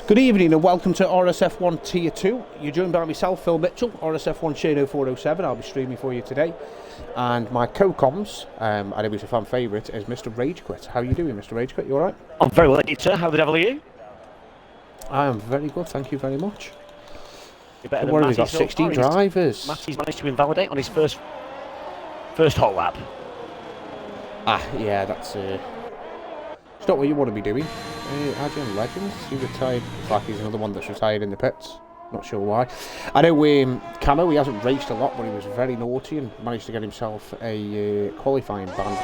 Good evening and welcome to RSF1 Tier 2. You're joined by myself, Phil Mitchell, RSF1 Shane 0407. I'll be streaming for you today. And my co-comms, I know he's a fan favourite, is Mr. Ragequit. How are you doing, Mr. Ragequit? You alright? I'm very well indeed, sir. How the devil are you? I am very good, thank you very much. You're better than What have we Matty got? so 16 far. drivers. Matty's managed to invalidate on his first hot lap. Yeah, that's it's not what you want to be doing. Adrian Legends, he retired. It's like he's another one that's retired in the pits. Not sure why. I know Camo, he hasn't raced a lot, but he was very naughty and managed to get himself a qualifying ban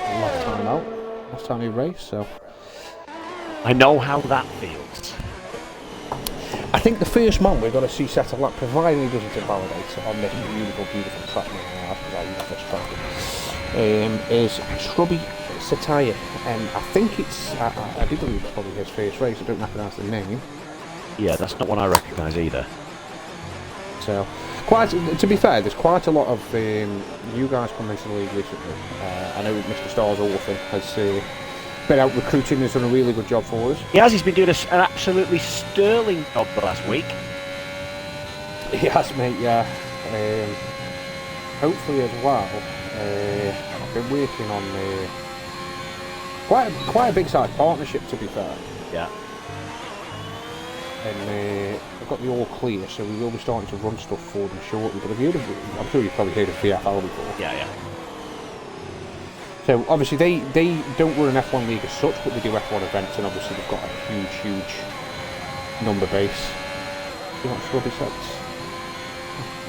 last time he raced, so. I know how that feels. I think the first man we're going to see set a lap, providing he doesn't invalidate on this beautiful, beautiful track is Shrubby Satire. I think it's, I do believe it's probably his first race. I don't recognise the name. Yeah, that's not one I recognise either. So, to be fair, there's quite a lot of you guys coming into the league recently. I know Mr. Stars Orphan has been out recruiting and done a really good job for us. He has. He's been doing an absolutely sterling job the last week. He has, mate, yeah. Hopefully as well, I've been working on quite a big size partnership, to be fair. Yeah. And I've got the all clear, so we will be starting to run stuff for them shortly. But I'm sure you've probably heard of VFL before. Yeah. So obviously they don't run an F1 league as such, but they do F1 events, and obviously they've got a huge number base. See what Shrubby says?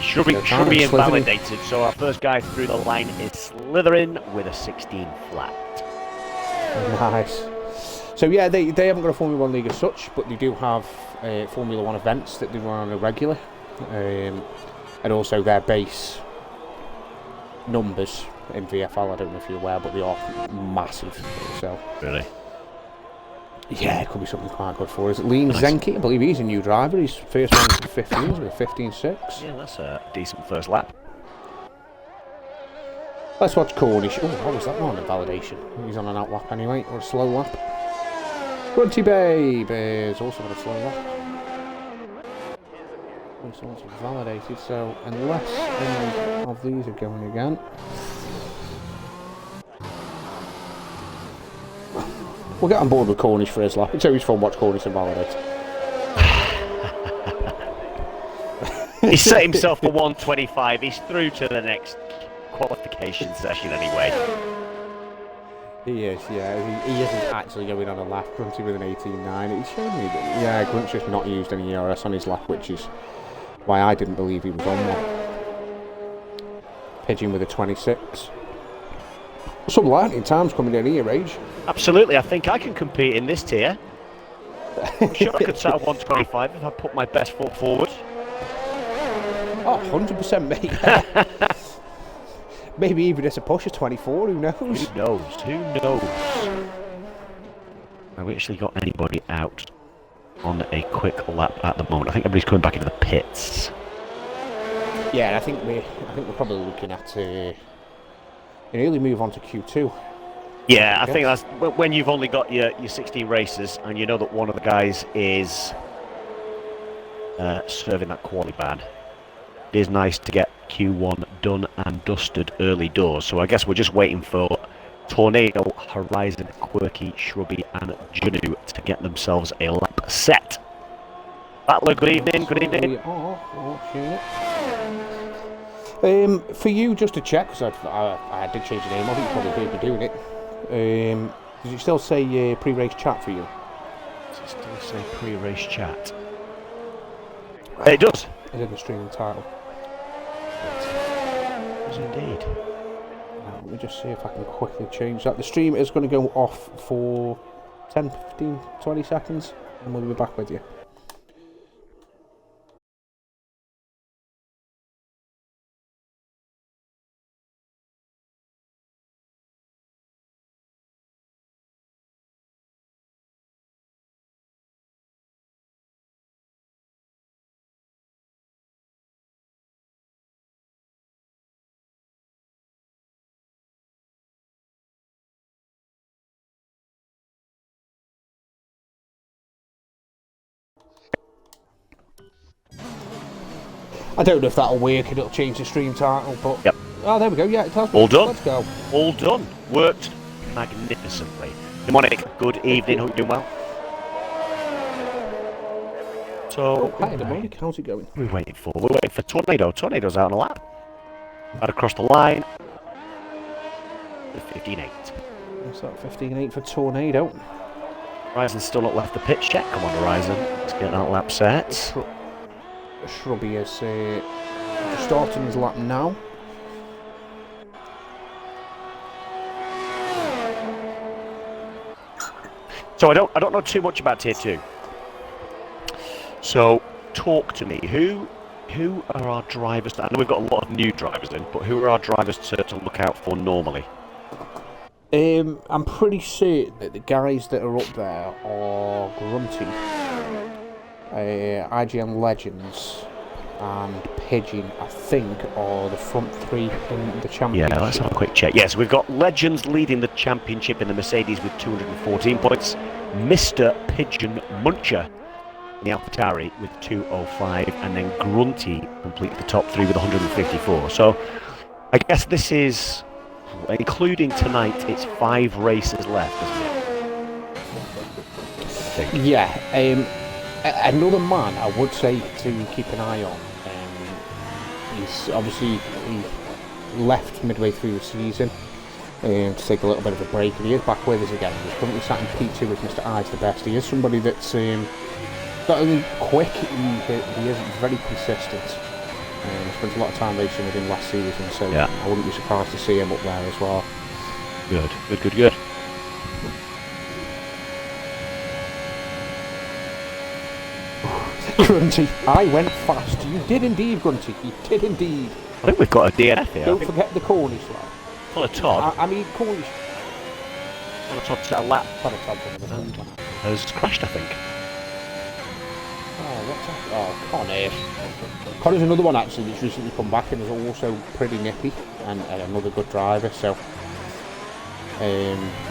Shrubby invalidated, so our first guy through the line is Slytherin with a 16 flat. Nice. So yeah, they haven't got a Formula 1 league as such, but they do have Formula 1 events that they run on a regular, and also their base numbers in VFL. I don't know if you're aware, but they are massive. So Really? Yeah, it could be something quite good for us. Lean Zenke, I believe he's a new driver. He's first one to 15s with 15.6. Yeah, that's a decent first lap. Let's watch Cornish. Oh, how was that not a validation? He's on an out lap anyway, or a slow lap. Grunty Babe is also on a slow lap. He's also validated, so unless any of these are going again. We'll get on board with Cornish for his lap. It's always fun to watch Cornish and validate. He set himself for 125. He's through to the next qualification session anyway. He is, yeah. He isn't actually going on a lap. Grunty with an 18.9. It showed me that, yeah, Grunt's just not used any ERS on his lap, which is why I didn't believe he was on one. Pigeon with a 26. Some lightning times coming in here, Rage. Absolutely, I think I can compete in this tier. I'm sure I could set a 125 if I put my best foot forward. Oh, 100% mate. Maybe even just a push of 24, who knows? Who knows? Have we actually got anybody out on a quick lap at the moment? I think everybody's coming back into the pits. Yeah, I think we're probably looking at an early move on to Q2. Yeah, I think that's when you've only got your 16 races and you know that one of the guys is serving that quali ban. It is nice to get Q1 done and dusted early doors. So I guess we're just waiting for Tornado, Horizon, Quirky, Shrubby and Junu to get themselves a lap set. Battler, good evening, good evening. For you, just to check, because I did change the name of it, you probably heard me doing it. Does it still say pre-race chat for you? Does it still say pre-race chat? It does. It's in the streaming title. It does indeed. Let me just see if I can quickly change that. The stream is going to go off for 10, 15, 20 seconds, and we'll be back with you. I don't know if that'll work. It'll change the stream title, but Yep. Oh, there we go. Yeah, it has. All done. Let's go. All done. Worked magnificently. Mnemonic, good evening. Hope you're doing well. So, Hi, Mnemonic. How's it going? we're waiting for Tornado. Tornado's out on a lap. Right across the line. 15-8. What's that? 15-8 for Tornado. Horizon's still not left the pitch yet. Come on, Horizon. Let's get that lap set. Shrubby is starting his lap now. So I don't know too much about Tier 2. So talk to me. Who are our drivers? I know we've got a lot of new drivers in, but who are our drivers to look out for normally? I'm pretty certain that the guys that are up there are Grunty, IGN Legends, and Pigeon, I think, are the front three in the championship. Yeah, let's have a quick check. Yes, we've got Legends leading the championship in the Mercedes with 214 points. Mr. Pigeon Muncher in the AlphaTauri with 205, and then Grunty completes the top three with 154. So I guess this is, including tonight, it's 5 races left, isn't it? Yeah, another man I would say to keep an eye on. He's obviously he left midway through the season to take a little bit of a break, and he is back with us again. He's currently sat in P2 with Mr. I's the best. He is somebody that's not only quick, he is very consistent. I spent a lot of time racing with him last season, so yeah. I wouldn't be surprised to see him up there as well. Good. Grunty, I went fast. You did indeed, Grunty. You did indeed. I think we've got a DNF here. Don't forget the Cornish lad. Connor Todd. I mean, Cornish. Connor Todd set a lap Connor Todd and has crashed, I think. Oh, what's that? Oh, Connor. Connor's another one actually that's recently come back and is also pretty nippy and another good driver. So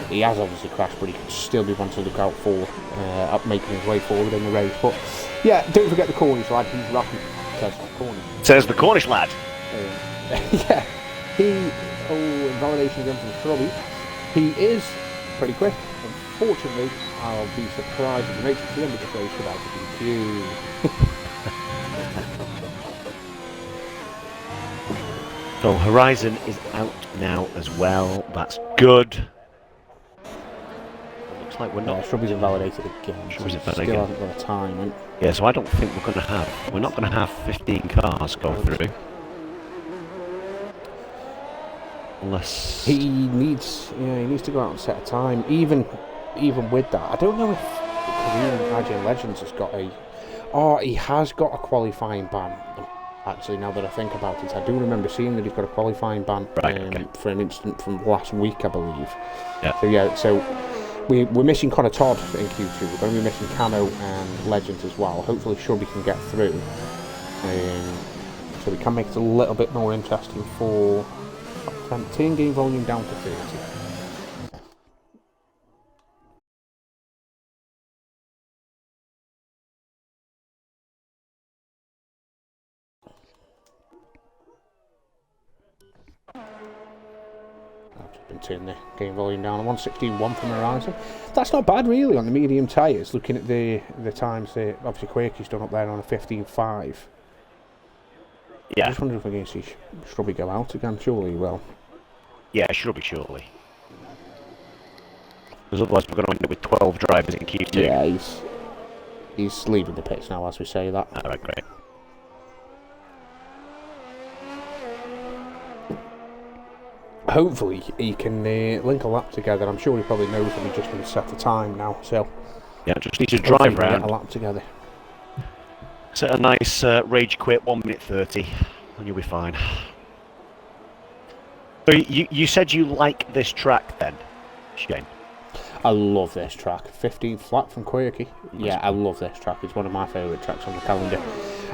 he has obviously crashed, but he could still be one to look out for, up making his way forward in the race. But yeah, don't forget the Cornish lad. He's rapid. Says the Cornish lad. Yeah, invalidation again from Shrubby. He is pretty quick. Unfortunately, I'll be surprised if he makes it to the end of the race without a DQ. So Horizon is out now as well. That's good. Looks like we're not. Shrubby's invalidated again. Shrubby's invalidated again. Still hasn't got a time. Right? Yeah, so I don't think we're not going to have 15 cars go through. Unless he needs to go out and set a time. Even with that, I don't know if IGN Legends has got he has got a qualifying ban. Actually, now that I think about it, I do remember seeing that he's got a qualifying ban for an incident from last week, I believe. Yeah. So we're missing Connor Todd in Q2. We're going to be missing Cano and Legends as well. Hopefully, Shrubby can get through, so we can make it a little bit more interesting for. Turn game volume down to 30. I've just been turning the game volume down. 161 from Horizon. That's not bad really on the medium tyres. Looking at the times that obviously Quakey's done up there on a 15.5. Yeah. I just wonder if we're going to see Shrubby go out again. Surely he will. Yeah, surely. Because otherwise we're going to end up with 12 drivers in Q2. Yeah, he's leaving the pits now as we say that. Alright, great. Hopefully he can link a lap together. I'm sure he probably knows that we just need to set the time now. So yeah, just need to drive around. Get a lap together. Set a nice rage quit 1 minute 30 and you'll be fine. So you said you like this track then, Shane? I love this track. 15 flat from Quakey. Yeah, I love this track. It's one of my favourite tracks on the calendar.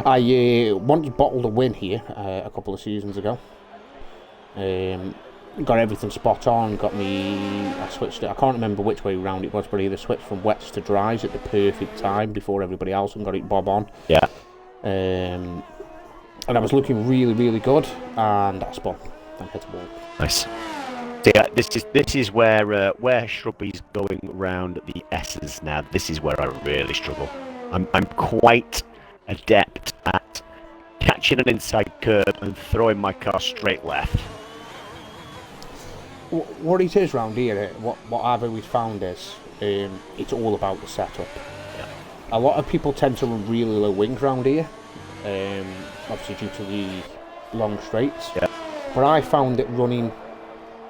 I once bottled a win here a couple of seasons ago. Got everything spot on. I switched it. I can't remember which way round it was, but either switched from wets to dries at the perfect time before everybody else and got it bob on. Yeah. and I was looking really, really good, and I spun and hit a wall. Nice. So yeah, this is where Shrubby's going round the S's now. This is where I really struggle. I'm quite adept at catching an inside curb and throwing my car straight left. What it is round here, what I've always found is it's all about the setup. Yeah. A lot of people tend to run really low wings round here, obviously due to the long straights. Yeah. But I found that running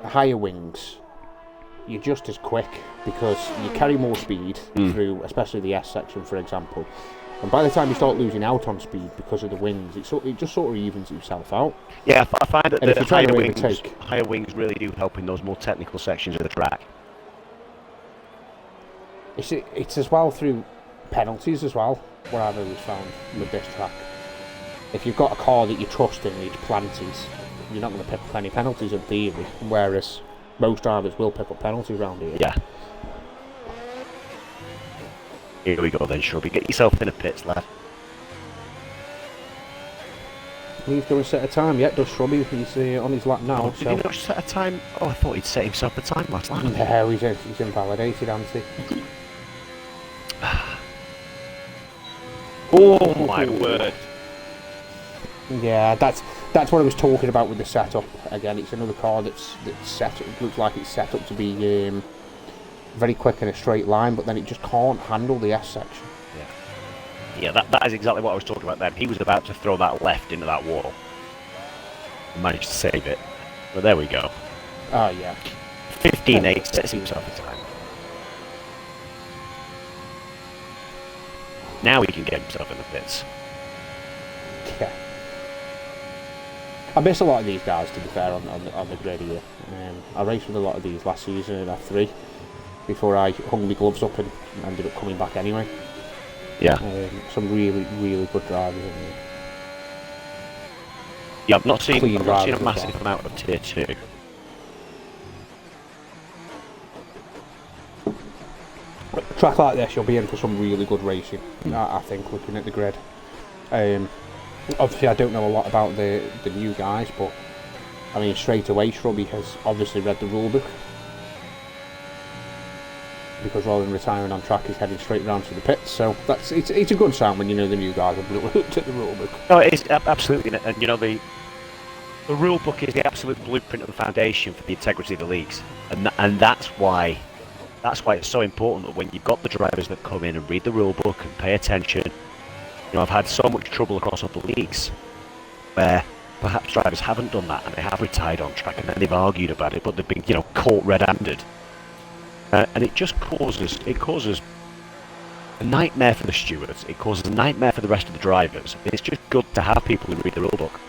higher wings, you're just as quick because you carry more speed through, especially the S section, for example. And by the time you start losing out on speed because of the wings, it just sort of evens itself out. Yeah, I find that And the higher overtake, higher wings really do help in those more technical sections of the track. it's as well through penalties as well, what I've always found with this track. If you've got a car that you trust in these planties, you're not going to pick up any penalties in theory, whereas most drivers will pick up penalties around here. Yeah. Here we go then, Shrubby. Get yourself in a pits, lad. He's going to set a time yet, does Shrubby? He's on his lap now. Did he not set a time? Oh, I thought he'd set himself a time last lap. No, he's invalidated, hasn't he? Oh my word. Yeah, that's what I was talking about with the setup. Again, it's another car that's set. It looks like it's set up to be very quick in a straight line, but then it just can't handle the S section. Yeah, that is exactly what I was talking about then. He was about to throw that left into that wall. Managed to save it. But there we go. Oh, yeah. 15.8 sets himself a time. Now he can get himself in the pits. Yeah. I miss a lot of these guys, to be fair, on the grid here. I raced with a lot of these last season in F3 before I hung my gloves up and ended up coming back anyway. Yeah. Some really, really good drivers in here. Yeah, I've not seen a drivers as massive well. amount of tier 2. A track like this, you'll be in for some really good racing, I think, looking at the grid. Obviously, I don't know a lot about the new guys, but I mean, straight away, Shrubby has obviously read the rulebook. Because rather than retiring on track, he's heading straight round to the pits. So it's a good sign when you know the new guys have looked at the rulebook. No, it is absolutely, and you know the rule book is the absolute blueprint of the foundation for the integrity of the leagues, and that's why it's so important that when you've got the drivers that come in and read the rule book and pay attention. You know, I've had so much trouble across other leagues where perhaps drivers haven't done that and they have retired on track and then they've argued about it, but they've been, you know, caught red-handed. And it just causes a nightmare for the stewards. It causes a nightmare for the rest of the drivers. It's just good to have people who read the rulebook.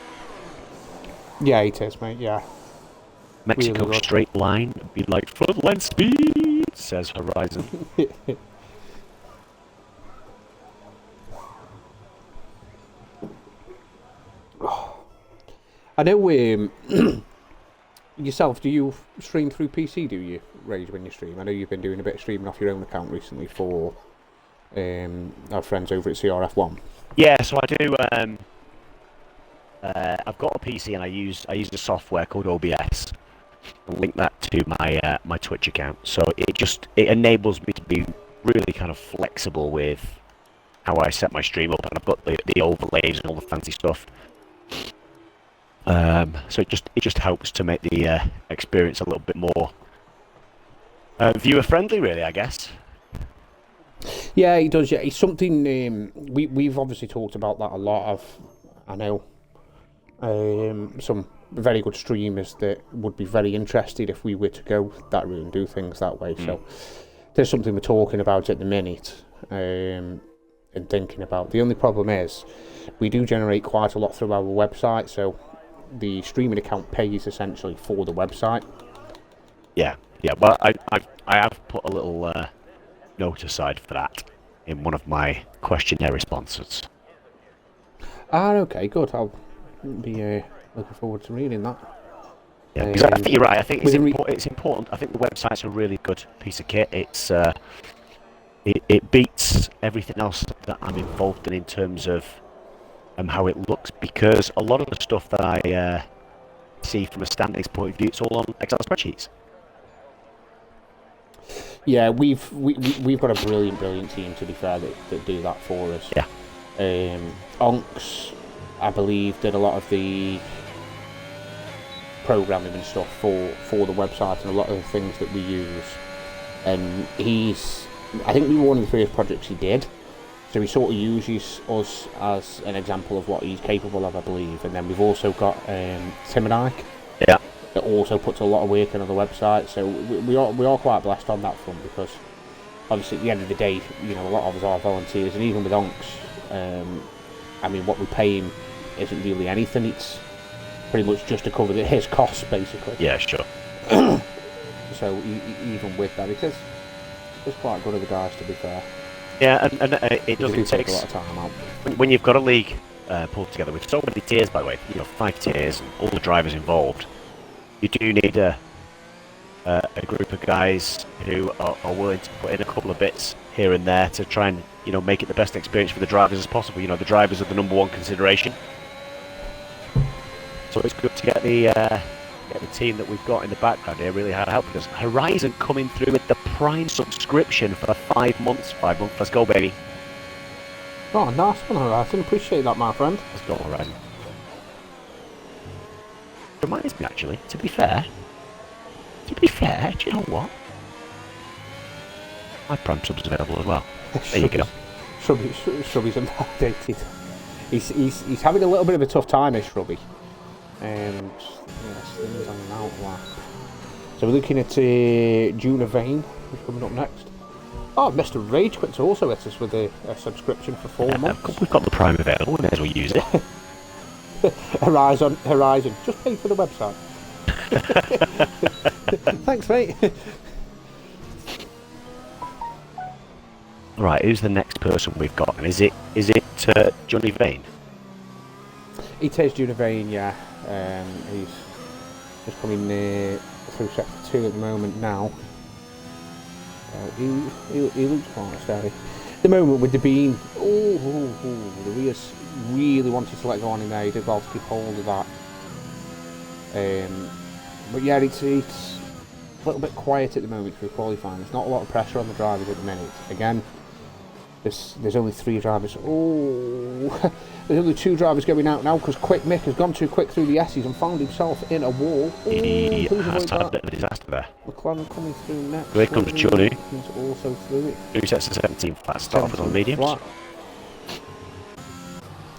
Yeah, it is, mate. Yeah. Mexico Really straight line would be like front line speed, says Horizon. I know. Yourself, do you stream through PC? Do you, Rage, when you stream? I know you've been doing a bit of streaming off your own account recently for our friends over at CRF1. Yeah, so I do. I've got a PC and I use a software called OBS. I'll link that to my Twitch account. So it enables me to be really kind of flexible with how I set my stream up, and I've got the overlays and all the fancy stuff. So it just helps to make the experience a little bit more viewer friendly, really, I guess. Yeah, it does. Yeah, it's something we've obviously talked about that a lot. I know some very good streamers that would be very interested if we were to go that route and do things that way. So there's something we're talking about at the minute and thinking about. The only problem is we do generate quite a lot through our website, so the streaming account pays essentially for the website. Yeah. Well, I have put a little note aside for that in one of my questionnaire responses. Okay, good. I'll be looking forward to reading that. Yeah, because I think you're right. I think it's important. I think the website's a really good piece of kit. It's it beats everything else that I'm involved in terms of and how it looks, because a lot of the stuff that I see from a standings point of view, it's all on Excel spreadsheets. Yeah, we've got a brilliant team, to be fair, that do that for us. Yeah. Onks, I believe, did a lot of the programming and stuff for the website and a lot of the things that we use. And I think we were one of the first projects he did. So he sort of uses us as an example of what he's capable of, I believe. And then we've also got Tim and Ike. Yeah. That also puts a lot of work in on the website. So we are quite blessed on that front, because obviously at the end of the day, you know, a lot of us are volunteers, and even with Onks, I mean, what we pay him isn't really anything. It's pretty much just to cover his costs, basically. Yeah, sure. So even with that, it's quite good of the guys, to be fair. Yeah, and it doesn't take a lot of time out. When you've got a league pulled together with so many tiers, by the way, you know, 5 tiers and all the drivers involved, you do need a group of guys who are willing to put in a couple of bits here and there to try and, you know, make it the best experience for the drivers as possible. You know, the drivers are the #1 consideration. So it's good to get the team that we've got in the background here really helping us. Horizon coming through with the Prime subscription for 5 months. 5 months, let's go, baby. Oh, nice one, Horizon. Appreciate that, my friend. Let's go, Horizon. Reminds me, actually, to be fair, do you know what? My Prime sub's available as well. There you go. Shrubby's invalidated. He's having a little bit of a tough time, is Shrubby. And yes, things on an outlap. So we're looking at Juna Vane, who's coming up next. Oh, Mr. Rage Quit's also hit us with a subscription for 4 months. We've got the Prime available, we may as well use it. Horizon, just pay for the website. Thanks, mate. Right, who's the next person we've got? And is it Johnny Vane? It is Juna Vane, yeah. He's just coming through sector 2 at the moment now. He looks quite steady. At the moment with the beam, the Rios really wanted to let go on in there. He did well to keep hold of that. But yeah, it's a little bit quiet at the moment for qualifying. There's not a lot of pressure on the drivers at the minute. Again, there's only 3 drivers. Oh, there's only 2 drivers going out now because Quick Mick has gone too quick through the S's and found himself in a wall. He has had a bit of a disaster there. McLaren coming through next. Here comes Johnny. He's also through it. Who sets the 17 flat start off on the mediums? Flat.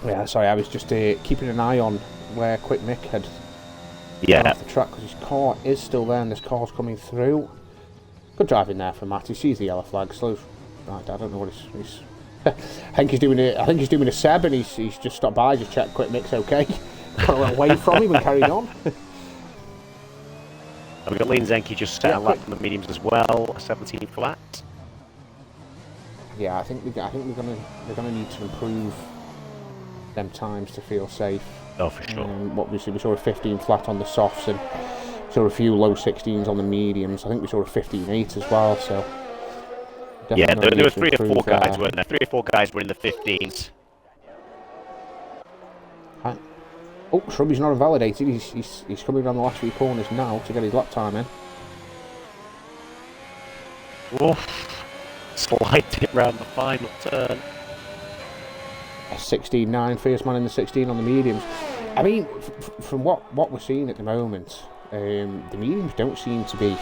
Yeah, sorry, I was just keeping an eye on where Quick Mick had gone off the track because his car is still there and this car's coming through. Good driving there for Matt. He sees the yellow flag. Slows. Right, I don't know what he's. I think he's doing a Seb and he's just stopped by, just checked Quick Mick's okay. Got away from him and carried on. And we've got Lean Zenki just set a lap on the mediums as well, 17 flat. Yeah, I think they're gonna need to improve them times to feel safe. Oh, for sure. We saw a 15 flat on the softs and saw a few low 16s on the mediums. I think we saw a 15.8 as well. So yeah, there were 3 or 4 guys, weren't there? 3 or 4 guys were in the 15s. Oh, Shrubby's not invalidated. He's coming around the last 3 corners now to get his lap time in. Oof. Sliding it round the final turn. A 16.9, first man in the 16 on the mediums. I mean, from what we're seeing at the moment, the mediums don't seem to be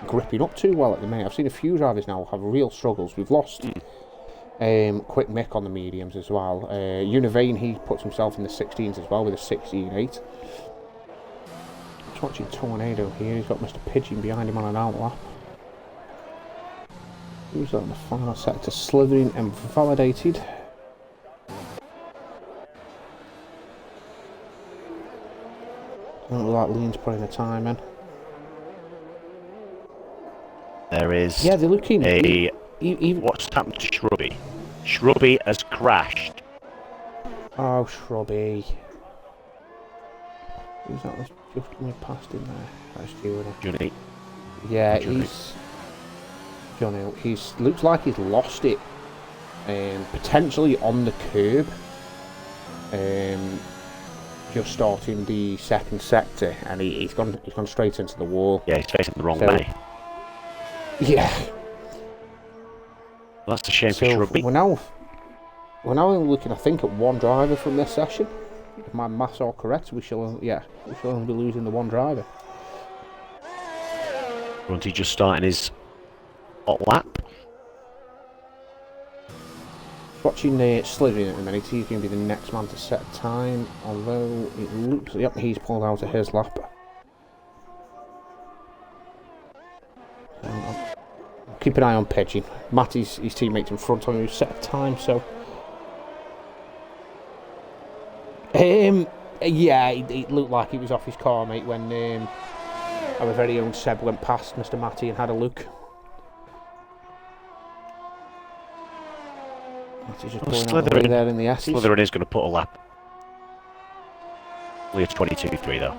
gripping up too well at the minute. I've seen a few drivers now have real struggles. We've lost Quick Mick on the mediums as well. Univane, he puts himself in the 16s as well with a 16.8. Just watching Tornado here. He's got Mr. Pigeon behind him on an outlap. Who's on the final sector? Slithering and validated. Don't look like Lean's putting the time in. There is they're looking what's happened to Shrubby? Shrubby has crashed. Oh, Shrubby. Who's that? Was just coming past him there. That's Johnny. Yeah, Johnny. Looks like he's lost it. Potentially on the curb. just starting the second sector, and he's gone straight into the wall. Yeah, he's facing the wrong way. Yeah. Well, that's a shame for So Shrubby. we're now only looking, I think, at one driver from this session. If my maths are correct, we shall only be losing the one driver. Grunty just starting his hot lap. Watching Slithering at the minute, he's going to be the next man to set time, although it looks, yep, he's pulled out of his lap. Keep an eye on Pidgin. Matty's his teammates in front of him who set a time, so... yeah, it looked like he was off his car, mate, when our very own Seb went past Mr. Matty and had a look. Matty's just pulling out the way there in the S's. Slithering is going to put a lap. Only a 22.3 though.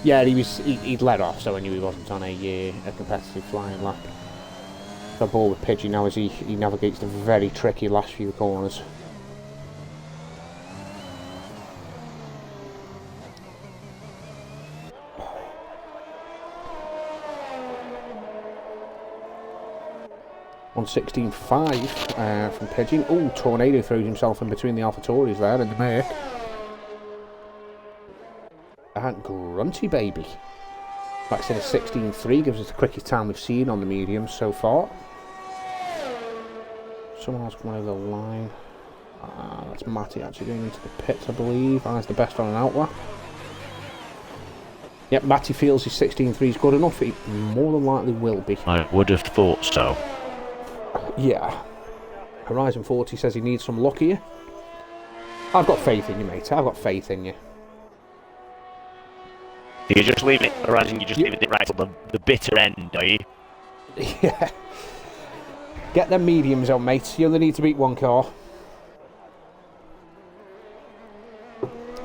Yeah, he'd let off, so I knew he wasn't on a competitive flying lap. The ball with Pidgey now as he navigates the very tricky last few corners. On 16.5 from Pidgey. Oh, Tornado throws himself in between the AlphaTauris there in the Merc. And Grunty, baby. Like I said, a 16.3 gives us the quickest time we've seen on the mediums so far. Someone else coming over the line. That's Matty actually going into the pits, I believe. That's the best on an outlap. Yep, Matty feels his 16.3 is good enough. It more than likely will be. I would have thought so. Yeah. Horizon 40 says he needs some luck here. I've got faith in you, mate. I've got faith in you. You're just leaving it, Horizon, you're just leaving it right till the bitter end, are you? Yeah. Get them mediums on, mate. You only need to beat one car.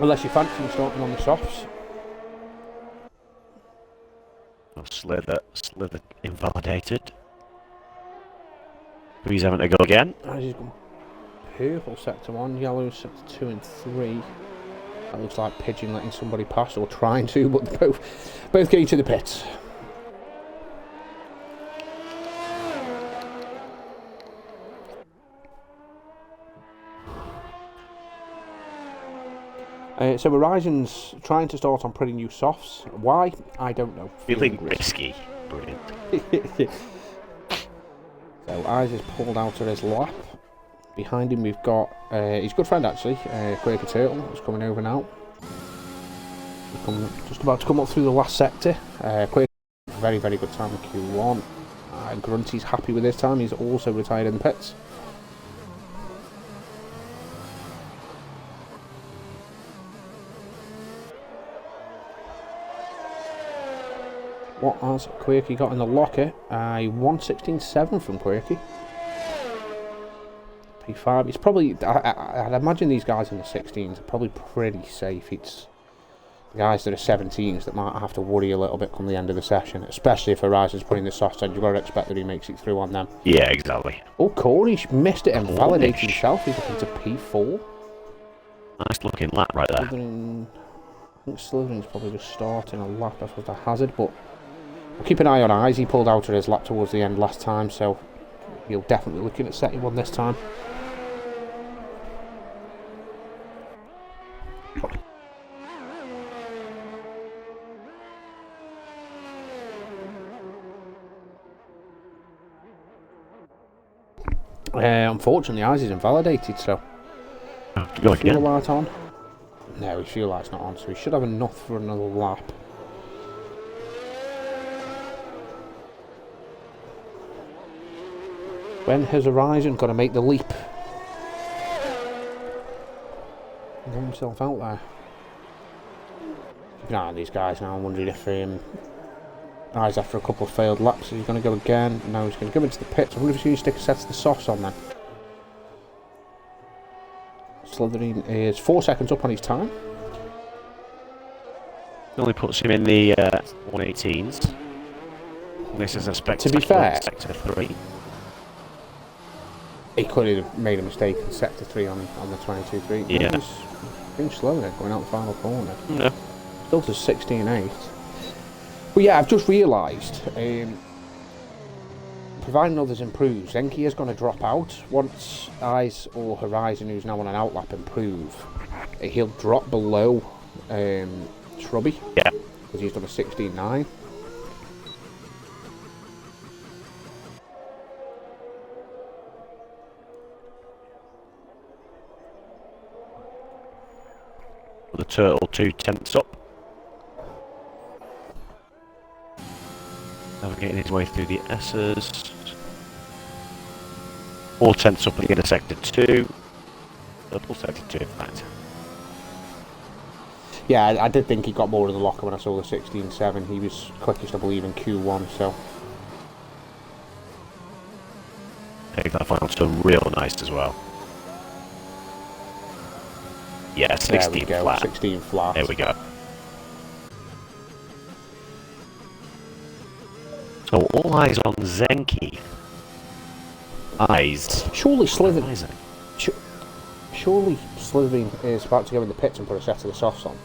Unless you fancy starting on the softs. Oh, Slither invalidated. He's having to go again. He's gone purple sector 1, yellow sector 2 and 3. That looks like Pidgin letting somebody pass, or trying to, but they're both getting to the pits. So Horizon's trying to start on pretty new softs. Why? I don't know. Feeling risky. Brilliant. So Eyes is pulled out of his lap. Behind him we've got his good friend actually, Quaker Turtle, who's coming over now. Just about to come up through the last sector. Quaker, very, very good time in Q1. Grunty's happy with his time, he's also retired in the pits. What has Quirky got in the locker? 116.7 from Quirky. P5. It's probably, I'd imagine these guys in the 16s are probably pretty safe. It's the guys that are 17s that might have to worry a little bit come the end of the session, especially if Horizon's putting the softs on. You've got to expect that he makes it through on them. Yeah, exactly. Oh, Corey missed it and validated himself. He's looking to P4. Nice looking lap right there. I think Slytherin's probably just starting a lap off of the hazard, but we'll keep an eye on Eyes. He pulled out of his lap towards the end last time, so he'll definitely be looking at setting one this time. Unfortunately, Eyes is invalidated, so Go fuel again. light on. No, his fuel light's not on, so he should have enough for another lap. When has Horizon got to make the leap? Get himself out there. Keep an eye on these guys now. I'm wondering if Eyes after a couple of failed laps, he's going to go again. No, he's going to go into the pits. I wonder if he's going to stick a set of the softs on then. Slytherin is 4 seconds up on his time. Only puts him in the 118s. This is a spectacular fair, sector 3. He could have made a mistake in sector 3 on the 22.3. Yeah. He was being slow there, going out the final corner. No. Still to 16.8. But yeah, I've just realised, providing others improve, Zenki is going to drop out. Once Eyes or Horizon, who's now on an outlap, improve, he'll drop below Shrubby. Yeah. Because he's done a 16.9. The Turtle 2/10 up. Navigating his way through the S's. 4/10 up again to sector 2. Double sector 2, in fact. Yeah, I did think he got more in the locker when I saw the 16.7. He was quickest, I believe, in Q1, so... Take that final turn real nice as well. Yeah, 16 flat. 16 flat. There we go. So all eyes on Zenki. Eyes. Surely Slytherin... Surely Slytherin is about to go in the pits and put a set of the softs on.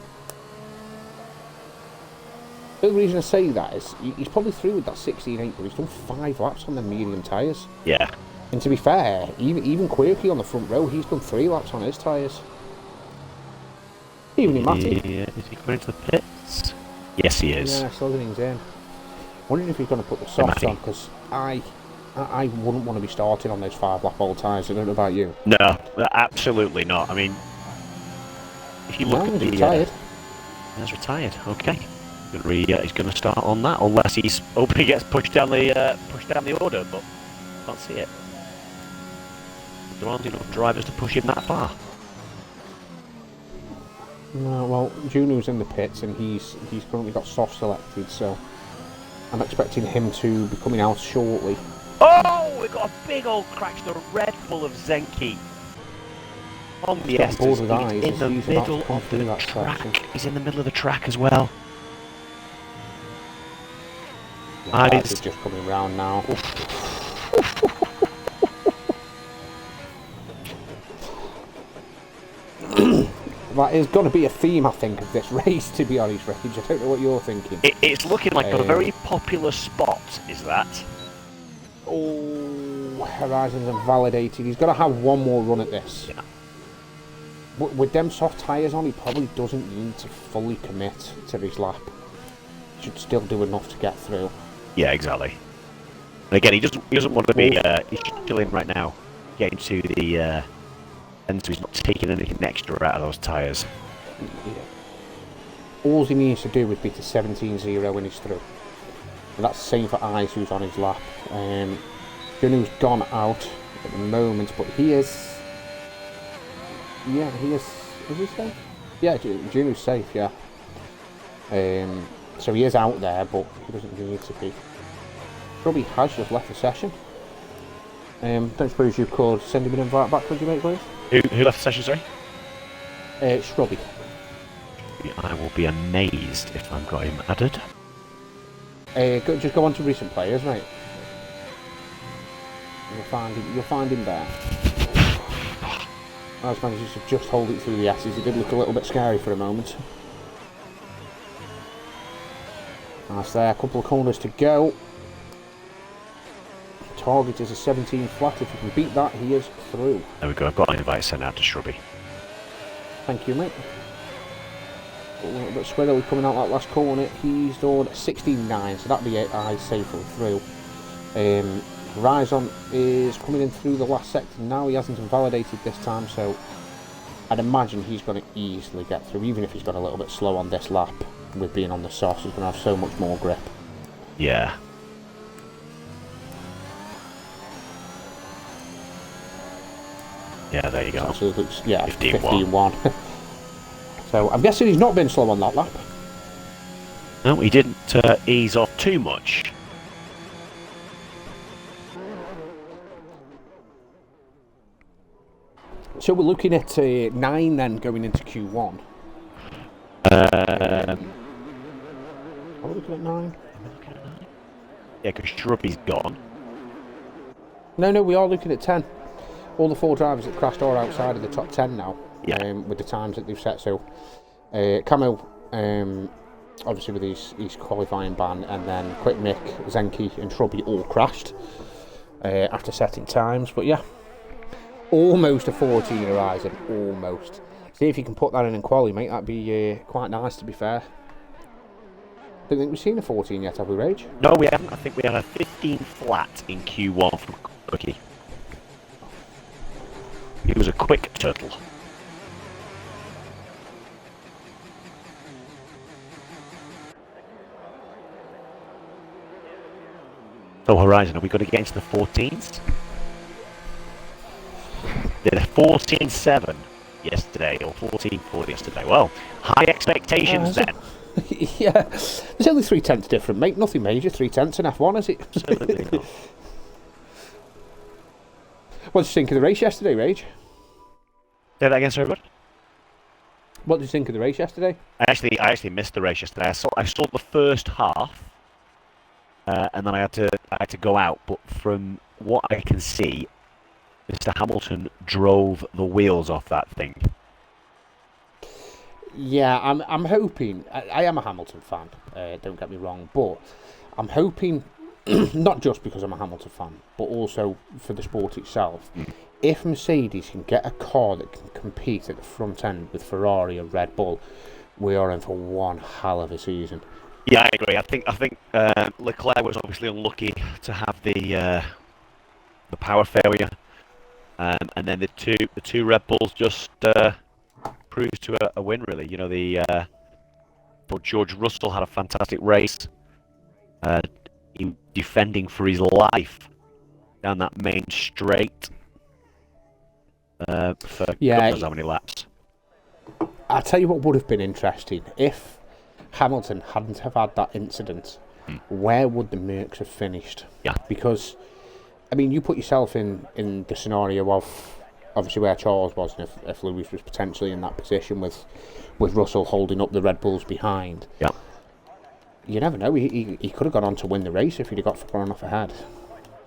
The only reason I say that is he's probably through with that 16.8, but he's done 5 laps on the medium tyres. Yeah. And to be fair, even Quirky on the front row, he's done 3 laps on his tyres. Even in Matty. Yeah, is he going to the pits? Yes, he is. Yeah, Slytherin's in. Wondering if he's going to put the softs on, because I wouldn't want to be starting on those 5-lap old tyres. I don't know about you. No, absolutely not. I mean, if you look at the... retired. He's retired, okay. He's going to start on that, unless he gets pushed down the order, but can't see it. There aren't enough drivers to push him that far. No, well, Junu's in the pits and he's currently got soft selected, so I'm expecting him to be coming out shortly. Oh, we've got a big old crash, the Red Bull of Zenki. On the S, he's in the middle of the track. He's in the middle of the track as well. Yeah, Eyes just coming round now. That is going to be a theme, I think, of this race, to be honest, Rage. I don't know what you're thinking. It's looking like a very popular spot, is that? Oh, Horizon's invalidated. He's got to have one more run at this. Yeah. With them soft tyres on, he probably doesn't need to fully commit to this lap. He should still do enough to get through. Yeah, exactly. And again, he doesn't want to be... he's still in right now, getting to the... and so he's not taking anything extra out of those tyres. Yeah. All he needs to do is beat a 17.0 when he's through. And that's the same for Eyes, who's on his lap. Junu's gone out at the moment, but he is... Yeah, he is... Is he safe? Yeah, Junu's safe, yeah. So he is out there, but he doesn't need to be. Shrubby has just left the session. Don't suppose you could send him an invite back, could you, mate, please? Who left the session, sorry? Shrubby. I will be amazed if I've got him added. Just go on to recent players, mate. You'll find him there. I was managed to just hold it through the S's. It did look a little bit scary for a moment. Nice there, a couple of corners to go. Target is a 17 flat. If you can beat that, he is through. There we go, I've got an invite sent out to Shrubby. Thank you, mate. A little bit squirrely coming out that last corner. He's done 16.9, so that'd be it. Eyes safely through. Horizon is coming in through the last sector now. He hasn't invalidated this time, so I'd imagine he's going to easily get through, even if he's got a little bit slow on this lap. With being on the sauce, he's going to have so much more grip. Yeah. Yeah, there you go. So it looks, yeah, 15-1. So I'm guessing he's not been slow on that lap. No, he didn't ease off too much. So we're looking at 9 then going into Q1. Are we looking at 9? Yeah, because Shrubby's gone. No, we are looking at 10. all the 4 drivers that crashed are outside of the top 10 now, Yeah. with the times that they've set. So, Camo, obviously with his qualifying ban, and then Quick Mick, Zenki, and Shrubby all crashed after setting times. But yeah, almost a 14 Horizon, almost. See if you can put that in quali, mate. That'd be quite nice, to be fair. Don't think we've seen a 14 yet, have we, Rage? No, we haven't. I think we had a 15 flat in Q1 from Quickie. He was a quick turtle. So Horizon, are we going to get into the 14s? Did a 14.7 yesterday, or 14.4 yesterday. Well, high expectations then. Yeah, there's only 3/10 different, mate. Nothing major. 3/10 in F1, is it? Absolutely not. What did you think of the race yesterday, Rage? Say that again, sorry, bud? What did you think of the race yesterday? I actually missed the race yesterday. I saw the first half, and then I had to go out. But from what I can see, Mr. Hamilton drove the wheels off that thing. Yeah, I'm hoping. I am a Hamilton fan. Don't get me wrong, but I'm hoping not just because I'm a Hamilton fan, but also for the sport itself. If Mercedes can get a car that can compete at the front end with Ferrari or Red Bull, we are in for one hell of a season. Yeah, I agree. I think Leclerc was obviously unlucky to have the power failure, and then the two Red Bulls just proves to a win, really. You know, but George Russell had a fantastic race, he defending for his life down that main straight for God knows how many laps. I'll tell you what would have been interesting if Hamilton hadn't have had that incident. Where would the Mercs have finished? Yeah. Because, I mean, you put yourself in the scenario of obviously where Charles was, and if Lewis was potentially in that position with Russell holding up the Red Bulls behind. Yeah. You never know. He could have gone on to win the race if he'd have got far enough ahead.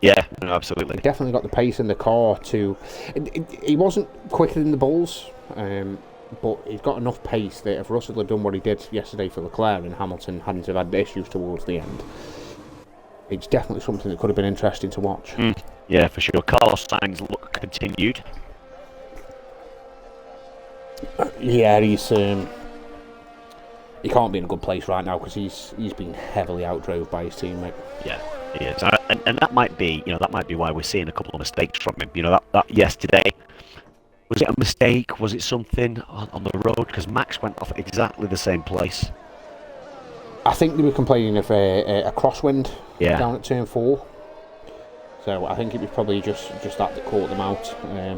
Yeah, no, absolutely. He definitely got the pace in the car to. He wasn't quicker than the Bulls, but he's got enough pace that if Russell had done what he did yesterday for Leclerc and Hamilton hadn't have had issues towards the end, it's definitely something that could have been interesting to watch. Yeah, for sure. Carlos Sainz look continued. Yeah, he can't be in a good place right now because he's been heavily outdrove by his teammate. Yeah, he is, and that might be why we're seeing a couple of mistakes from him. You know, that yesterday, was it a mistake? Was it something on the road? Because Max went off at exactly the same place. I think they were complaining of a crosswind down at turn 4. So I think it was probably just that caught them out.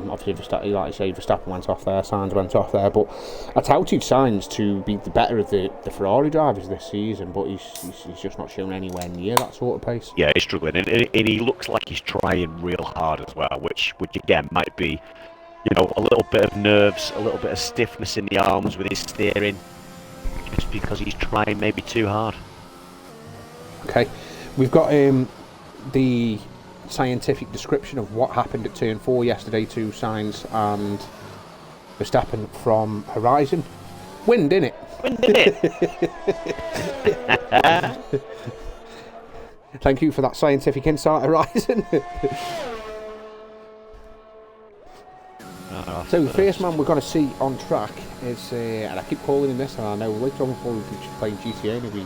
Obviously, like I say, Verstappen went off there, Sainz went off there. But I touted Sainz to be the better of the Ferrari drivers this season, but he's just not shown anywhere near that sort of pace. Yeah, he's struggling, and he looks like he's trying real hard as well, which again might be, you know, a little bit of nerves, a little bit of stiffness in the arms with his steering, just because he's trying maybe too hard. Okay, we've got the scientific description of what happened at turn 4 yesterday to Sainz and Verstappen from Horizon. Wind, innit? Wind, innit? Thank you for that scientific insight, Horizon. So the first man we're going to see on track is, and I keep calling him this, and I know later on before we're playing GTA, he'll be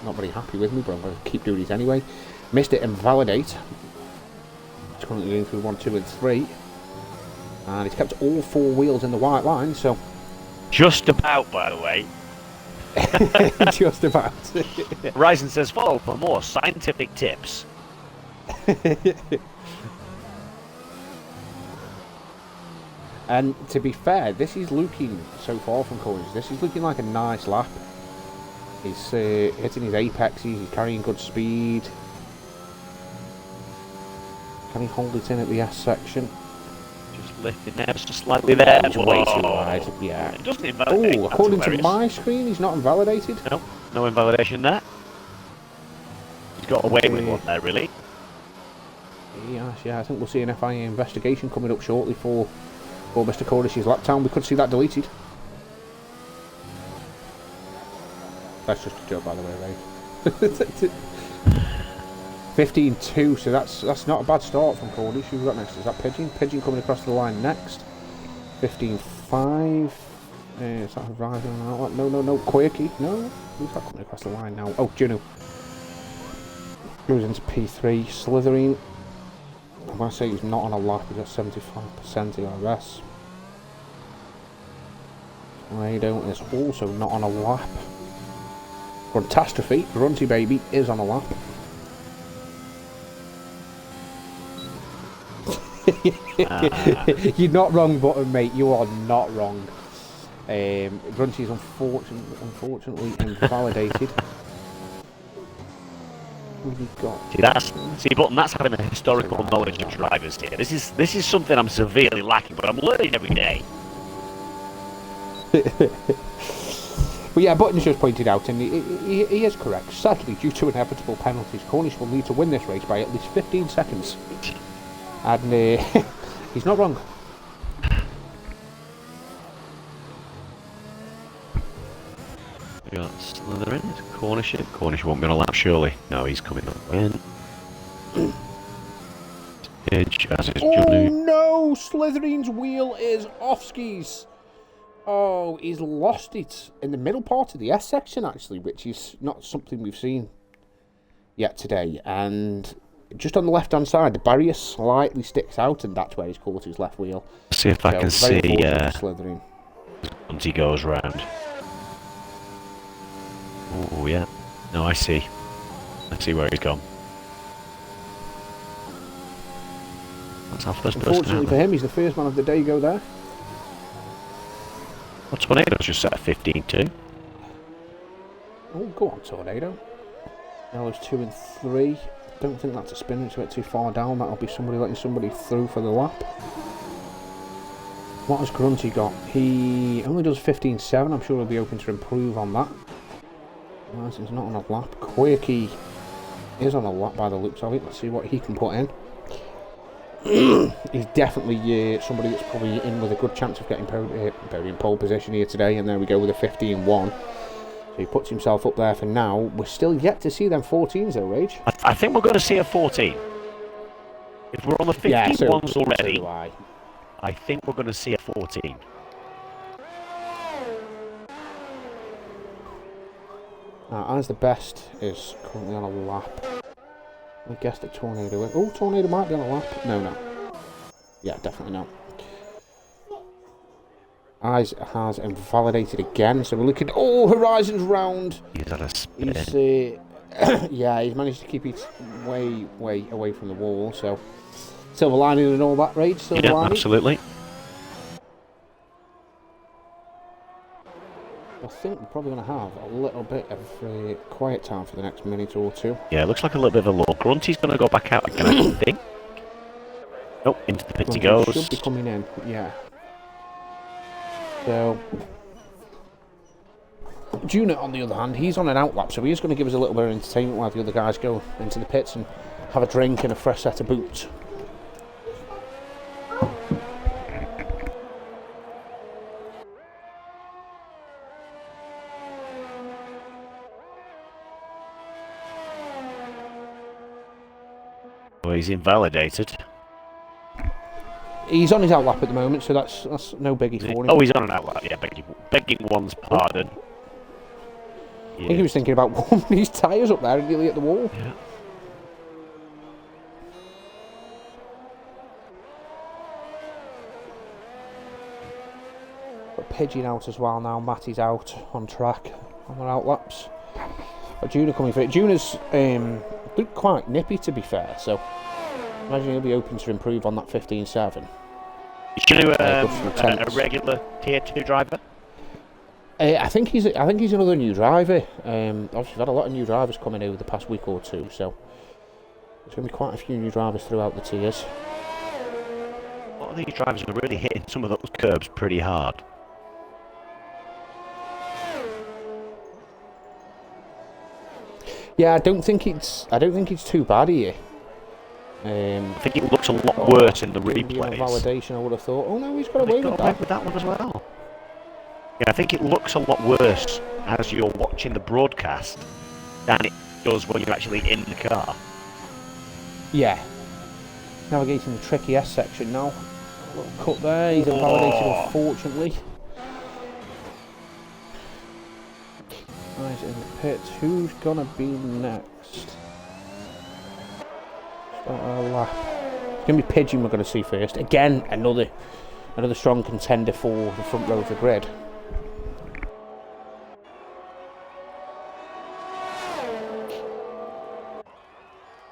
not very happy with me, but I'm going to keep doing it anyway. Mr. Invalidate. He's currently going through 1, 2 and 3. And he's kept all 4 wheels in the white line, so... Just about, by the way. Just about. Ryzen says, follow for more scientific tips. And to be fair, this is looking, so far from Collins, this is looking like a nice lap. He's hitting his apexes, he's carrying good speed. Can he hold it in at the S section? Just lifting there, just slightly there. He's way too wide, yeah. It doesn't invalidate. Oh, according to my screen, he's not invalidated. No, no invalidation there. He's got away with one there, really. Yes, yeah, I think we'll see an FIA investigation coming up shortly for Mr. Cordish's lap time. We could see that deleted. That's just a joke, by the way, right? 15-2, so that's not a bad start from Cordish. Who's got next? Is that Pigeon? Pigeon coming across the line next. 15-5. Is that Horizon? No. Quirky. No. Who's that coming across the line now? Oh, Juno. Goes into P3. Slithering. I'm going to say he's not on a lap. He's got 75% ERS. Tornado is also not on a lap. Gruntatrophy, Grunty Baby, is on a lap. You're not wrong, Button, mate. You are not wrong. Grunty is unfortunately invalidated. See, Button, that's having a historical knowledge of drivers here. This is something I'm severely lacking, but I'm learning every day. But yeah, Button's just pointed out, and he is correct. Sadly, due to inevitable penalties, Cornish will need to win this race by at least 15 seconds. And he's not wrong. We got Slytherin, Cornish. Cornish won't be on a lap, surely. No, he's coming up. Edge, as is Johnny. No! Slytherin's wheel is off skis. Oh, he's lost it in the middle part of the S section, actually, which is not something we've seen yet today. And just on the left-hand side, the barrier slightly sticks out, and that's where he's caught his left wheel. See if I can see Slytherin. once he goes round. Oh, yeah. No, I see. I see where he's gone. That's our first person. Unfortunately for him, he's the first man of the day go there. Well, Tornado's just set at 15-2. Oh, go on, Tornado. Now there's 2 and 3. Don't think that's a spin, it's a bit too far down. That'll be somebody letting somebody through for the lap. What has Grunty got? He only does 15.7. I'm sure he'll be open to improve on that. He's not on a lap. Quirky is on a lap by the looks of it. Let's see what he can put in. He's definitely somebody that's probably in with a good chance of getting in pole position here today. And there we go with a 15-1. So he puts himself up there for now. We're still yet to see them 14s though, Rage. I think we're going to see a 14. If we're on the 15-1s already, so I think we're going to see a 14. As the best is currently on a lap. I guess the Tornado. Oh, Tornado might be on a lap. No. Yeah, definitely no. Eyes has invalidated again, so we're looking. Oh, Horizon's round. He's on a spin. Yeah, he's managed to keep it way away from the wall. So silver lining and all that, Rage. Silver lining. Absolutely. I think we're probably going to have a little bit of quiet time for the next minute or two. Yeah, it looks like a little bit of a low. Grunty's going to go back out again, I think. Oh, into the pit he goes. Should be coming in, yeah. So, Juno, on the other hand, he's on an outlap, so he's going to give us a little bit of entertainment while the other guys go into the pits and have a drink and a fresh set of boots. Well, he's invalidated. He's on his outlap at the moment, so that's no biggie for him. Oh, he's on an outlap, yeah, begging one's pardon. I think he was thinking about warming his tyres up there and nearly at the wall. Yeah. Got Pigeon out as well now. Matty's out on track on their outlaps. But Juna coming for it. Juna's looked quite nippy, to be fair, so imagine he'll be open to improve on that 15.7. Is Juna a regular Tier 2 driver? I think he's another new driver. Obviously, we've had a lot of new drivers coming over the past week or two, so there's going to be quite a few new drivers throughout the tiers. A lot of these drivers are really hitting some of those curbs pretty hard. Yeah, I don't think it's too bad here. I think it looks a lot worse in the replays. Validation, I would have thought. Oh no, he's got They away got with away that. with that one as well. Yeah, I think it looks a lot worse as you're watching the broadcast than it does when you're actually in the car. Yeah. Navigating the tricky S section now. Little cut there, he's invalidated unfortunately. Right, in the pits, who's gonna be next? Start our lap. It's gonna be Pigeon we're gonna see first. Again, another strong contender for the front row of the grid.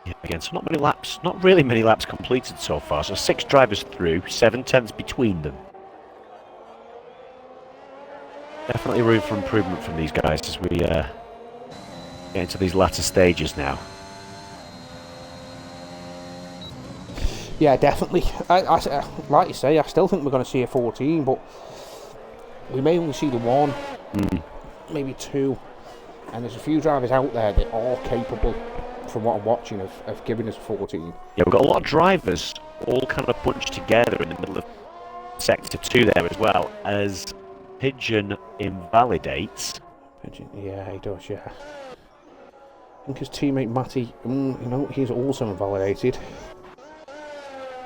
Yeah, again, so not really many laps completed so far. So 6 drivers through, 7 tenths between them. Definitely room for improvement from these guys as we get into these latter stages now. Yeah, definitely. I like you say, I still think we're going to see a 14, but we may only see the one, maybe 2. And there's a few drivers out there that are capable, from what I'm watching, of giving us a 14. Yeah, we've got a lot of drivers all kind of bunched together in the middle of Sector 2 there as well, as Pigeon invalidates. Pigeon, yeah, he does, yeah. I think his teammate Matty, he's also invalidated.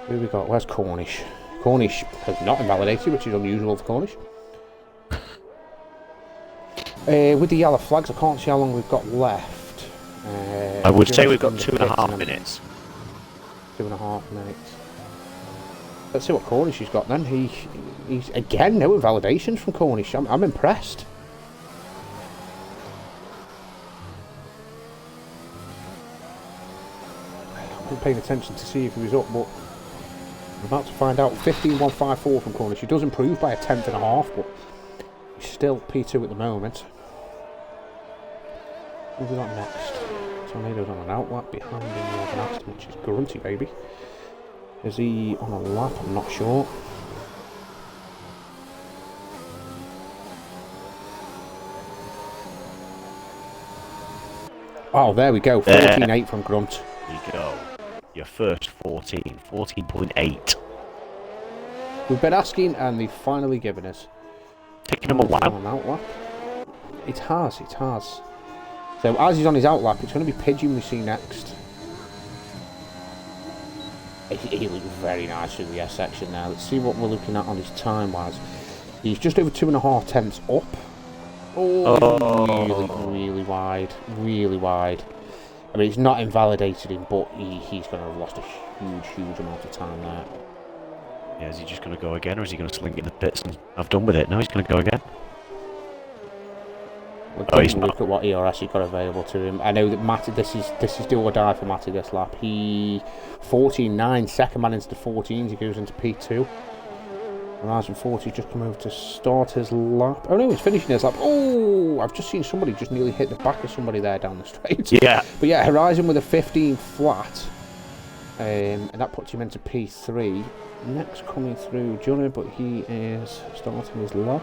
Who we got? Where's Cornish? Cornish has not invalidated, which is unusual for Cornish. With the yellow flags, I can't see how long we've got left. I would say we've got 2.5 minutes. 2.5 minutes. Let's see what Cornish has got then. He's again, no invalidations from Cornish. I'm impressed. I wasn't paying attention to see if he was up, but I'm about to find out. 15.154 from Cornish. He does improve by 1/10.5, but he's still P2 at the moment. Who have we got next? Tornado's on an outlap behind him, Aston, which is Grunty, baby. Is he on a lap? I'm not sure. Oh, there we go. 14.8 from Grunt. There you go. Your first 14.8. We've been asking, and they've finally given us. Taking him a while. On outlap. It has. So as he's on his outlap, it's going to be Pigeon we see next. He looks very nice through the S section now. Let's see what we're looking at on his time wise. He's just over 2.5 tenths up. Oh, really wide. Really wide. I mean, it's not invalidated him, but he's going to have lost a huge amount of time there. Yeah, is he just going to go again, or is he going to slink in the pits and have done with it? No, he's going to go again. We'll look at what ERS he got available to him. I know that Matty, this is do or die for Matty this lap. He 14.9, second man into the 14s. He goes into P2. Horizon 40 just come over to start his lap. Oh no, he's finishing his lap. Oh, I've just seen somebody just nearly hit the back of somebody there down the straight. Yeah. But yeah, Horizon with a 15 flat. And that puts him into P3. Next coming through, Johnny, but he is starting his lap.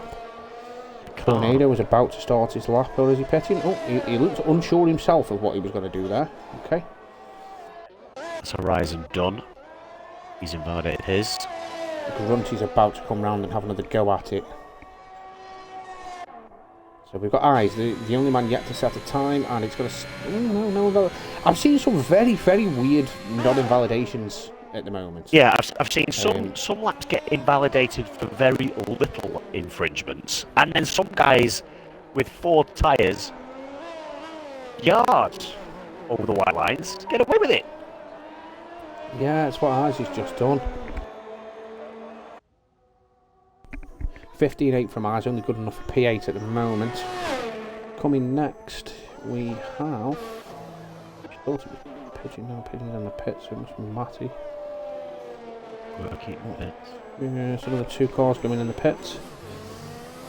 Tornado was about to start his lap, or is he pitting? Oh, he looked unsure himself of what he was going to do there. Okay. That's Horizon done. He's invalidated his. Grunty's about to come round and have another go at it. So we've got Eyes, the only man yet to set a time, and he's got a... No. I've seen some very, very weird non-invalidations at the moment. Yeah, I've seen some laps get invalidated for very little infringements, and then some guys with 4 tyres yards over the white lines get away with it. Yeah, that's what Eyes has just done. 15.8 from Eyes, only good enough for P8 at the moment. Coming next, we have... I thought it was Pigeon, no, Pigeon's in the pits, so it must be Matty. Yes, another 2 cars going in the pits.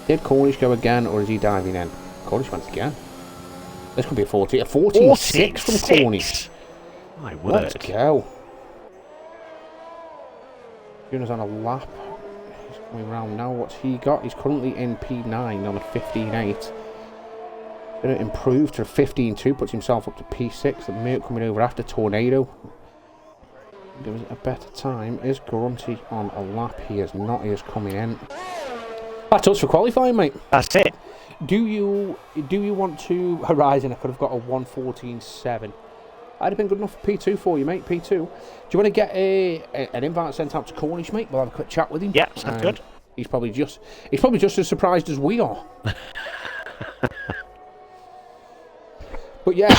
Did Cornish go again, or is he diving in? Cornish went again. This could be a 14. A 14.6 from Cornish. My word. Let's go. Juno's on a lap. He's coming round now. What's he got? He's currently in P9 on a 15.8. Going to improve to a 15.2, puts himself up to P6. The Merc coming over after Tornado. give us a better time. Is Grunty on a lap? He is not. He is coming in. That's us for qualifying, mate. That's it. Do you want to Horizon? I could have got a 1:14.7. I'd have been good enough for P2 for you, mate. P2. Do you want to get an invite sent out to Cornish, mate? We'll have a quick chat with him. Yeah, sounds good. He's probably just as surprised as we are. But yeah,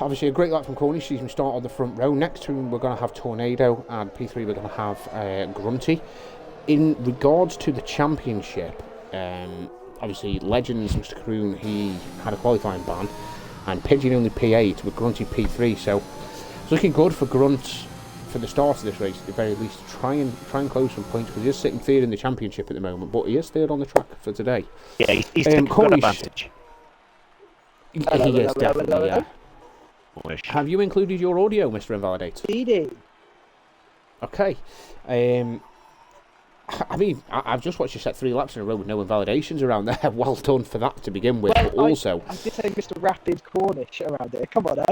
obviously a great lap from Cornish. Sees him start on the front row. Next to him, we're going to have Tornado, and P3 we're going to have Grunty. In regards to the championship, obviously Legends, Mr. Kroon, he had a qualifying ban, and Pigeon only P8 with Grunty P3. So it's looking good for Grunt for the start of this race, at the very least. Try and close some points, because he is sitting third in the championship at the moment, but he is third on the track for today. Yeah, he's taking good advantage. He is definitely, yeah. Have you included your audio, Mr. Invalidate? Indeed. Okay. I mean, I've just watched you set 3 laps in a row with no invalidations around there. Well done for that to begin with. Well, but also, I did say Mr. Rapid Cornish around it. Come on,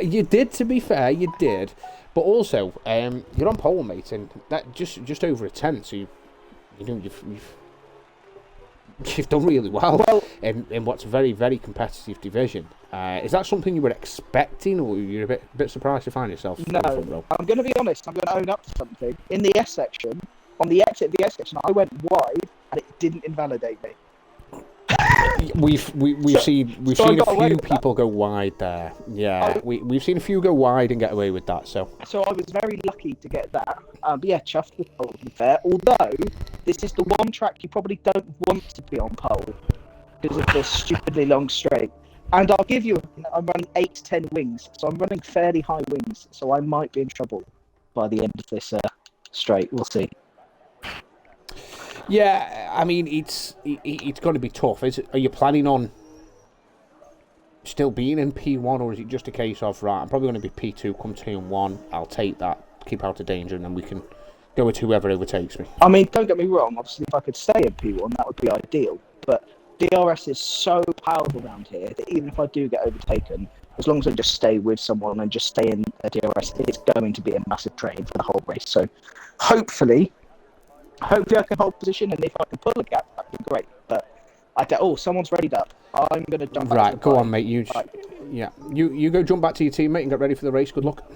you did, to be fair, you did. But also, you're on pole, mate, and that just over a 10. So you've done really well in what's a very, very competitive division. Is that something you were expecting, or you're a bit surprised to find yourself in the front row? I'm going to be honest. I'm going to own up to something. In the S section, on the exit of the S section, I went wide, and it didn't invalidate me. We've seen a few people go wide there. Yeah, we've seen a few go wide and get away with that. So I was very lucky to get that. But yeah, chuffed with pole, to be fair. Although this is the one track you probably don't want to be on pole because of this stupidly long straight. And I'll give you, I'm running 8 to 10 wings, so I'm running fairly high wings. So I might be in trouble by the end of this straight. We'll see. Yeah, I mean, it's going to be tough. Are you planning on still being in P1, or is it just a case of, right, I'm probably going to be P2 come 2 and 1, I'll take that, keep out of danger, and then we can go with whoever overtakes me? I mean, don't get me wrong, obviously if I could stay in P1, that would be ideal, but DRS is so powerful around here that even if I do get overtaken, as long as I just stay with someone and just stay in a DRS, it's going to be a massive train for the whole race. So hopefully I can hold position, and if I can pull a gap, that'd be great. But someone's readied up. I'm going to jump back. Right, go on, mate. You go jump back to your teammate and get ready for the race. Good luck.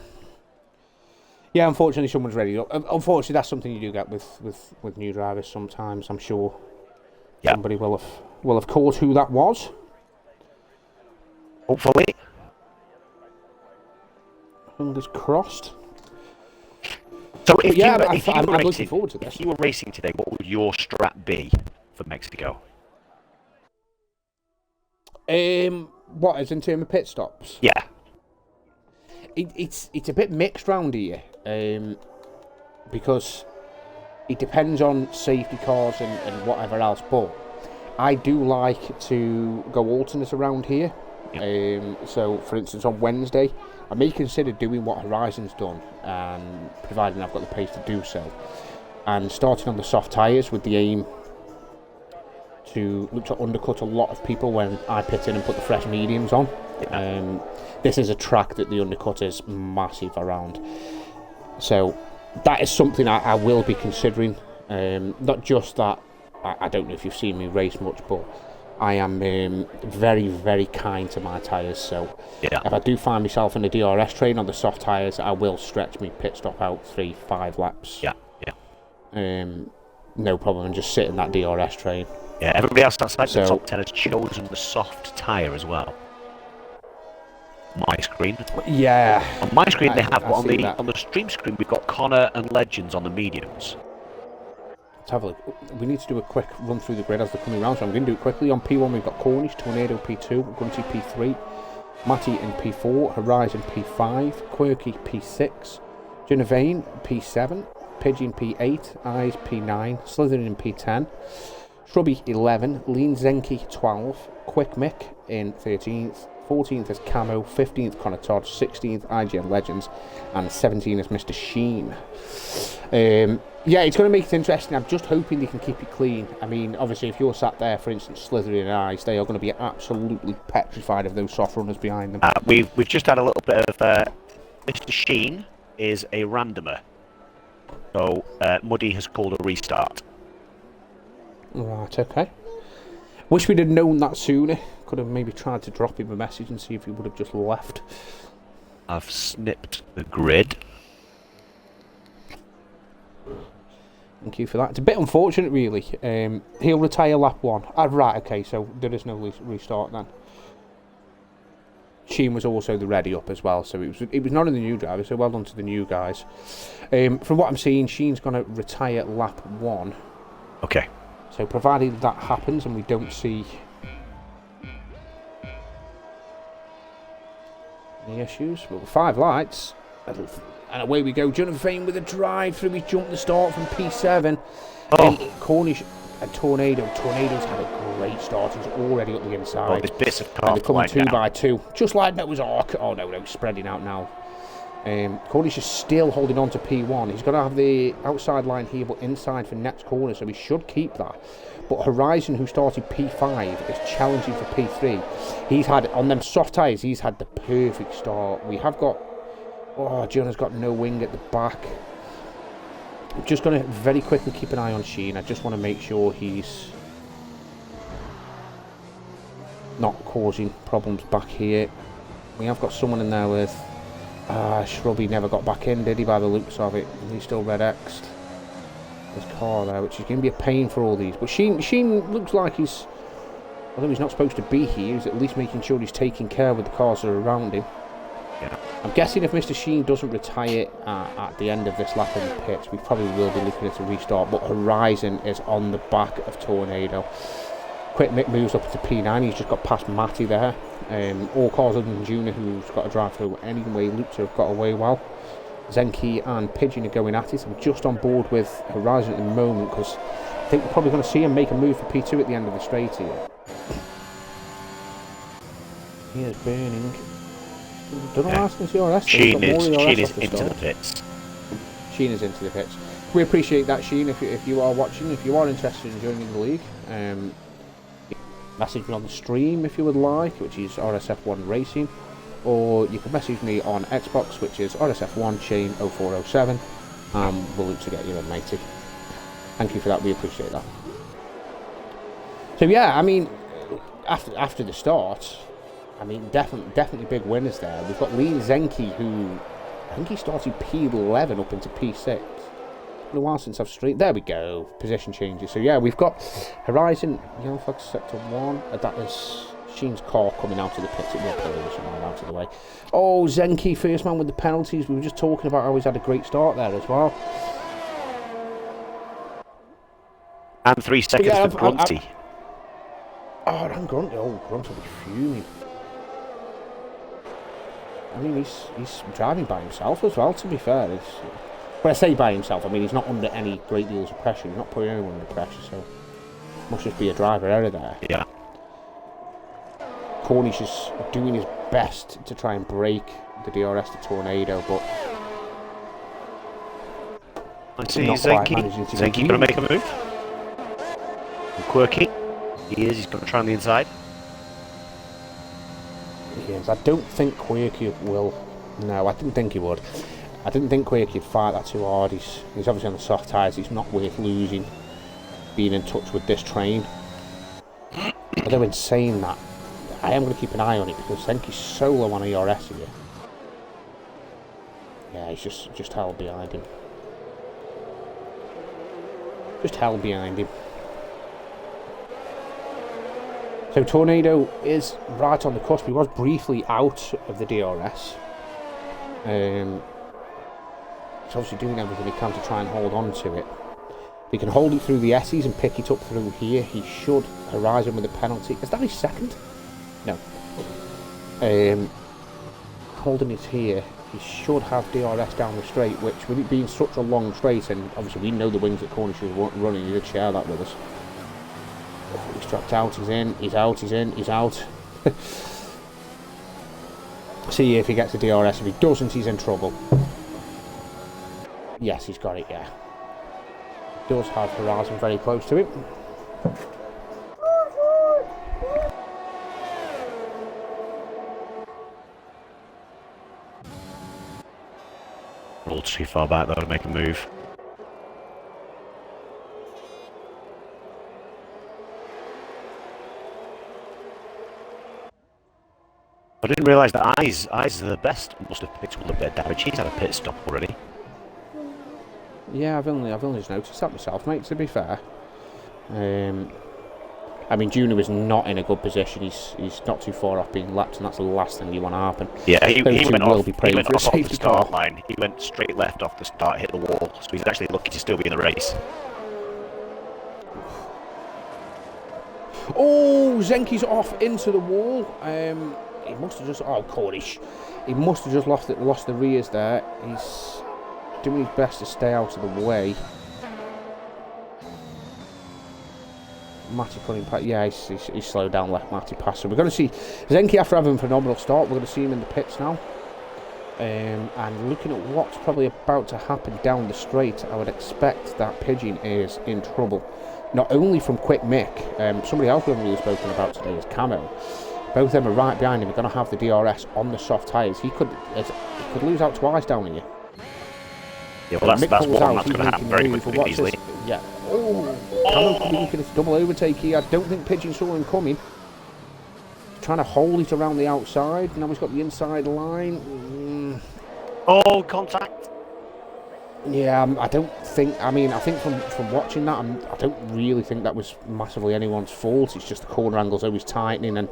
Yeah, unfortunately, someone's ready up. Unfortunately, that's something you do get with new drivers sometimes. I'm sure somebody will have caught who that was. Hopefully. Fingers crossed. So if I'm looking forward to this. If you were racing today, what would your strat be for Mexico? What, as in terms of pit stops? Yeah. It's a bit mixed round here, because it depends on safety cars and whatever else. But I do like to go alternate around here. So, for instance, on Wednesday, I may consider doing what Horizon's done, providing I've got the pace to do so, and starting on the soft tyres with the aim to look to undercut a lot of people when I pit in and put the fresh mediums on. This is a track that the undercut is massive around, so that is something I will be considering. Not just that, I don't know if you've seen me race much, but I am very, very kind to my tyres, so if I do find myself in the DRS train on the soft tyres, I will stretch my pit stop out 3-5 laps. No problem, and just sit in that DRS train. Yeah, everybody else outside the top 10 has chosen the soft tyre as well. My screen. Yeah. On my screen they have, but on the stream screen we've got Connor and Legends on the mediums. Let's have a look. We need to do a quick run through the grid as they're coming around, so I'm going to do it quickly. On P1 we've got Cornish, Tornado P2, Grunty P3, Matty in P4, Horizon P5, Quirky P6, Genevane P7, Pigeon P8, Eyes P9, Slytherin in P10, Shrubby 11, Lean Zenki 12, Quick Mick in 13th, 14th is Camo, 15th Connor Todd, 16th IGN Legends, and 17th is Mr. Sheen. Yeah, it's going to make it interesting. I'm just hoping they can keep it clean. I mean, obviously, if you're sat there, for instance, Slytherin and Eyes, they are going to be absolutely petrified of those soft runners behind them. We've just had a little bit of Mr. Sheen is a randomer. So Muddy has called a restart. Right, okay. Wish we'd have known that sooner. Could have maybe tried to drop him a message and see if he would have just left. I've snipped the grid. Thank you for that. It's a bit unfortunate, really. He'll retire lap 1. Right, okay, so there is no restart then. Sheen was also the ready up as well, so it was none of the new drivers, so well done to the new guys. From what I'm seeing, Sheen's going to retire lap 1. Okay. So provided that happens and we don't see any issues, well, 5 lights, and away we go. Jonathan Fane with a drive through his jump to start from P7. Cornish and Tornado. Tornado's had a great start. He's already up the inside. Oh, there's bits of car and they're coming 2 now. by 2, just like Noah's Ark. Oh no, spreading out now. Cornish is still holding on to P1. He's got to have the outside line here, but inside for next corner, so he should keep that. But Horizon, who started P5, is challenging for P3. He's had, on them soft tyres, he's had the perfect start. We have got, Jonah's got no wing at the back. I'm just going to very quickly keep an eye on Sheen. I just want to make sure he's not causing problems back here. We have got someone in there with... Shrubby never got back in, did he, by the looks of it? He's still red X'd. His car there, which is going to be a pain for all these. But Sheen looks like he's... Although he's not supposed to be here, he's at least making sure he's taking care with the cars that are around him. Yeah. I'm guessing if Mr. Sheen doesn't retire at the end of this lap in the pits, we probably will be looking at a restart. But Horizon is on the back of Tornado. Quick Mick moves up to P9. He's just got past Matty there. All cars other than Junior, who's got to drive through anyway. Loops have got away well. Zenki and Pigeon are going at it. I'm just on board with Horizon at the moment because I think we're probably going to see him make a move for P2 at the end of the straight here. Here's Burning. Don't know asking CRS. Sheen is into the pits. Sheen is into the pits. We appreciate that, Sheen. If you are watching, if you are interested in joining the league, message me on the stream if you would like, which is RSF1 Racing, or you can message me on Xbox, which is RSF1 Chain 0407, and we'll look to get you unmated. Thank you for that, we appreciate that. So yeah, I mean, after the start, I mean, definitely big winners there. We've got Lee Zenki, who I think he started P11 up into P6. Been a while since I've streamed. There we go. Position changes. So yeah, we've got Horizon, Yellow Fox Sector 1. That is Sheen's car coming out of the pits. It will position right out of the way. Oh, Zenki, first man with the penalties. We were just talking about how he's had a great start there as well. And 3 seconds for Grunty. And Grunty. Oh, Grunty will be fuming. I mean, he's driving by himself as well, to be fair. When I say by himself, I mean he's not under any great deals of pressure. He's not putting anyone under pressure, so must just be a driver error there. Yeah. Cornish is doing his best to try and break the DRS to Tornado, but I see Zenki going to make a move. And Quirky, he's going to try on the inside. Yes, I don't think Quirky will. No, I didn't think he would. I didn't think Quirky would fight that too hard. He's obviously on the soft tyres. He's not worth losing being in touch with this train. Although in saying that, I am going to keep an eye on it because Zenki's so low on ERS here. Yeah, he's just held behind him. Just held behind him. So Tornado is right on the cusp. He was briefly out of the DRS. He's obviously doing everything he can to try and hold on to it. If he can hold it through the S's and pick it up through here, he should. Horizon with a penalty. Is that his second? No. Holding it here, he should have DRS down the straight, which with it being such a long straight, and obviously we know the wings that Cornish is running, he did share that with us. He's dropped out, he's in, he's out, he's in, he's out. See if he gets the DRS. If he doesn't, he's in trouble. Yes, he's got it, yeah. Does have Horizon very close to him. too far back though to make a move. I didn't realise that Eyes are the best. Must have picked up a little bit of damage. He's had a pit stop already. Yeah, I've only just noticed that myself, mate, to be fair. I mean, Junior is not in a good position. He's not too far off being lapped, and that's the last thing you want to happen. Yeah, he went off the start line. He went straight left off the start, hit the wall. So he's actually lucky to still be in the race. Oh, Zenki's off into the wall. He must have just... Oh, Cornish. He must have just lost the rears there. He's doing his best to stay out of the way. Matty putting... Yeah, he's slowed down, left Matty past. So we're going to see Zenki, after having a phenomenal start, we're going to see him in the pits now. And looking at what's probably about to happen down the straight, I would expect that Pigeon is in trouble. Not only from Quick Mick, somebody else we haven't really spoken about today is Camo. Both of them are right behind him. We're going to have the DRS on the soft tyres. He could lose out twice down here. Yeah, well, that's one that's going to happen very quickly, easily. Yeah. Oh, Camo could be looking at a double overtake here. I don't think Pigeon saw him coming. Trying to hold it around the outside. Now he's got the inside line. Oh, contact. Yeah, I don't think... I mean, I think from watching that, I don't really think that was massively anyone's fault. It's just the corner angle's always tightening, and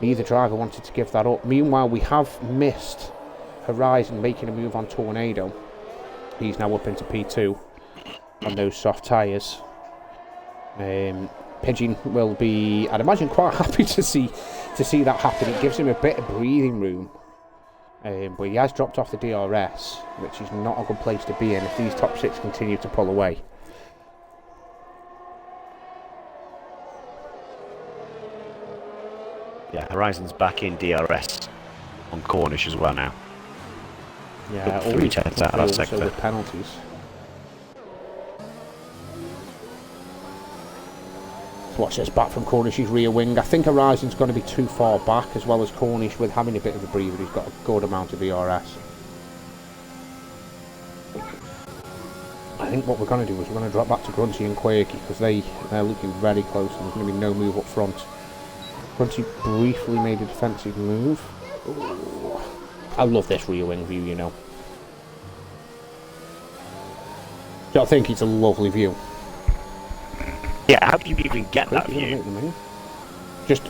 neither driver wanted to give that up. Meanwhile, we have missed Horizon making a move on Tornado. He's now up into P2 on those soft tyres. Pigeon will be, I'd imagine, quite happy to see that happen. It gives him a bit of breathing room. But he has dropped off the DRS, which is not a good place to be in if these top six continue to pull away. Yeah, Horizon's back in DRS on Cornish as well now. Yeah, all 3 tenths out of that sector. With penalties. Watch this back from Cornish's rear wing. I think Horizon's going to be too far back, as well as Cornish with having a bit of a breather. He's got a good amount of DRS. I think what we're going to do is we're going to drop back to Grunty and Quakey, because they're looking very close and there's going to be no move up front. Grunty briefly made a defensive move. Ooh. I love this rear wing view, you know. I think it's a lovely view. Yeah, how do you even get that view? Just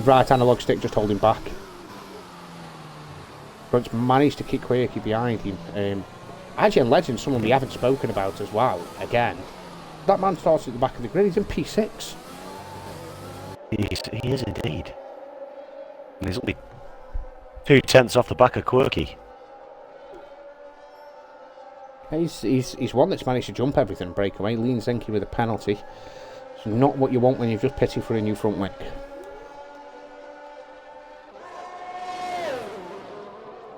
right analog stick, just holding back. But managed to kick Quakey behind him. Actually, in Legends, someone we haven't spoken about as well, again. That man starts at the back of the grid, he's in P6. He is indeed. And he's only 2 tenths off the back of Quirky. He's one that's managed to jump everything and break away. Lean Zenki with a penalty. It's not what you want when you've just pitted for a new front wing.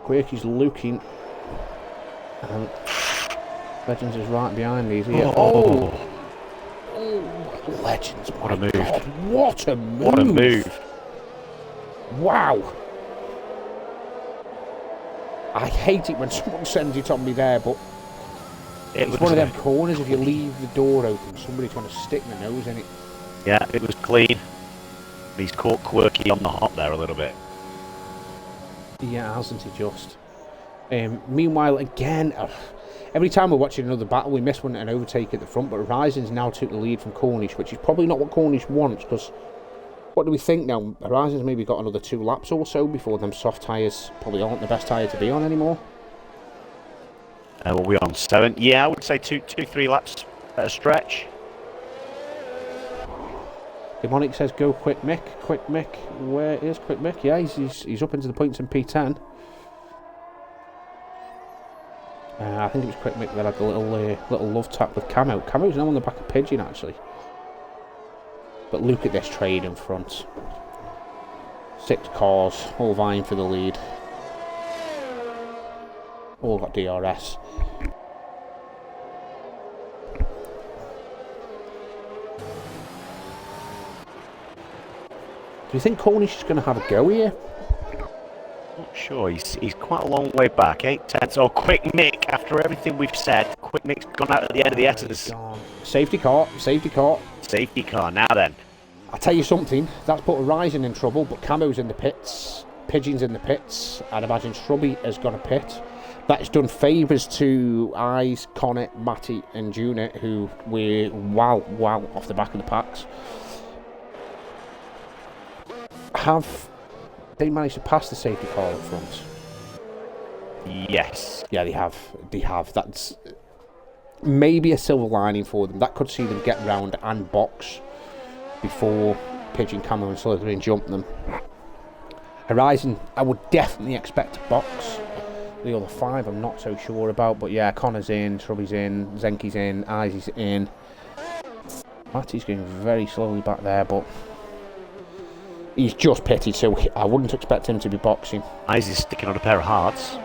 Quirky's looking. And Legends is right behind these here. Oh, Legends. What a move. God, what a move. What a move. Wow. I hate it when someone sends it on me there, but it's one of them corners. If you leave the door open, somebody's going to stick their nose in it. Yeah, it was clean. He's caught Quirky on the hop there a little bit. Yeah, hasn't he just? Meanwhile, again, every time we're watching another battle, we miss one an overtake at the front, but Horizon's now took the lead from Cornish, which is probably not what Cornish wants, because what do we think now? Horizon's maybe got another 2 laps or so before them soft tyres probably aren't the best tyre to be on anymore. What are we on? 7? Yeah, I would say 2-3 laps at a stretch. Demonic says go Quick Mick. Quick Mick, where is Quick Mick? Yeah, he's up into the points in P10. I think it was Quick Mick that had the little love tap with Camo. Camo's now on the back of Pigeon, actually. But look at this trade in front. 6 cars, all vying for the lead. All got DRS. Do you think Cornish is going to have a go here? Not sure. He's quite a long way back. 8 tenths. Oh, Quick Mick, after everything we've said, Quick Mick's gone out at the end of the S's. Safety car, safety car. Safety car, now then. I'll tell you something, that's put Horizon in trouble, but Camo's in the pits, Pigeon's in the pits, I'd imagine Shrubby has got a pit. That's done favours to Eyes, Connor, Matty and Juna, who were well off the back of the packs. Have they managed to pass the safety car up front? Yes. Yeah, they have. They have. That's maybe a silver lining for them. That could see them get round and box before Pigeon, Camo and Slytherin jump them. Horizon, I would definitely expect to box. The other 5 I'm not so sure about, but yeah, Connor's in, Shrubby's in, Zenki's in, Eyes is in. Matty's going very slowly back there, but he's just pitted, so I wouldn't expect him to be boxing. Eyes is sticking on a pair of hearts.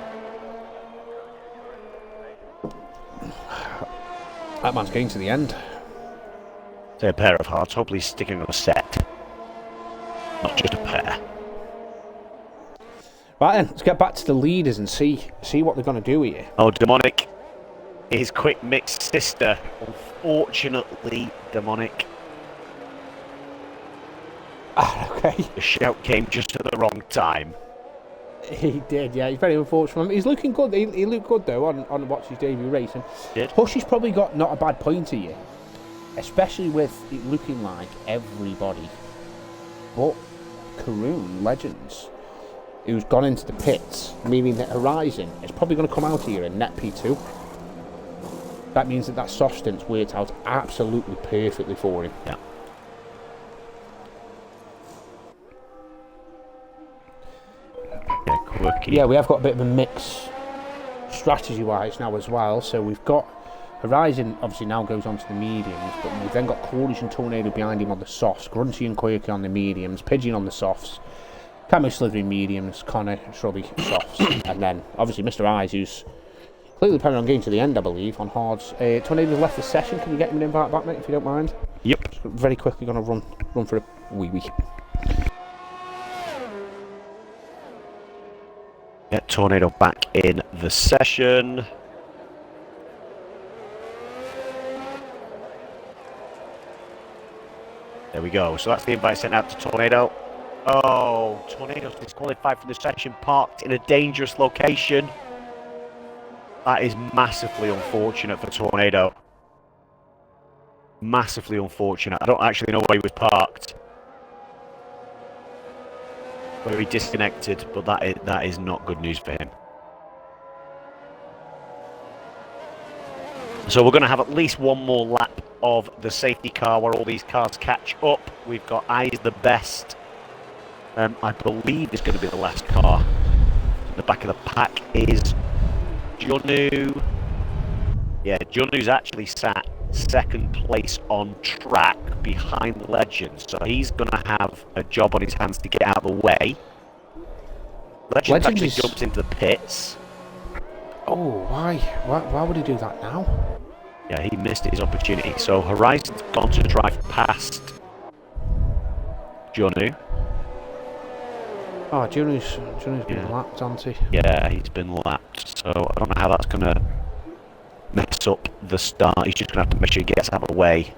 That man's going to the end. Say a pair of hearts, hopefully he's sticking on a set. Not just a pair. Right then, let's get back to the leaders and see what they're going to do here. Oh, Demonic is Quick Mick's sister. Unfortunately, Demonic. Okay. The shout came just at the wrong time. He did, yeah. He's very unfortunate. He's looking good. He looked good, though, on watch his debut race. And Hush has probably got not a bad point here, especially with it looking like everybody but Karoon Legends, who's gone into the pits, meaning that Horizon is probably going to come out here in net P2. That means that soft stint's worked out absolutely perfectly for him. Yeah. Yeah, quirky. Yeah, we have got a bit of a mix strategy-wise now as well. So we've got Horizon obviously now goes on to the mediums, but we've then got Cordish and Tornado behind him on the softs, Grunty and Quirky on the mediums, Pigeon on the softs, Camo Slytherin mediums, Connor, Shrubby softs, and then obviously Mr. Eyes, who's clearly planning on getting to the end, I believe, on hards. Tornado's left the session. Can you get him an invite back, mate, if you don't mind? Yep. Just very quickly going to run for a wee. Get Tornado back in the session. There we go. So that's the invite sent out to Tornado. Oh, Tornado's disqualified from the session, parked in a dangerous location. That is massively unfortunate for Tornado. Massively unfortunate. I don't actually know where he was parked. Where he disconnected, but that is not good news for him. So we're going to have at least one more lap of the safety car where all these cars catch up. We've got Eyes the best. I believe it's going to be the last car. The back of the pack is Junu. Yeah, Junu's actually sat second place on track behind Legends, so he's going to have a job on his hands to get out of the way. Legends actually jumps into the pits. Oh, why would he do that now? Yeah, he missed his opportunity. So Horizon's gone to drive past Junu. Oh, Junu's been lapped, hasn't he? Yeah, he's been lapped. So I don't know how that's going to mess up the start. He's just going to have to make sure he gets out of the way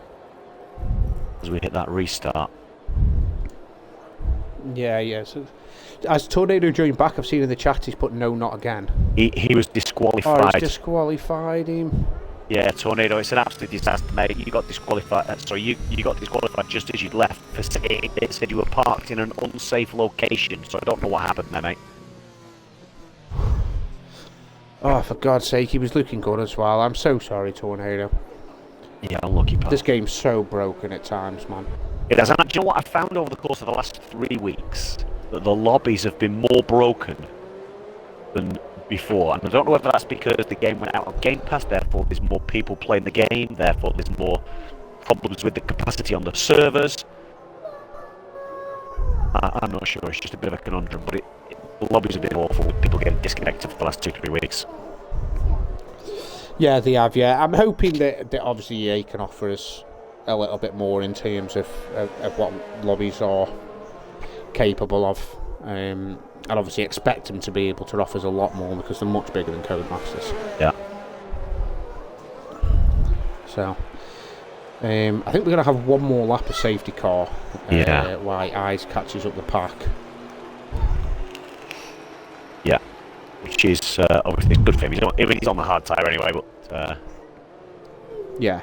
as we hit that restart. Yeah. So, as Tornado joined back, I've seen in the chat he's put no, not again. He was disqualified. Oh, he's disqualified him. Yeah, Tornado, it's an absolute disaster, mate. You got disqualified. Sorry, you got disqualified just as you'd left for saying it said you were parked in an unsafe location. So I don't know what happened there, mate. Oh, for God's sake, he was looking good as well. I'm so sorry, Tornado. Yeah, unlucky, pal. This game's so broken at times, man. It has. And do you know what I found over the course of the last 3 weeks? That the lobbies have been more broken than before. And I don't know whether that's because the game went out on Game Pass, therefore there's more people playing the game, therefore there's more problems with the capacity on the servers. I'm not sure, it's just a bit of a conundrum, but the lobbies have been awful with people getting disconnected for the last 2-3 weeks. Yeah, they have, yeah. I'm hoping that obviously EA can offer us a little bit more in terms of what lobbies are capable of. I'd obviously expect them to be able to offer us a lot more because they're much bigger than Codemasters. Yeah. So, I think we're going to have one more lap of safety car. While Eyes catches up the pack. Yeah. Which is obviously good for him. He's on the hard tyre anyway, but... Yeah.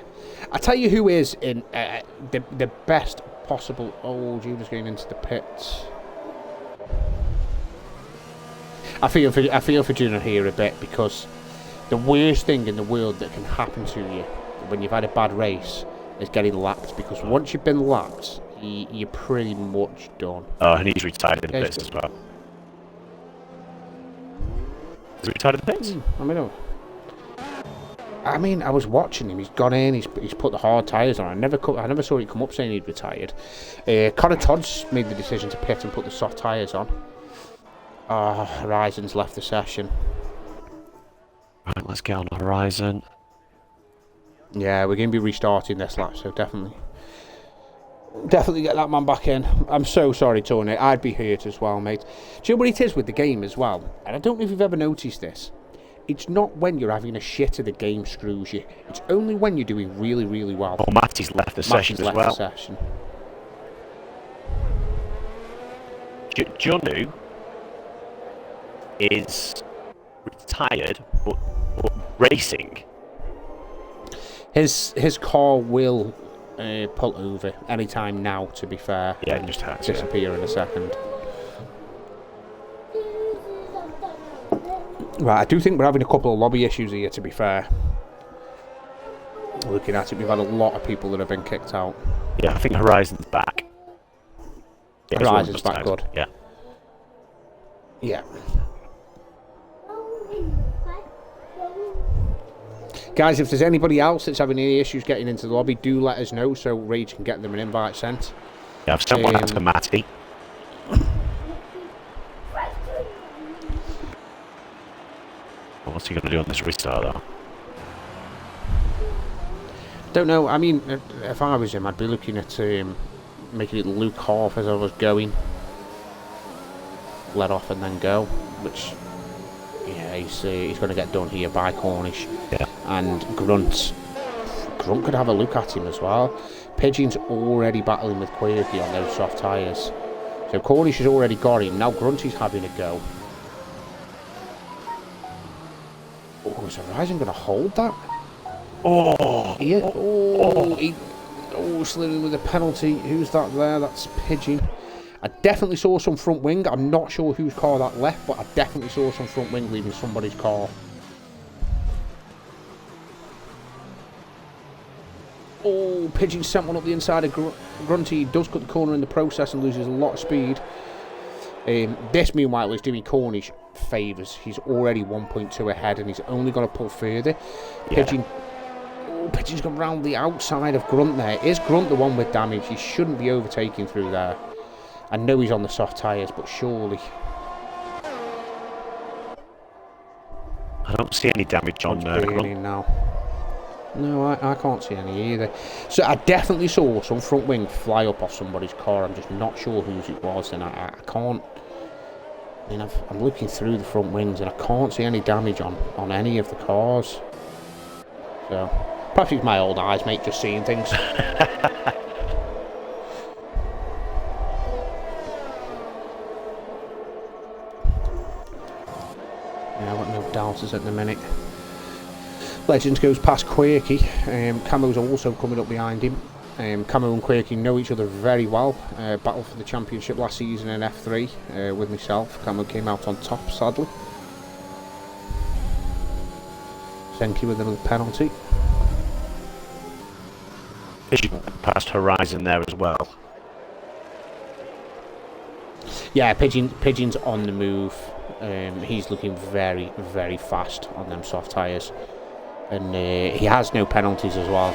I tell you who is in the best possible... Oh, Junior's going into the pits. I feel for Junior here a bit, because the worst thing in the world that can happen to you when you've had a bad race is getting lapped, because once you've been lapped, you're pretty much done. Oh, and he's retired in the pits as well. Is he retired in the pits? I mean, I was watching him. He's gone in. He's put the hard tyres on. I never saw it come up saying he'd retired. Connor Todd's made the decision to pit and put the soft tyres on. Horizon's left the session. Right, let's get on Horizon. Yeah, we're going to be restarting this lap, so definitely get that man back in. I'm so sorry, Tony. I'd be hurt as well, mate. Do you know what it is with the game as well? And I don't know if you've ever noticed this. It's not when you're having a shitter the game screws you. It's only when you're doing really, really well. Oh, Matty's left the session as well. Junu is retired, but racing. His car will pull over anytime now, to be fair. Yeah, it just has. Disappear in a second. Right, I do think we're having a couple of lobby issues here, to be fair. Looking at it, we've had a lot of people that have been kicked out. Yeah, I think Horizon's back. Yeah, Horizon's back good. Yeah. Yeah. Guys, if there's anybody else that's having any issues getting into the lobby, do let us know so Rage can get them an invite sent. Yeah, I've sent one out to Matty. What's he going to do on this restart, though? Don't know. I mean, if I was him, I'd be looking at making it Luke half as I was going. Let off and then go, which, yeah, he's going to get done here by Cornish. Yeah. And Grunt could have a look at him as well. Pigeon's already battling with Quirky on those soft tyres. So Cornish has already got him. Now Grunty's having a go. Oh, is Horizon going to hold that? Oh! Sliding with a penalty. Who's that there? That's Pigeon. I definitely saw some front wing. I'm not sure whose car that left, but I definitely saw some front wing leaving somebody's car. Oh, Pigeon sent one up the inside of Grunty. He does cut the corner in the process and loses a lot of speed. This, meanwhile, is doing Cornish favours. He's already 1.2 ahead and he's only going to pull further. Yeah. Pigeon's gone round the outside of Grunt there. Is Grunt the one with damage? He shouldn't be overtaking through there. I know he's on the soft tyres, but surely. I don't see any damage on Grunt now. No, I can't see any either. So I definitely saw some front wing fly up off somebody's car. I'm just not sure whose it was, and I can't. I mean, I'm looking through the front wings, and I can't see any damage on any of the cars. So perhaps it's my old eyes, mate, just seeing things. Yeah, I've got no doubters at the minute. Legends goes past Quirky. Camo's also coming up behind him. Camo and Quirky know each other very well. Battle for the championship last season in F3 with myself. Camo came out on top, sadly. Senki with another penalty. Fishing past Horizon there as well. Yeah, Pigeon's on the move. He's looking very, very fast on them soft tyres. And he has no penalties as well.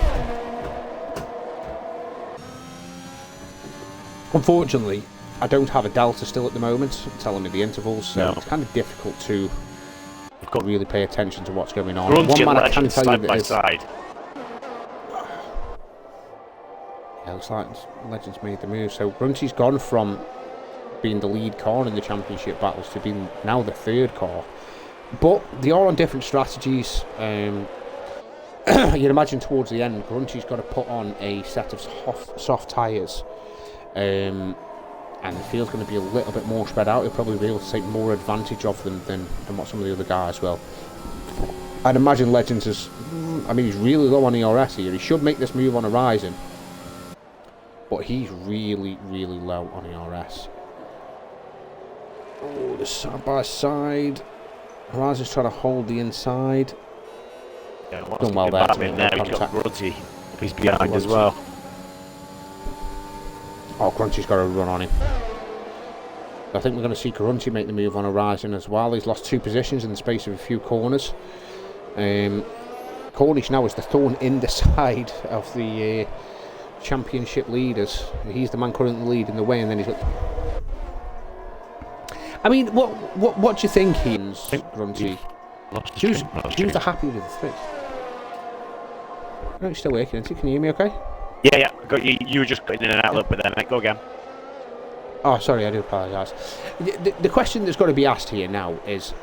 Unfortunately, I don't have a delta still at the moment, telling me the intervals, so it's kind of difficult to really pay attention to what's going on. One man I can tell you that is... Yeah, looks like Legends made the move. So Grunty's gone from being the lead car in the championship battles to being now the third car. But they are on different strategies. You'd imagine towards the end, Grunty's got to put on a set of soft tyres. And the field's going to be a little bit more spread out. He'll probably be able to take more advantage of them than what some of the other guys will. I'd imagine Legends is... I mean, he's really low on ERS here. He should make this move on Horizon. But he's really, really low on ERS. Oh, the side by side. Horizon's trying to hold the inside. Yeah, done well there. He's got Grunty. He's behind as well. Oh, Grunty's got a run on him. I think we're going to see Grunty make the move on Horizon as well. He's lost 2 positions in the space of a few corners. Cornish now is the thorn in the side of the championship leaders. He's the man currently leading the way, and then he's got... I mean, what do you think, Ian's Grunty? Who's the happier of the 3? No, it's still working, isn't it? Can you hear me okay? Yeah. Got you. You were just putting in and out a little bit there, mate. Go again. Oh, sorry, I do apologise. The question that's got to be asked here now is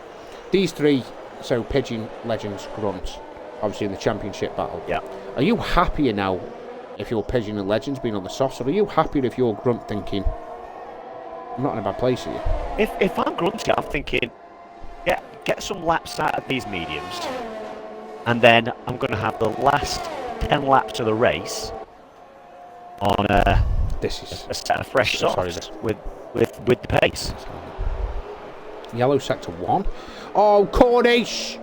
these 3, so Pigeon, Legends, Grunt, obviously in the championship battle. Yeah. Are you happier now if you're Pigeon and Legends being on the softs, or are you happier if you're Grunt thinking, I'm not in a bad place here? If I'm Grunty, I'm thinking, get some laps out of these mediums, and then I'm going to have the last 10 laps of the race on this is a set of fresh softs with the pace. Yellow sector 1. Oh, Cornish!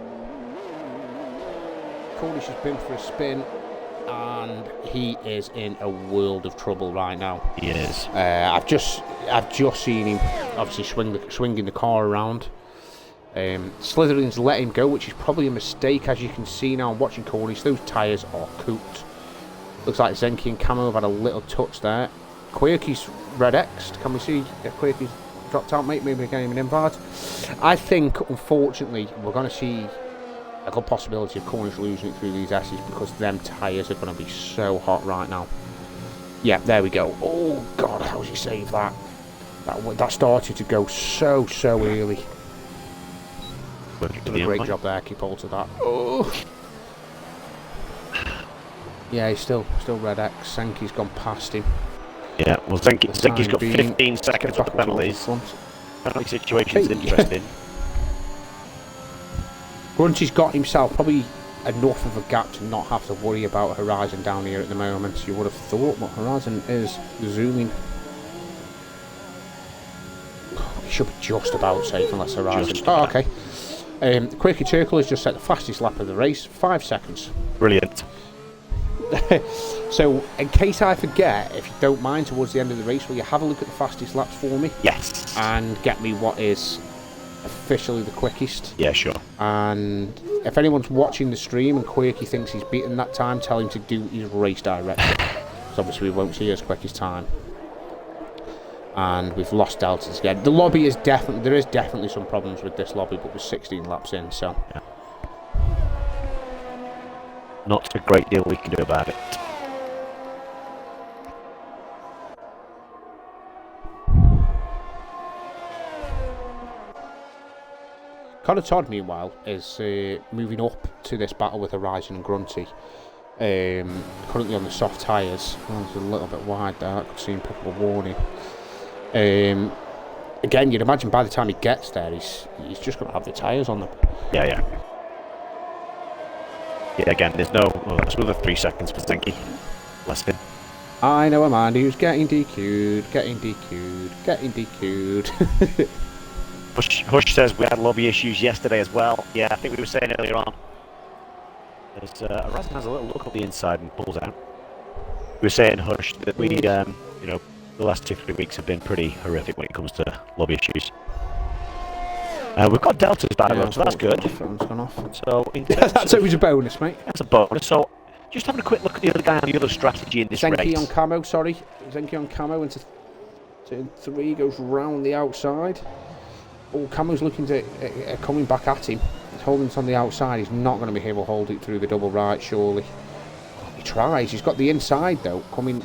Cornish has been for a spin, and he is in a world of trouble right now. He is. I've just seen him obviously swinging the car around. Slytherin's let him go, which is probably a mistake, as you can see now. I'm watching Cornish. Those tyres are cooked. Looks like Zenki and Camo have had a little touch there. Quirky's red X'd. Can we see if Quirky's dropped out, mate? Maybe getting him an invite. I think, unfortunately, we're going to see a good possibility of Cornish losing it through these S's, because them tyres are going to be so hot right now. Yeah, there we go. Oh, God, how's he saved that? That started to go so early. Done a great job there, keep hold to that. Oh. Yeah, he's still red X. Senki's gone past him. Yeah, well, Zenki's got 15 seconds of penalties. Penalty situation's interesting. Grunty's got himself probably enough of a gap to not have to worry about Horizon down here at the moment. You would have thought, but Horizon is zooming. He should be just about safe unless Horizon... Oh, okay. Quirky Turkle has just set the fastest lap of the race, 5 seconds. Brilliant. So, in case I forget, if you don't mind, towards the end of the race, will you have a look at the fastest laps for me? Yes. And get me what is officially the quickest. Yeah, sure. And if anyone's watching the stream and Quirky thinks he's beaten that time, tell him to do his race direction. Because obviously we won't see his quickest time. And we've lost deltas again. The lobby is definitely... There is definitely some problems with this lobby, but we're 16 laps in, so... Yeah. Not a great deal we can do about it. Connor Todd, meanwhile, is moving up to this battle with Horizon and Grunty. Currently on the soft tyres. Oh, it's a little bit wide there. I could see him pick up a warning. Again, you'd imagine by the time he gets there, he's just going to have the tyres on them. Yeah. Yeah, again, there's no... Oh, that's another 3 seconds for Zenki. Bless him. I know a man who's getting DQ'd. Hush says we had lobby issues yesterday as well. Yeah, I think we were saying earlier on. Horizon has a little look on the inside and pulls out. We were saying, Hush, that we, the last 2-3 weeks have been pretty horrific when it comes to lobby issues. We've got deltas back, so that's good. So that's always a bonus, mate. That's a bonus. So just having a quick look at the other guy on the other strategy in this race. Zenki on camo, sorry. Zenki on camo into turn 3, goes round the outside. Oh, Camo's looking to coming back at him. He's holding it on the outside. He's not going to be able to hold it through the double right, surely. Oh, he tries. He's got the inside though coming.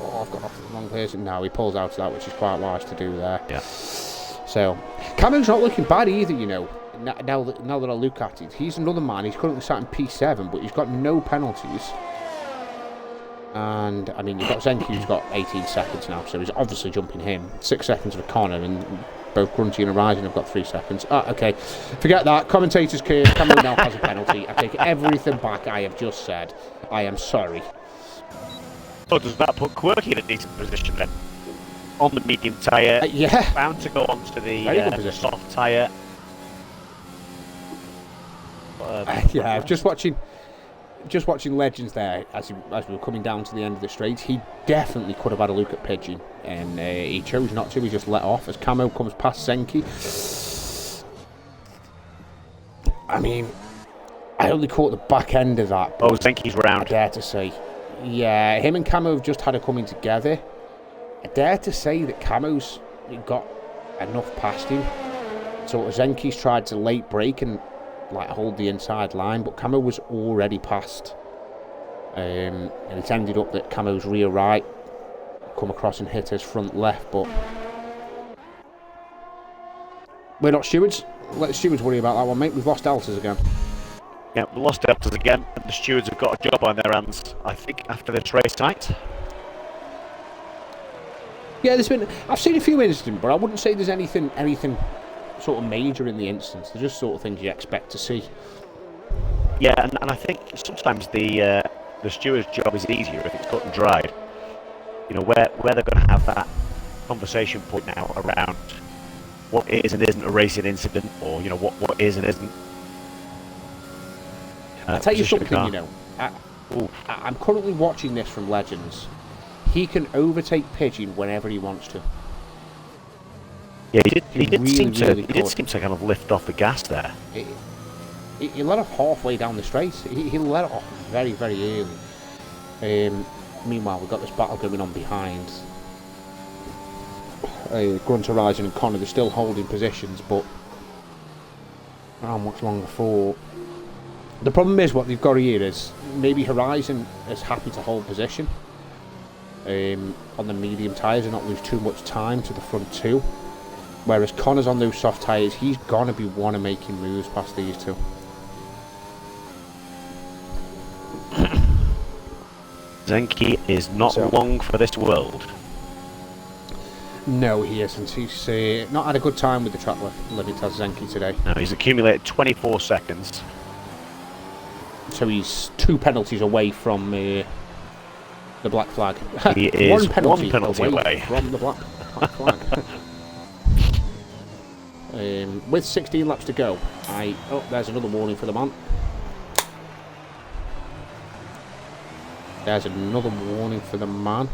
Oh, I've got off the wrong person. No, he pulls out of that, which is quite wise to do there. Yeah. So, Camo's not looking bad either, you know. Now that I look at it, he's another man. He's currently sat in P7, but he's got no penalties. And, I mean, you've got Zenki, who's got 18 seconds now, so he's obviously jumping him. 6 seconds for Connor, and both Grunty and Horizon have got 3 seconds. Okay, forget that. Commentator's curse. Camo now has a penalty. I take everything back I have just said. I am sorry. So does that put Quirky in a decent position then? On the medium tyre. Yeah. Bound to go onto the soft tyre. Yeah, I was just watching Legends there as we were coming down to the end of the straight. He definitely could have had a look at Pigeon, and he chose not to. He just let off as Camo comes past Zenki. I mean, I only caught the back end of that. Oh, Zenki's round. I dare to say, yeah, him and Camo have just had a coming together. I dare to say that Camo's got enough past him. So Zenki's tried to late break and like hold the inside line, but Camo was already past, and it's ended up that Camo's rear right come across and hit his front left. But we're not stewards. Let the stewards worry about that one, mate. We've lost Alters again. Yeah, we lost Deltas again, and the stewards have got a job on their hands, I think, after this race tonight. Yeah, I've seen a few incidents, but I wouldn't say there's anything sort of major in the instance. They're just sort of things you expect to see. Yeah, and I think sometimes the steward's job is easier if it's cut and dried. You know, where they're going to have that conversation point now around what is and isn't a racing incident, or, you know, what is and isn't. I'll tell you something, you know. I'm currently watching this from Legends. He can overtake Pigeon whenever he wants to. Yeah, he did seem to kind of lift off the gas there. He let off halfway down the straight. He let it off very, very early. Meanwhile, we've got this battle going on behind. Grunt Horizon and Connor, they're still holding positions, but how much longer for? The problem is, what they've got here is maybe Horizon is happy to hold position on the medium tyres and not lose too much time to the front two. Whereas Connor's on those soft tyres, he's gonna be one of making moves past these two. Zenki is not long for this world. No, he isn't. He's not had a good time with the track limit as Zenki today. No, he's accumulated 24 seconds. So he's 2 penalties away from the black flag. He is one penalty away from the black flag. With 16 laps to go, there's another warning for the man. There's another warning for the man.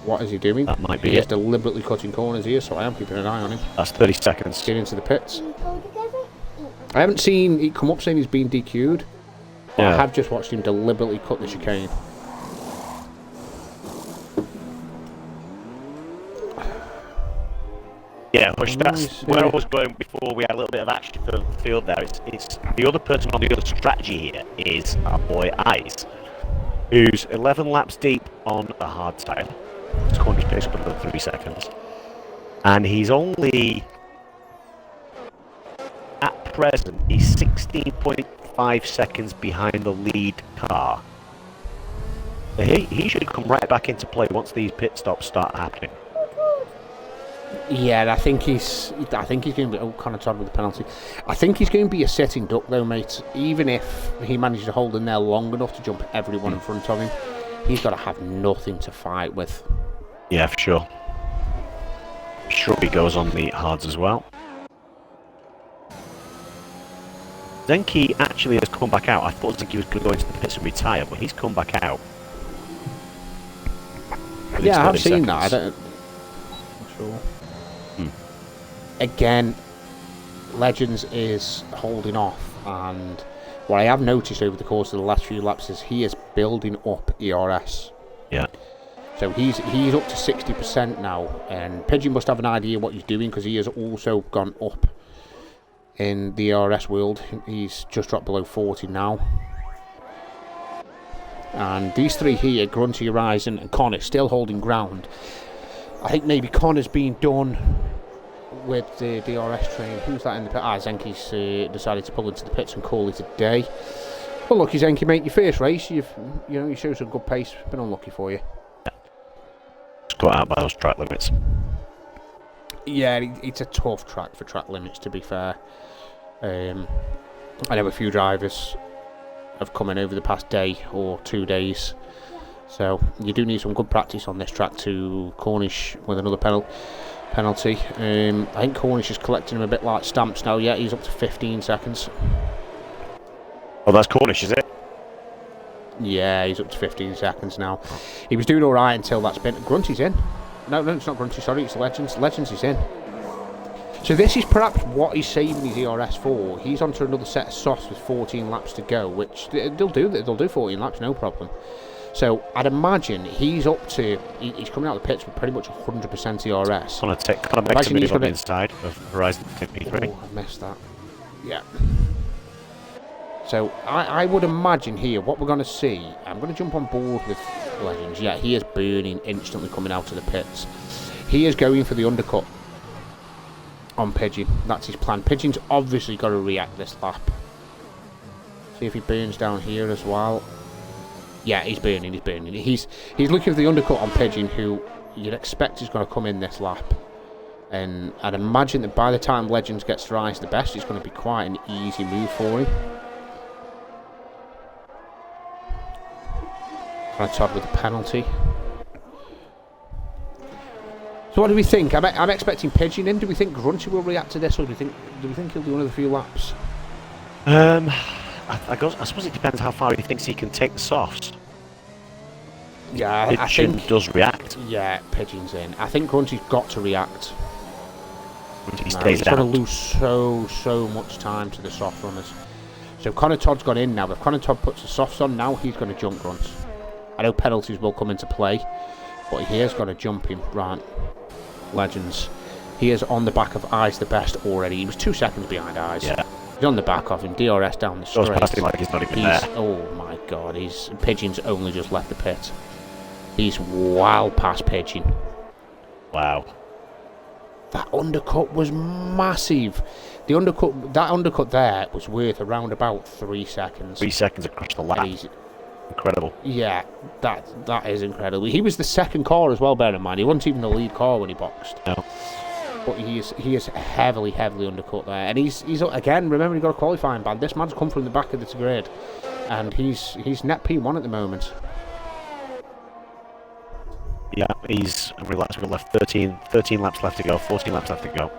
What is he doing? That might be He is deliberately cutting corners here, so I am keeping an eye on him. That's 30 seconds. Get into the pits. I haven't seen it come up saying he's been DQ'd. But I have just watched him deliberately cut the chicane. Yeah, Hush, that's where I was going before we had a little bit of action for the field there. It's the other person on the other strategy here is our boy Ice, who's 11 laps deep on a hard tyre. His corner pace up another 3 seconds. And he's only, at present, he's 16.5 seconds behind the lead car. So he should come right back into play once these pit stops start happening. Yeah, I think he's going to be Connor Todd with the penalty. I think he's going to be a sitting duck though, mate. Even if he manages to hold in there long enough to jump everyone in front of him, he's got to have nothing to fight with. Yeah, for sure. Shrubby goes on the hards as well. Zenki actually has come back out. I thought Zenki was going to go into the pits and retire, but he's come back out. Yeah, I have seen that. I'm sure. Again, Legends is holding off, and what I have noticed over the course of the last few laps is he is building up ERS. Yeah. So he's up to 60% now, and Pigeon must have an idea what he's doing because he has also gone up in the ERS world. He's just dropped below 40 now. And these three here, Grunty, Horizon and Connor, still holding ground. I think maybe Connor's been done with the DRS train. Who's that in the pit? Zenki's decided to pull into the pits and call it a day. Well, lucky Zenki, mate, your first race, you showed some good pace. Been unlucky for you. Just got out by those track limits. Yeah, it's a tough track for track limits, to be fair. I know a few drivers have come in over the past day or 2 days, so you do need some good practice on this track to Cornish with another penalty. I think Cornish is collecting him a bit like stamps now. Yeah, he's up to 15 seconds. Oh, that's Cornish, is it? Yeah, he's up to 15 seconds now. He was doing alright until that spin. Grunty's in. No, it's not Grunty, sorry, it's Legends. Legends is in. So this is perhaps what he's saving his ERS for. He's onto another set of softs with 14 laps to go, which they'll do 14 laps, no problem. So I'd imagine he's up to, he's coming out of the pits with pretty much 100% ERS. Kind of makes a move on the inside of Horizon P3. Oh, I missed that. Yeah. So I would imagine here what we're going to see. I'm going to jump on board with Legends. Yeah, he is burning instantly coming out of the pits. He is going for the undercut on Pigeon. That's his plan. Pigeon's obviously got to react this lap. See if he burns down here as well. Yeah, he's burning. He's looking for the undercut on Pigeon, who you'd expect is going to come in this lap. And I'd imagine that by the time Legends gets to rise the best, it's going to be quite an easy move for him. Todd with a penalty. So what do we think? I'm expecting Pigeon in. Do we think Grunty will react to this, or do we think he'll do another few laps? I suppose it depends how far he thinks he can take the softs. Yeah, I think think does react. Yeah, Pigeon's in. I think Grunty's got to react. He stays he's down. going to lose so much time to the soft runners. So Connor Todd's gone in now. If Connor Todd puts the softs on now, he's going to jump Grunt. I know penalties will come into play, but he has got to jump him. Right, Legends. He is on the back of Eyes the Best already. He was 2 seconds behind Eyes. Yeah. He's on the back of him. DRS down the straight. Goes past him like he's not even there. Oh my God! Pigeon's only just left the pit. He's well past Pigeon. Wow. That undercut was massive. That undercut there was worth around about 3 seconds. 3 seconds across the lap. Incredible. Yeah, that is incredible. He was the second car as well, bear in mind. He wasn't even the lead car when he boxed. No. But he is heavily undercut there. And he's again, remember, he got a qualifying ban. This man's come from the back of the grid. And he's net P1 at the moment. Yeah, we're left 13 laps left to go, 14 laps left to go.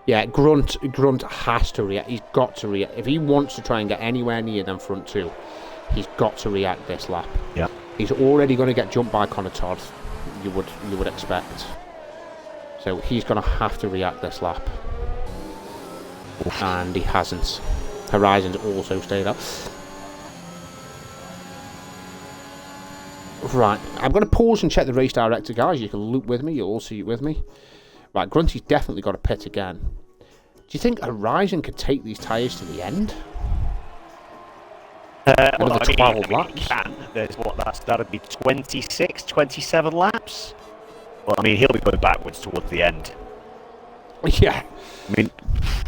Yeah, Grunt has to react. He's got to react. If he wants to try and get anywhere near them front two, he's got to react this lap. Yeah. He's already going to get jumped by Connor Todd, you would expect. So he's going to have to react this lap. Oof. And he hasn't. Horizon's also stayed up. Right, I'm going to pause and check the race director, guys. You can loop with me, you'll all see it with me. Right, Grunty's definitely got a pit again. Do you think Horizon could take these tyres to the end? Another 12 laps? He can. That'd be 26, 27 laps? Well, I mean, he'll be going backwards towards the end. Yeah. I mean,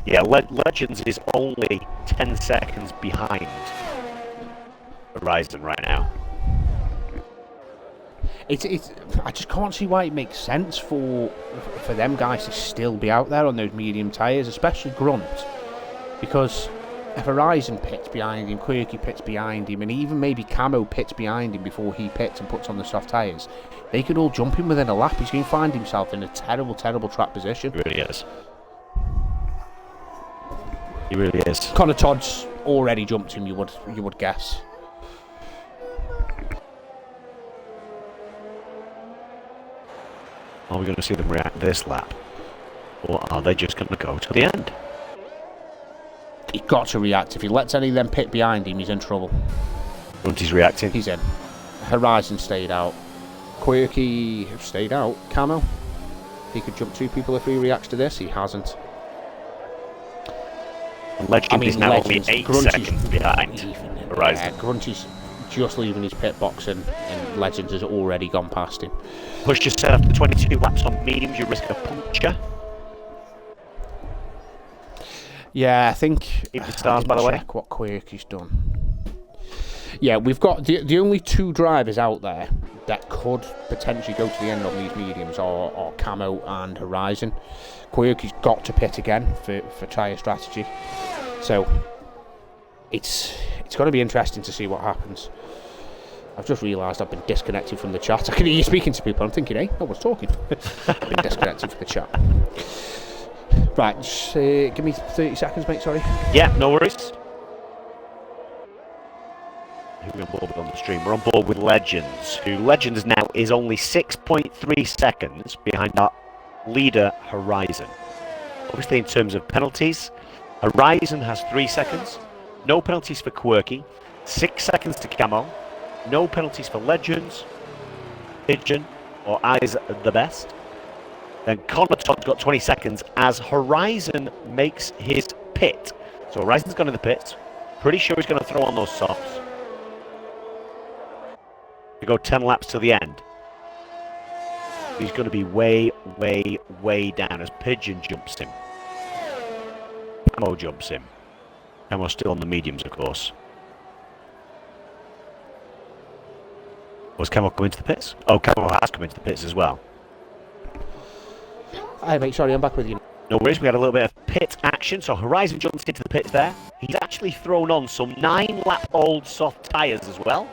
yeah, Legends is only 10 seconds behind Horizon right now. I just can't see why it makes sense for them guys to still be out there on those medium tyres, especially Grunt, because if Horizon pits behind him, Quirky pits behind him, and even maybe Camo pits behind him before he pits and puts on the soft tyres, they could all jump him within a lap. He's going to find himself in a terrible track position. He really is. He really is. Connor Todd's already jumped him, you would guess. Are we going to see them react this lap? Or are they just going to go to the end? He's got to react. If he lets any of them pit behind him, he's in trouble. Grunty's reacting. He's in. Horizon stayed out. Quirky stayed out. Camo. He could jump 2 people if he reacts to this. He hasn't. Legend is now only 8 seconds behind Horizon. Grunty's just leaving his pit box, and Legends has already gone past him. Push just set after 22 laps on mediums, you risk a puncture. Yeah, I think. Keep the stars, by the way. Check what Quirky's done. Yeah, we've got the only two drivers out there that could potentially go to the end on these mediums are Camo and Horizon. Quirky's got to pit again for tyre strategy, so it's going to be interesting to see what happens. I've just realised I've been disconnected from the chat. I can hear you speaking to people. I'm thinking, hey, no one's talking. I've been disconnected from the chat. Right, just, give me 30 seconds, mate. Sorry. Yeah, no worries. Who are we on board with on the stream? We're on board with Legends, who Legends now is only 6.3 seconds behind our leader, Horizon. Obviously, in terms of penalties, Horizon has 3 seconds. No penalties for Quirky. 6 seconds to Camo. No penalties for Legends, Pigeon, or Eyes the Best. Then Connor Todd's got 20 seconds as Horizon makes his pit. So Horizon's gone in the pit. Pretty sure he's going to throw on those softs. To go 10 laps to the end. He's going to be way, way, way down as Pigeon jumps him. Camo jumps him. Camo's still on the mediums, of course. Was Camo come into the pits? Oh, Camo has come into the pits as well. Hi, mate. Sorry, I'm back with you. No worries, we had a little bit of pit action. So Horizon jumps into the pits there. He's actually thrown on some 9-lap-old soft tyres as well.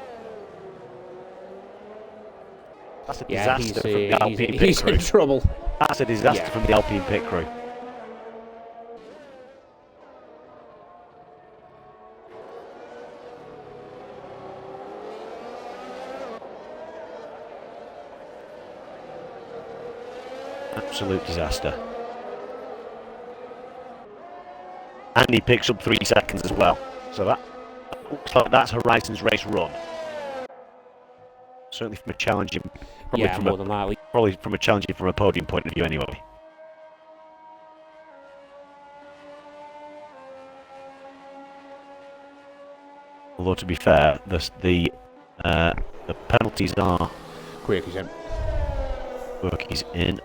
That's a disaster from the Alpine pit crew. He's in trouble. That's a disaster from the Alpine pit crew. Absolute disaster. And he picks up 3 seconds as well. So that looks like that's Horizon's race run. Certainly from a challenging, probably from a challenging from a podium point of view anyway. Although to be fair, the penalties are Quirky's in. Quirky's in.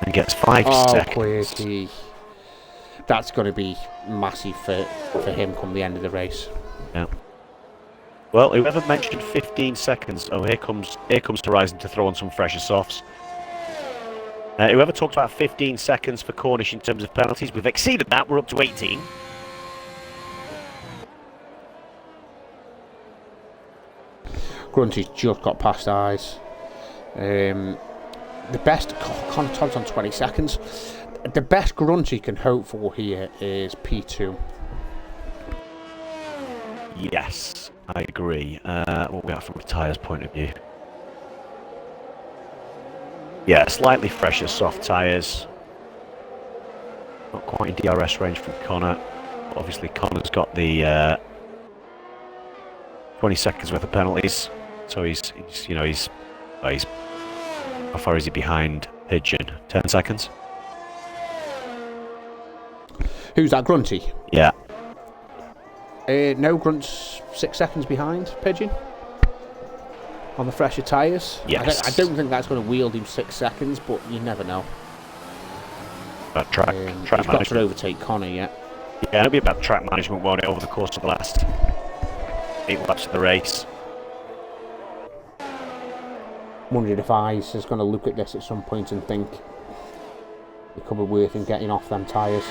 And gets 5 seconds. Quirky. That's going to be massive for him come the end of the race. Yeah. Well, whoever mentioned 15 seconds. Oh, here comes Horizon to throw on some fresher softs. Whoever talked about 15 seconds for Cornish in terms of penalties, we've exceeded that. We're up to 18. Grunty's just got past Eyes. The best, Connor Todd's on 20 seconds. The best Grunty can hope for here is P2. Yes, I agree. What we have from a tyres point of view. Yeah, slightly fresher soft tyres. Not quite in DRS range from Connor. Obviously, Connor's got the 20 seconds worth of penalties. So he's how far is he behind Pigeon? 10 seconds? Who's that, Grunty? Yeah. No, Grunt's 6 seconds behind Pigeon on the fresher tyres. Yes. I don't think that's going to wield him 6 seconds, but you never know. Track he's got management. to overtake Connor yet. Yeah, it'll be about track management, won't it, over the course of the last 8 laps of the race. Wondering if Eyes is going to look at this at some point and think it could be worth him getting off them tyres.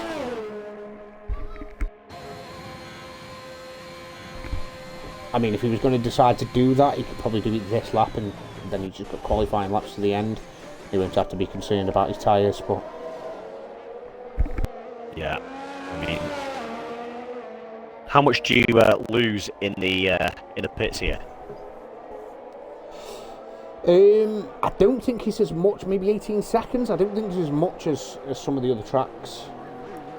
I mean, if he was going to decide to do that, he could probably do it this lap, and then he's just got qualifying laps to the end. He won't have to be concerned about his tyres, but... Yeah, I mean... How much do you lose in the pits here? I don't think it's as much, maybe 18 seconds. I don't think it's as much as some of the other tracks.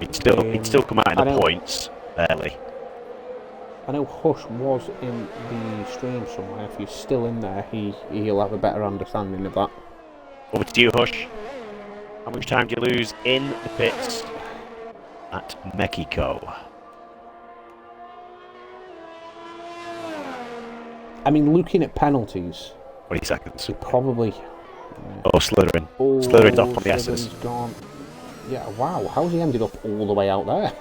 He'd still come out in the points, barely. I know Hush was in the stream somewhere. If he's still in there, he'll have a better understanding of that. Over to you, Hush. How much time do you lose in the pits at Mexico? I mean, looking at penalties, 20 seconds. he probably... Oh, Slytherin. Oh, Slytherin's off on the Slytherin's S's. gone. Yeah, wow, how's he ended up all the way out there?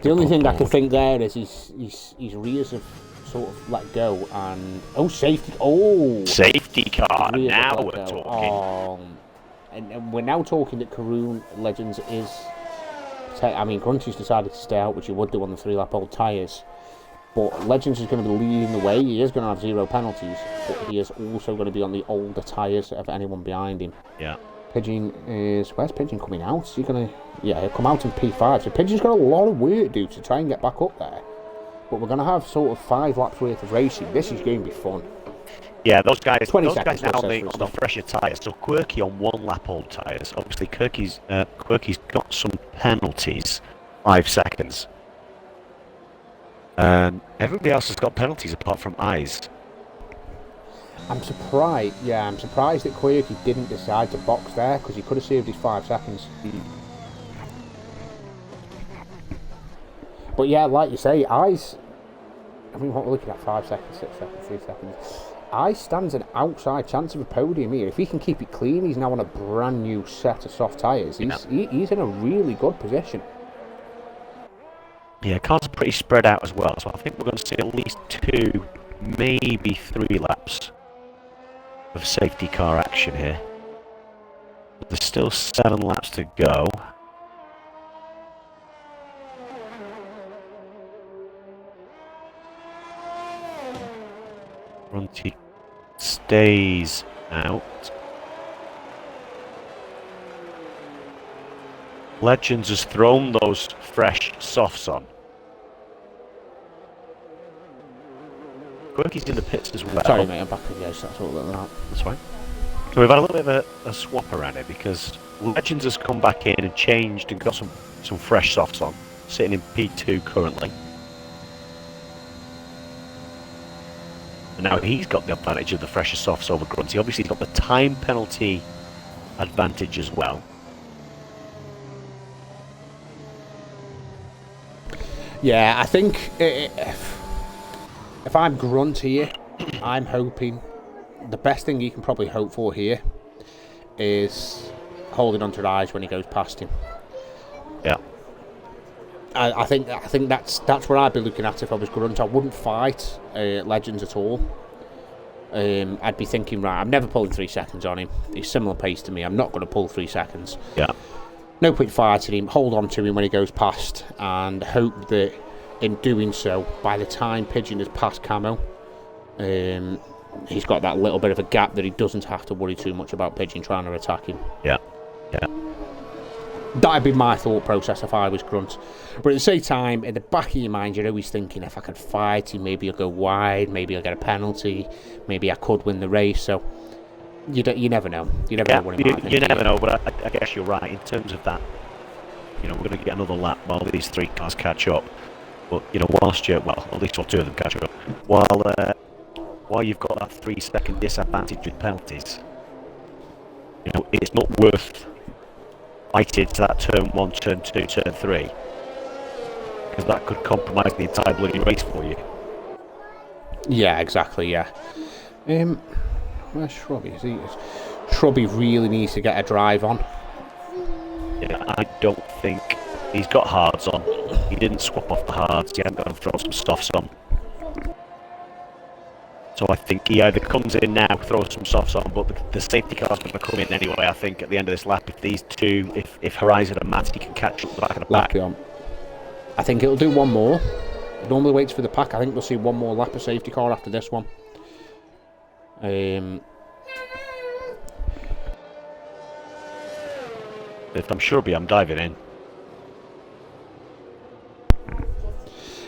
The only thing I can think there is his rears have sort of let go and... Oh, safety... Oh! Safety car, Rears have now let we're go. talking. And we're now talking that Karun Legends is... I mean, Grunty's decided to stay out, which he would do on the 3-lap old tyres. But Legends is going to be leading the way. He is going to have 0 penalties, but he is also going to be on the older tyres of anyone behind him. Yeah. Pigeon is... Where's Pigeon coming out? Is he going to... Yeah, he'll come out in P5. So Pigeon's got a lot of work to do to try and get back up there. But we're going to have sort of 5 laps worth of racing. This is going to be fun. Yeah, those guys now seconds, on the fresher tyres. So Quirky on 1-lap old tyres. Obviously, Quirky's got some penalties. 5 seconds. Everybody else has got penalties apart from Eyes. I'm surprised. Yeah, I'm surprised that Quirky didn't decide to box there because he could have saved his 5 seconds. But yeah, like you say, Eyes. I mean, what we're looking at: 5 seconds, 6 seconds, 3 seconds. Eyes stands an outside chance of a podium here. If he can keep it clean, he's now on a brand new set of soft tyres. He's in a really good position. Yeah, cars are pretty spread out as well, so I think we're going to see at least 2, maybe 3 laps of safety car action here. But there's still 7 laps to go. Grunty stays out. Legends has thrown those fresh softs on. Quirky's in the pits as well. Sorry, mate, I'm back again. So that's all that. That's fine. So we've had a little bit of a swap around it because Legends has come back in and changed and got some fresh softs on, sitting in P2 currently. And now he's got the advantage of the fresher softs over Grunty. Obviously, he's got the time penalty advantage as well. Yeah, I think if I'm Grunt here, I'm hoping the best thing you can probably hope for here is holding onto Eyes when he goes past him. Yeah. I think that's where I'd be looking at if I was Grunt. I wouldn't fight Legends at all. I'd be thinking, right, I'm never pulling 3 seconds on him. He's similar pace to me. I'm not going to pull 3 seconds. Yeah. No point fighting him. Hold on to him when he goes past, and hope that in doing so, by the time Pigeon has passed Camo, he's got that little bit of a gap that he doesn't have to worry too much about Pigeon trying to attack him. Yeah. Yeah. That'd be my thought process if I was Grunt. But at the same time, in the back of your mind, you're always thinking, if I could fight him, maybe I'll go wide, maybe I'll get a penalty, maybe I could win the race. So you never know. You never know what it might You never know, but I guess you're right in terms of that. You know, we're going to get another lap while these 3 cars catch up. But you know, whilst at least 2 of them catch up, while you've got that 3-second disadvantage with penalties, you know, it's not worth fighting to that turn 1, turn 2, turn 3, because that could compromise the entire bloody race for you. Yeah, exactly. Yeah. Where's Shrubby? Shrubby really needs to get a drive on. Yeah, I don't think he's got hards on. He didn't swap off the hards. He hadn't got to throw some softs on. So I think he either comes in now, throws some softs on, but the safety car's going to come in anyway. I think at the end of this lap, if these two, if Horizon and Matty can catch up the back of the pack. On. I think it'll do one more. It normally waits for the pack. I think we'll see one more lap of safety car after this one. If I'm Shrubby, I'm diving in.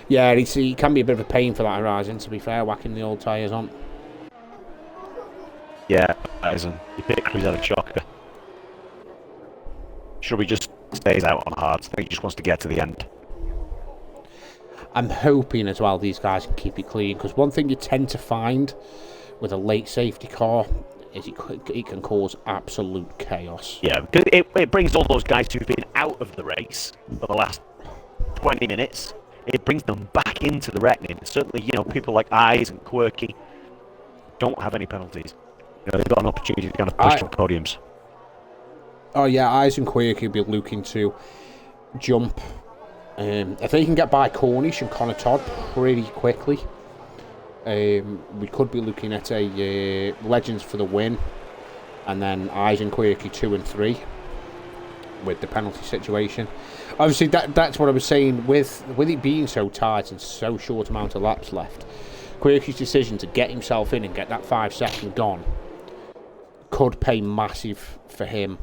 Yeah, he can be a bit of a pain for that Horizon, to be fair, whacking the old tyres on. Yeah, Horizon. You pick Cruz out of shocker. Shrubby just stays out on hards. I think he just wants to get to the end. I'm hoping as well these guys can keep it clean, because one thing you tend to find with a late safety car is it can cause absolute chaos. Yeah, because it brings all those guys who've been out of the race for the last 20 minutes it brings them back into the reckoning. Certainly, people like Eyes and Quirky don't have any penalties. They've got an opportunity to kind of push for podiums. Oh yeah, Eyes and Quirky will be looking to jump. If they can get by Cornish and Connor Todd pretty quickly, we could be looking at a Legends for the win, and then Eyes and Quirky 2 and 3 with the penalty situation. Obviously, that's what I was saying with it being so tight and so short amount of laps left. Quirky's decision to get himself in and get that 5 second gone could pay massive for him.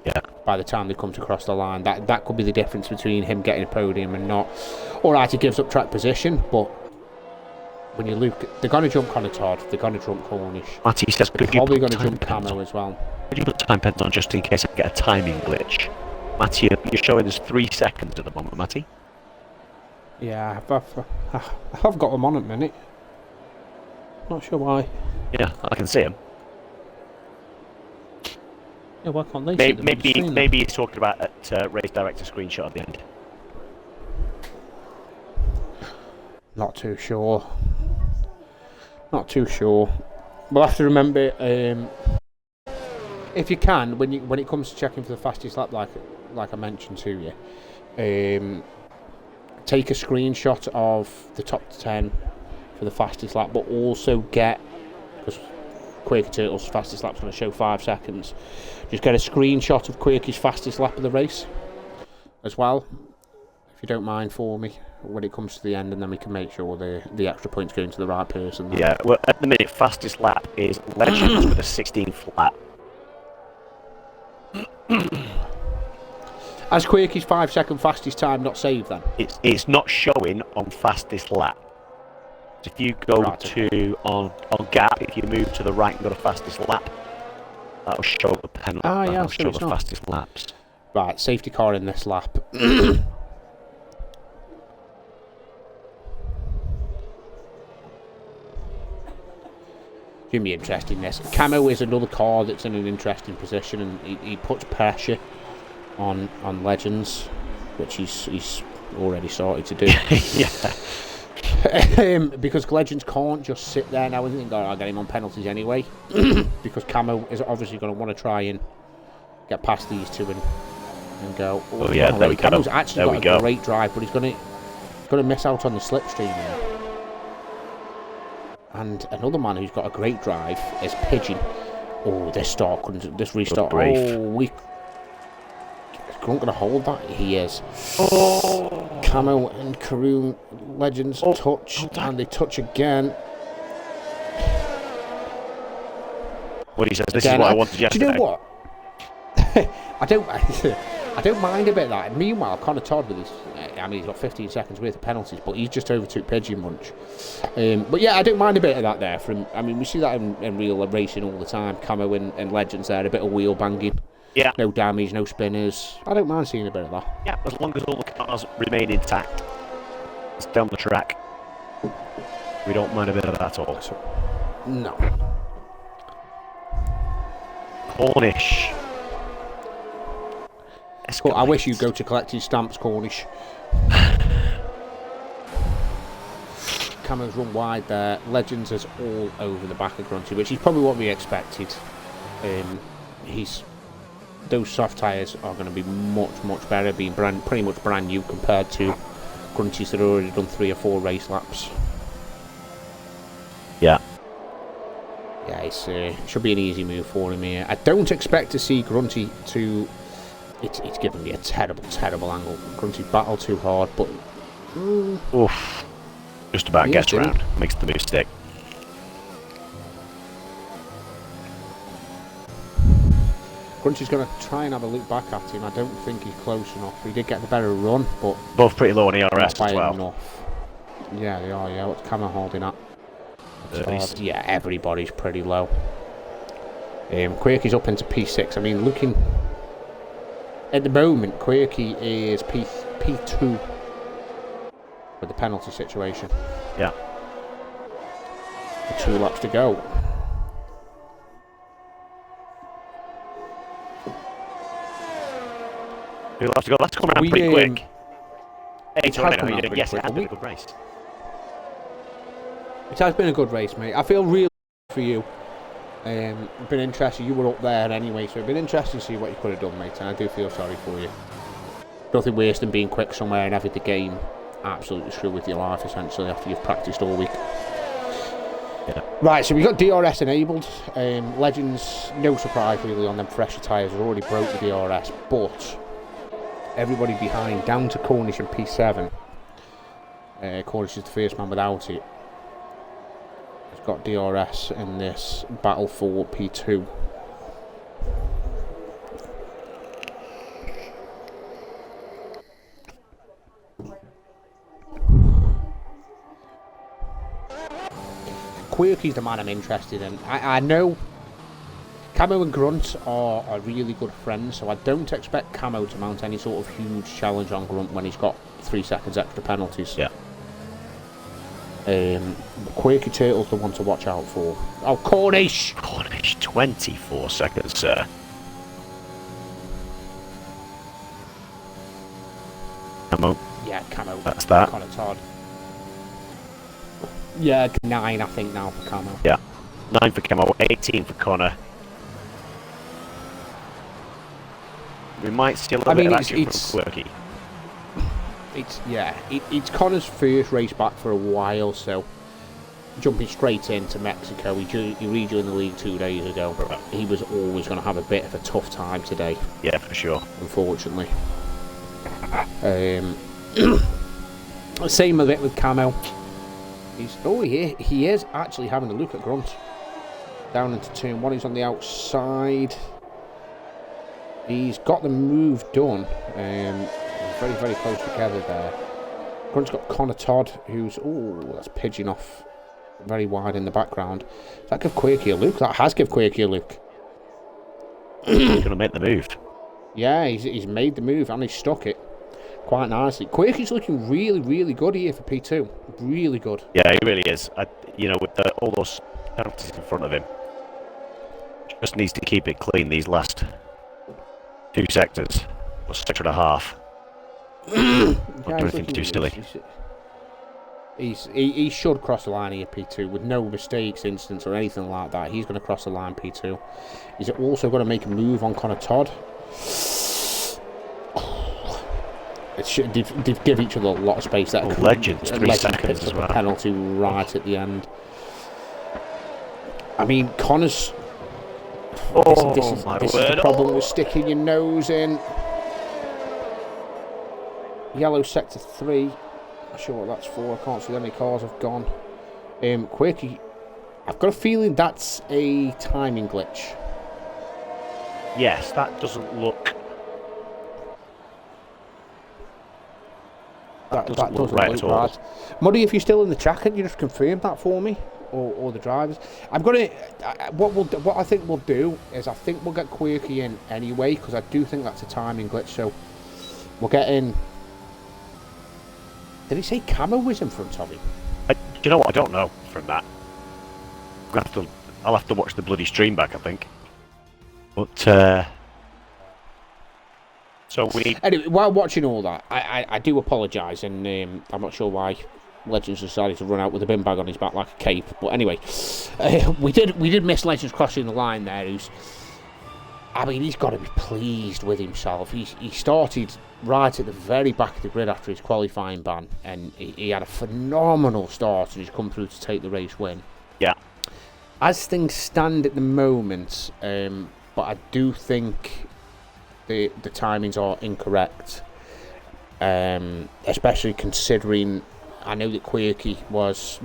Yeah. By the time they come to cross the line, that could be the difference between him getting a podium and not. All right, he gives up track position, but when you look, they're going to jump Connor Todd, they're going to jump Cornish. Matty says, they're probably going to jump Camo as well. Could you put time pens on just in case I get a timing glitch? Matty, you're showing us 3 seconds at the moment, Matty. Yeah, I've got them on at the minute. Not sure why. Yeah, I can see him. Yeah, why can't they maybe he's talking about at Race Director screenshot at the end. Not too sure. We'll have to remember, if you can, when it comes to checking for the fastest lap, like I mentioned to you, take a screenshot of the top 10 for the fastest lap, but also get, because Quirky Turtle's fastest lap's going to show 5 seconds, just get a screenshot of Quirky's fastest lap of the race as well, if you don't mind, for me, when it comes to the end, and then we can make sure the extra points going to the right person. Yeah, well, at the minute, fastest lap is Legends with a 16th lap. Has Quirky's 5 second fastest time not saved then? It's not showing on fastest lap. So if you go on gap, if you move to the right and go to fastest lap, that'll show the penalty. That'll show the fastest laps. Right, safety car in this lap. Gonna be interesting this. Camo is another car that's in an interesting position, and he puts pressure on Legends, which he's already started to do. Yeah. Because Legends can't just sit there now and think, I'll get him on penalties anyway. Because Camo is obviously going to want to try and get past these two and go. Oh yeah, there we go. Camo's actually got a great drive, but he's going to miss out on the slipstream here. And another man who's got a great drive is Pigeon. Oh, this restart. Is Grunt going to hold that? He is. Oh. Camo and Karoon Legends touch, and they touch again. What he says, this is what I wanted yesterday. Do you know what? I don't mind a bit of that. Meanwhile, Connor Todd with his, he's got 15 seconds worth of penalties, but he's just overtook Pigeon Munch. But yeah, I don't mind a bit of that there. We see that in real racing all the time. Camo and Legends there, a bit of wheel banging. Yeah. No damage, no spinners. I don't mind seeing a bit of that. Yeah, as long as all the cars remain intact. It's down the track. We don't mind a bit of that at all. No. Cornish. Cool. I wish you'd go to collect his stamps, Cornish. Camo's run wide there. Legends is all over the back of Grunty, which is probably what we expected. Those soft tyres are going to be much better, being pretty much brand new compared to Grunty's that have already done 3 or 4 race laps. Yeah. Yeah, it should be an easy move for him here. I don't expect to see Grunty to... It's giving me a terrible angle. Grunty battled too hard, but... Oof. Just about gets round. Makes the move stick. Grunty's going to try and have a look back at him. I don't think he's close enough. He did get the better run, but... Both pretty low on ERS as well. Enough. Yeah, they are, yeah. What's Camo holding at? Yeah, everybody's pretty low. Quirky's up into P6. Looking... At the moment, Quirky is P2 with the penalty situation. Yeah. 2 laps to go. We'll have to go. That's coming around pretty quick. Hey, It has Tornado, come how you out doing? pretty Yes, it quick. has been a good race. It has been a good race, mate. I feel really for you. Been interested. You were up there anyway, so it'd been interesting to see what you could have done, mate. And I do feel sorry for you. Nothing worse than being quick somewhere and having the game absolutely screw with your life, essentially, after you've practiced all week. Yeah. Right, so we got DRS enabled. Legends, no surprise really on them fresher tyres, have already broke the DRS, but everybody behind, down to Cornish and P7. Cornish is the first man without it. Has got DRS in this battle for P2. Quirky's the man I'm interested in. I know Camo and Grunt are really good friends, so I don't expect Camo to mount any sort of huge challenge on Grunt when he's got 3 seconds extra penalties. Yeah. Quirky Turtle's the one to watch out for. Oh, Cornish! Cornish, 24 seconds, sir. Camo. Yeah, Camo. That's that. Connor Todd. Yeah, 9 I think now for Camo. Yeah. 9 for Camo, 18 for Connor. We might steal a bit of action from Quirky. It's Connor's first race back for a while, so jumping straight into Mexico, he rejoined the league 2 days ago, but he was always going to have a bit of a tough time today. Yeah, for sure. Unfortunately. Same a bit with Camo. He is actually having a look at Grunt. Down into turn 1, he's on the outside. He's got the move done. Very, very close together there. Grunt's got Connor Todd, who's... Oh, that's pigeon off very wide in the background. Does that give Quirky a look? That has give Quirky a look. He's going to make the move. Yeah, he's made the move and he's stuck it quite nicely. Quirky's looking really, really good here for P2. Really good. Yeah, he really is. With all those penalties in front of him, just needs to keep it clean these last 2 sectors, or sector and a half. Not do anything too silly. He should cross the line here, P2, with no mistakes, instance, or anything like that. He's going to cross the line, P2. He's also going to make a move on Connor Todd. They've give each other a lot of space. That Legends, 3 seconds as well. A penalty right at the end. I mean, Connor's... This is the problem with sticking your nose in. Yellow sector 3. Not sure what that's for. I can't see any cars have gone. Quirky, I've got a feeling that's a timing glitch. Yes, that doesn't look... That doesn't look right at all. Muddy, if you're still in the chat, can you just confirm that for me? Or the drivers? I'm gonna... What I think we'll do is I think we'll get Quirky in anyway, because I do think that's a timing glitch, so we'll get in... Did he say Camo was in front of him? Do you know what? I don't know from that. I'll have to watch the bloody stream back, I think. But, so we... Anyway, while watching all that, I do apologise, and I'm not sure why Legends decided to run out with a bin bag on his back like a cape. But anyway, we did miss Legends crossing the line there. He's got to be pleased with himself. He started right at the very back of the grid after his qualifying ban, and he had a phenomenal start, and he's come through to take the race win. Yeah. As things stand at the moment, but I do think the timings are incorrect, especially considering I know that Quirky was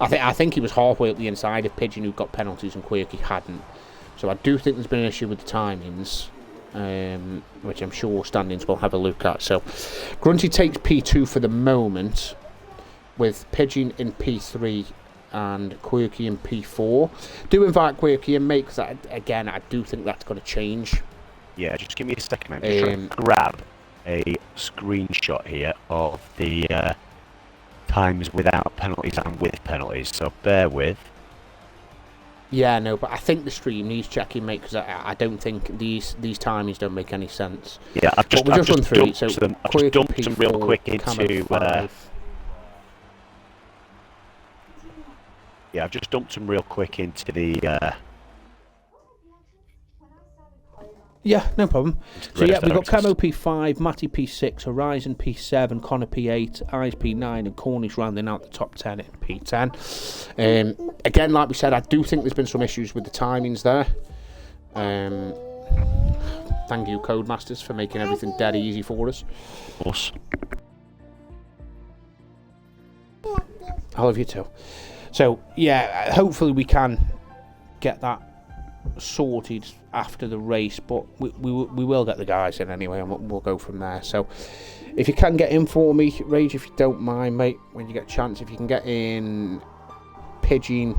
I think he was halfway up the inside of Pigeon, who got penalties, and Quirky hadn't. So I do think there's been an issue with the timings, which I'm sure standings will have a look at. So Grunty takes P2 for the moment, with Pigeon in P3 and Quirky in P4. Do invite Quirky in, mate, because again, I do think that's going to change. Yeah, just give me a second. I'm just trying to grab a screenshot here of the times without penalties and with penalties. So bear with. Yeah, no, but I think the stream needs checking, mate, because I don't think these timings don't make any sense. Yeah, I've just run through it. dumped So them. I've just dumped them real P4, quick Camo into. 5. Yeah, I've just dumped them real quick into the. Yeah, no problem. So Redis we've got directors. Camo P5, Matty P6, Horizon P7, Connor P8, Eyes P9, and Cornish rounding out the top 10 in P10. Again, like we said, I do think there's been some issues with the timings there. Thank you, Codemasters, for making everything dead easy for us. Of course. I love you too. So, yeah, hopefully we can get that sorted after the race, but we will get the guys in anyway, and we'll go from there. So if you can get in for me, Rage, if you don't mind, mate, when you get a chance, if you can get in Pigeon,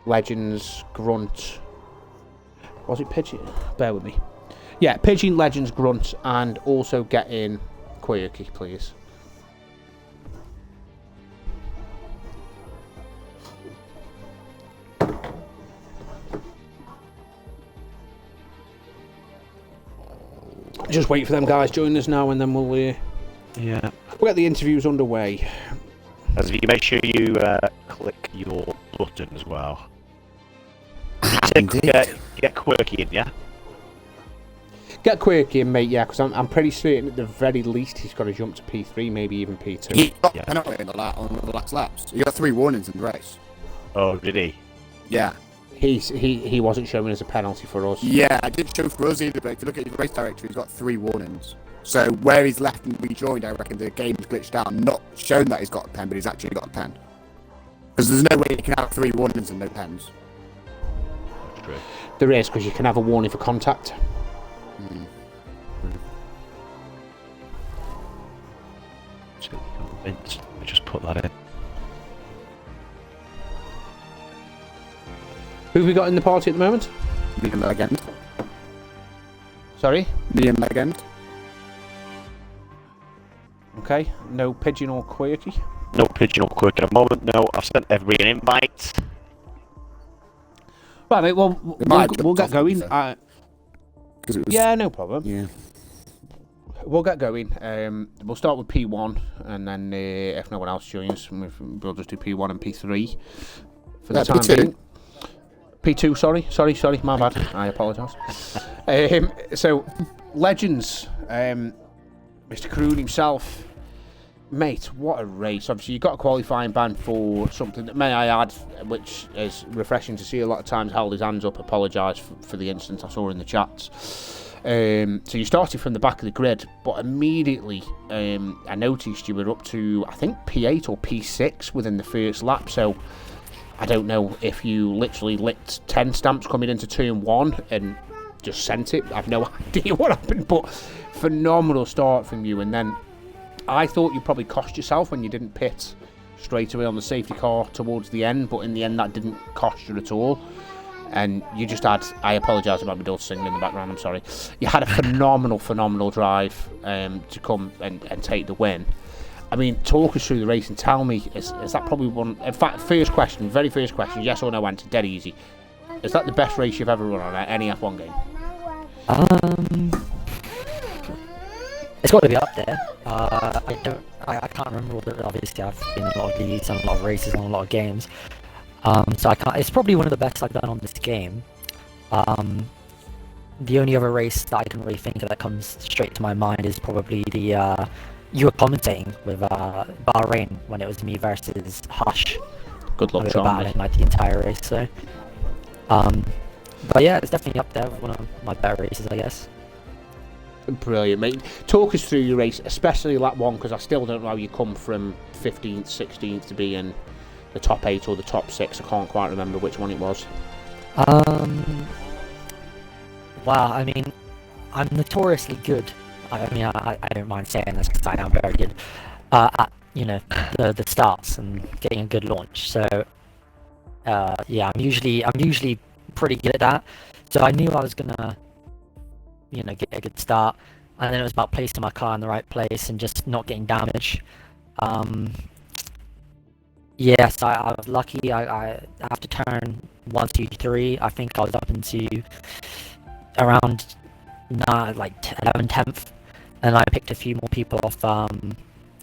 Legends, Grunt. Was it Pigeon? Bear with me. Yeah, Pigeon, Legends, Grunt, and also get in Quirky, please. Just wait for them guys join us now, and then we'll Yeah. get the interviews underway. As you make sure you click your button as well. Indeed. Get Quirky in, yeah. Get Quirky in, mate, yeah, because I'm pretty certain at the very least he's got to jump to P3, maybe even P2. He got Yeah. penalty on the last laps. He got 3 warnings in the race. Oh, did he? Yeah. He wasn't showing as a penalty for us. Yeah, I didn't show for us either, but if you look at his race directory, he's got 3 warnings. So where he's left and rejoined, I reckon the game's glitched out, not shown that he's got a pen, but he's actually got a pen. Because there's no way you can have 3 warnings and no pens. True. There is, because you can have a warning for contact. Absolutely convinced. Let me just put that in. Who have we got in the party at the moment? Me and Legend. Sorry? Me and Legend. Okay, no Pigeon or Quirky. No Pigeon or Quirky at the moment. No, I've sent everybody an invite. Right, mate, well, might have we'll get jumped off, to be going. fair. 'Cause it was, Yeah, no problem. Yeah. We'll get going. We'll start with P1, and then if no one else joins, we'll just do P1 and P3 for the Yeah, time P2. being. P2, sorry, my bad. I apologise. So, Legends, Mr. Caroon himself, mate, what a race. Obviously, you got a qualifying ban for something that, may I add, which is refreshing to see a lot of times, held his hands up, apologised for the incident I saw in the chats. So you started from the back of the grid, but immediately I noticed you were up to, I think, P8 or P6 within the first lap. So I don't know if you literally licked 10 stamps coming into turn 1 and just sent it. I've no idea what happened, but phenomenal start from you. And then I thought you probably cost yourself when you didn't pit straight away on the safety car towards the end, but in the end that didn't cost you at all. And you just had, I apologise about my daughter singing in the background, I'm sorry. You had a phenomenal drive to come and take the win. I mean, talk us through the race and tell me, is that probably one, in fact, very first question, yes or no answer, dead easy. Is that the best race you've ever run on any F1 game? It's got to be up there. I can't remember all the, obviously I've been in a lot of leagues and a lot of races and a lot of games. So I can't, it's probably one of the best I've done on this game. The only other race that I can really think of that comes straight to my mind is probably the, you were commentating with Bahrain when it was me versus Hush. Good luck, We were Sean. battling like the entire race, so. But yeah, it's definitely up there with one of my better races, I guess. Brilliant, mate. Talk us through your race, especially lap 1, because I still don't know how you come from 15th, 16th to be in the top 8 or the top 6. I can't quite remember which one it was. Wow, I mean, I'm notoriously good. I mean, I don't mind saying this because I am very good at, you know, the starts and getting a good launch. So, yeah, I'm usually pretty good at that. So I knew I was gonna, you know, get a good start, and then it was about placing my car in the right place and just not getting damage. Yes, I was lucky. I have to turn 1, 2, 3, I think I was up into around like 11th, 10th, and I picked a few more people off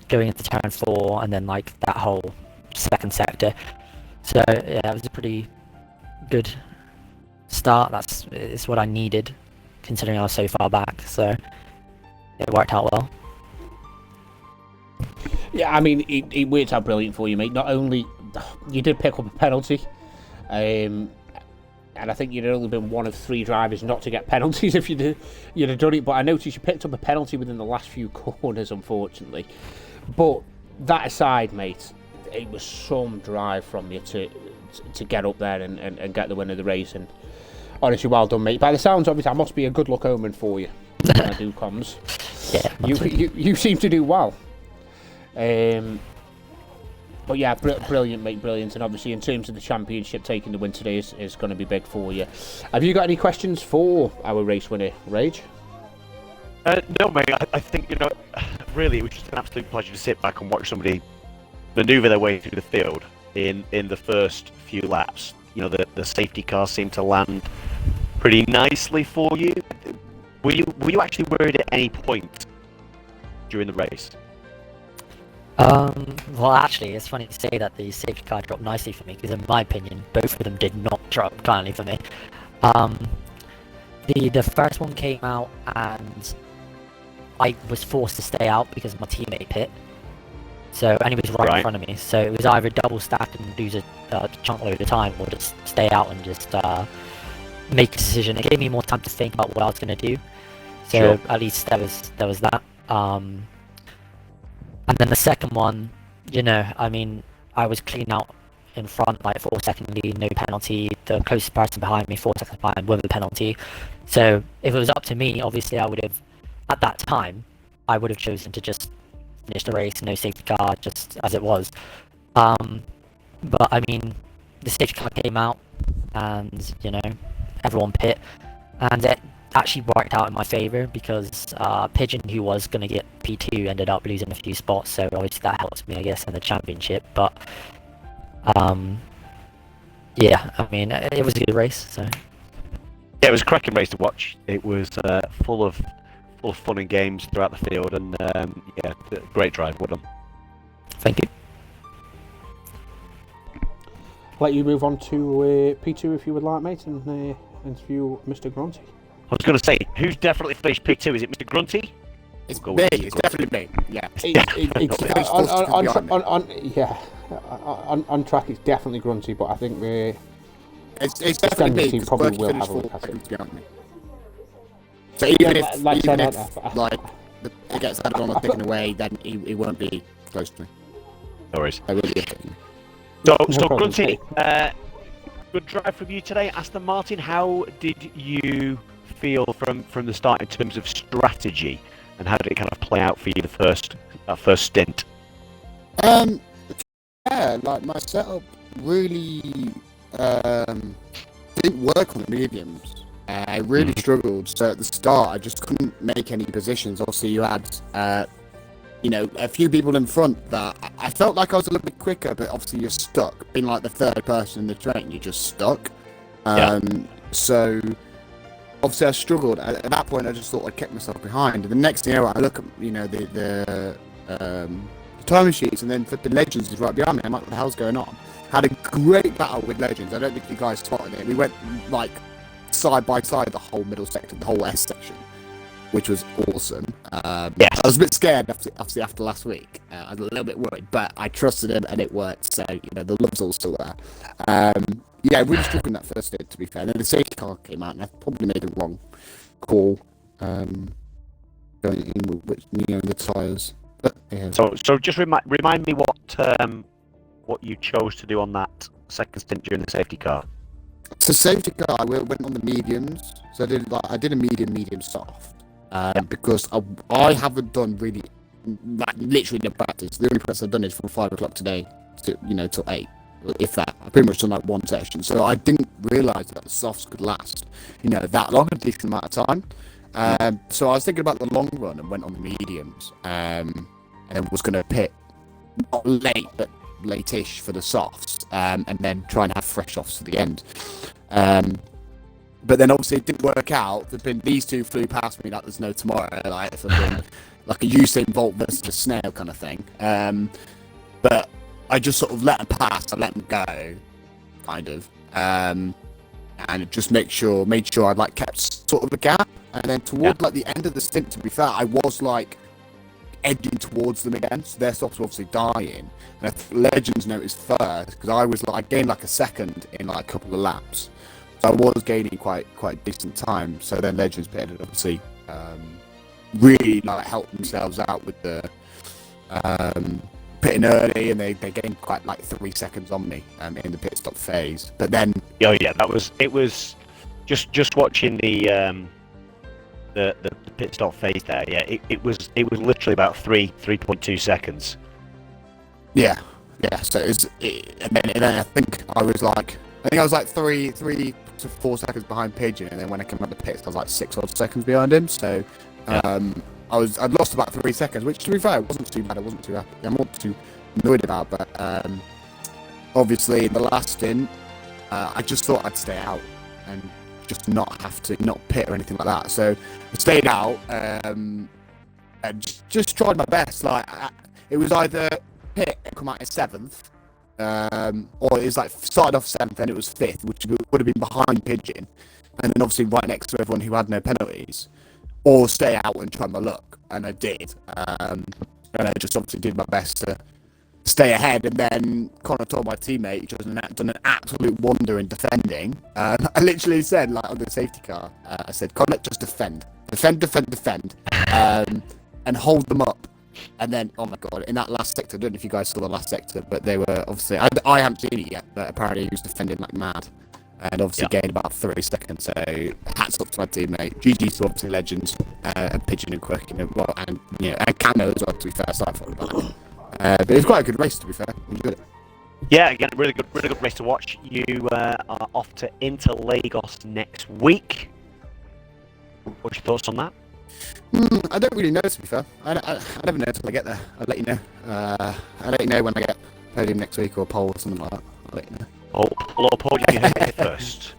going into turn 4, and then like that whole second sector. So yeah, it was a pretty good start. It's what I needed, considering I was so far back. So it worked out well. Yeah, I mean, it worked out brilliant for you, mate. Not only you did pick up a penalty, and I think you'd only been one of 3 drivers not to get penalties if you'd have done it. But I noticed you picked up a penalty within the last few corners, unfortunately. But that aside, mate, it was some drive from you to get up there and get the win of the race. And honestly, well done, mate. By the sounds of it, I must be a good luck omen for you when I do comms. Yeah, you seem to do well. But yeah, brilliant, mate, brilliant. And obviously, in terms of the championship, taking the win today is going to be big for you. Have you got any questions for our race winner, Rage? No, mate. I think, really, it was just an absolute pleasure to sit back and watch somebody manoeuvre their way through the field in the first few laps. The safety car seemed to land pretty nicely for you. Were you actually worried at any point during the race? Well, actually, it's funny to say that the safety car dropped nicely for me, because in my opinion, both of them did not drop kindly for me. The first one came out, and I was forced to stay out because my teammate pit. And he was right in front of me. So it was either double stack and lose a chunk load of time, or just stay out and just make a decision. It gave me more time to think about what I was going to do. So Sure. At least there was that. And then the second one, I mean, I was clean out in front, like 4-second lead, no penalty. The closest person behind me, 4 seconds behind, with a penalty. So if it was up to me, obviously I would have, at that time, I would have chosen to just finish the race, no safety car, just as it was. But I mean, the safety car came out, and everyone pit, and it actually worked out in my favour, because Pigeon, who was going to get P2, ended up losing a few spots, so obviously that helps me, I guess, in the championship. But yeah, I mean, it was a good race. So Yeah, it was a cracking race to watch. It was full of fun and games throughout the field, and yeah, great drive. Well done. thank you. Let you move on to P2 if you would like, mate, and interview Mr. Grunty. I was going to say, who's definitely finished P2? Is it Mr. Grunty? It's Go me. with It's definitely me. Yeah. On track, it's definitely Grunty, but I think It's definitely me. team 'Cause probably Berkey will finished have a look 4 at it. seconds behind me. So even if it gets added on or taken away, then he won't be close to me. No worries. I will be. So problem, Grunty, good drive from you today. Aston Martin, how did you feel from the start in terms of strategy, and how did it kind of play out for you that first stint? Yeah, like my setup really didn't work on the mediums. I really struggled. So at the start, I just couldn't make any positions. Obviously, you had, a few people in front that I felt like I was a little bit quicker, but obviously you're stuck. Being like the third person in the train, you're just stuck. So obviously I struggled. At that point, I just thought I'd kept myself behind. And the next thing I look at, the time sheets, and then flipping Legends is right behind me. I'm like, what the hell's going on? Had a great battle with Legends. I don't think you guys spotted it. We went like side by side the whole middle sector, the whole S section, which was awesome. Yes. I was a bit scared obviously after last week. I was a little bit worried, but I trusted him and it worked. So the love's all still there. Yeah, really struck in that first hit, to be fair. And then the safety car came out, and I probably made the wrong call going in with the tyres. But yeah. So just remind me what you chose to do on that second stint during the safety car. So safety car, I went on the mediums. So I did a medium soft because I haven't done really literally no practice. The only practice I've done is from 5 o'clock today to till 8. If that, I pretty much done like one session, so I didn't realise that the softs could last, that long, a decent amount of time. So I was thinking about the long run and went on the mediums, and was going to pit not late but late-ish for the softs, and then try and have fresh offs to the end. But then obviously it didn't work out. These two flew past me like there's no tomorrow, like like a Usain Bolt versus a snail kind of thing. But I just sort of let them pass. I let them go, kind of, and just made sure I like kept sort of a gap. And then toward like the end of the stint, to be fair, I was like edging towards them again. So their stops were obviously dying. And Legends noticed first because I gained like a second in like a couple of laps. So I was gaining quite decent time. So then Legends pitted and obviously really like helped themselves out with the pitting early, and they gained quite like 3 seconds on me in the pit stop phase. But then it was just watching the pit stop phase there. Yeah, it was literally about 3.2 seconds. Yeah. So and then I think I was like 3 to 4 seconds behind Pigeon, and then when I came out the pits, I was like 6 odd seconds behind him. So I'd lost about 3 seconds, which to be fair wasn't too bad. I wasn't too happy. I'm not too annoyed about, but obviously in the last stint, I just thought I'd stay out and just not pit or anything like that. So I stayed out and just tried my best. Like it was either pit and come out in 7th, or it was like started off 7th and it was 5th, which would have been behind Pigeon, and then obviously right next to everyone who had no penalties, or stay out and try my luck, and I did. And I just obviously did my best to stay ahead, and then Connor told my teammate, which was done an absolute wonder in defending. I literally said, like on the safety car, I said, Connor, just defend, and hold them up. And then, oh my god, in that last sector, I don't know if you guys saw the last sector, but they were obviously, I haven't seen it yet, but apparently he was defending like mad. And obviously gained about 30 seconds, so hats off to my teammate. GG to obviously Legends, Pigeon and Quirky, and Camo as well, to be fair, aside from that. But it was quite a good race, to be fair. Enjoyed it. Yeah, again, really good race to watch. You are off to Inter Lagos next week. What's your thoughts on that? I don't really know, to be fair. I never know until I get there. I'll let you know. I'll let you know when I get podium next week or pole or something like that. I'll let you know. Paul, you heard it first.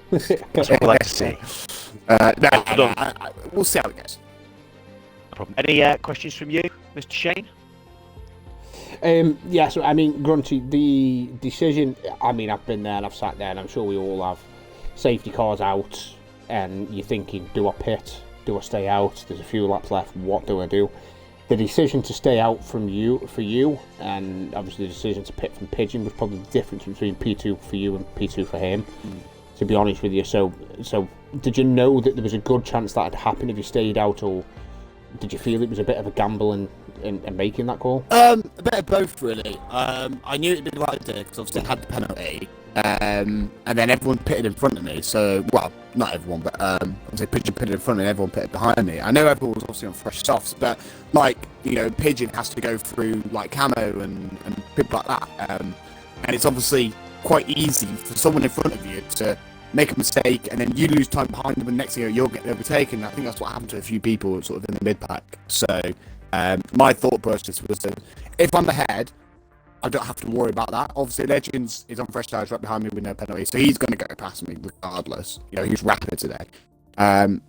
That's what we like to see. We'll see how it goes. No problem. Any questions from you, Mr. Shane? Yeah, so I mean, Grunty, the decision, I mean, I've been there and I've sat there, and I'm sure we all have. Safety cars out, and you're thinking, do I pit? Do I stay out? There's a few laps left, what do I do? The decision to stay out for you, and obviously the decision to pit from Pigeon was probably the difference between P2 for you and P2 for him, to be honest with you. So did you know that there was a good chance that had happened if you stayed out, or did you feel it was a bit of a gamble in making that call? A bit of both, really. I knew it'd be the right idea because obviously I had the penalty, and then everyone pitted in front of me. So, well, not everyone, but obviously Pigeon pitted in front of me and everyone pitted behind me. I know everyone was obviously on fresh softs, but Pigeon has to go through like Camo and people like that, and it's obviously quite easy for someone in front of you to make a mistake and then you lose time behind them, and next thing you'll get overtaken. I think that's what happened to a few people sort of in the mid pack. So my thought process was that if I'm ahead, I don't have to worry about that. Obviously, Legends is on fresh tires right behind me with no penalty, so he's going to go past me regardless. He's rapid today.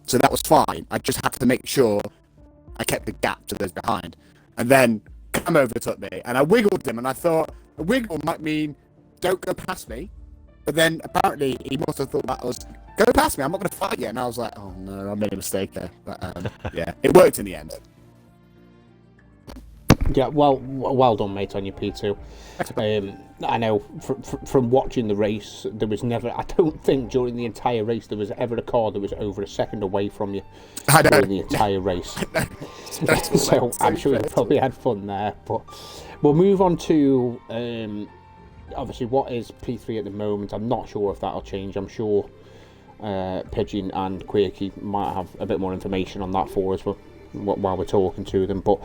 So that was fine. I just had to make sure I kept the gap to those behind. And then Cam overtook me, and I wiggled him, and I thought a wiggle might mean don't go past me. But then apparently he must have thought that was go past me, I'm not going to fight you. And I was like, oh no, I made a mistake there. But yeah, it worked in the end. Yeah, well done, mate, on your P2. I know from watching the race, there was never, I don't think during the entire race there was ever a car that was over a second away from you during the entire race. So I'm sure you probably had fun there. But we'll move on to obviously what is P3 at the moment. I'm not sure if that'll change. I'm sure Pigeon and Quirky might have a bit more information on that for us while we're talking to them. But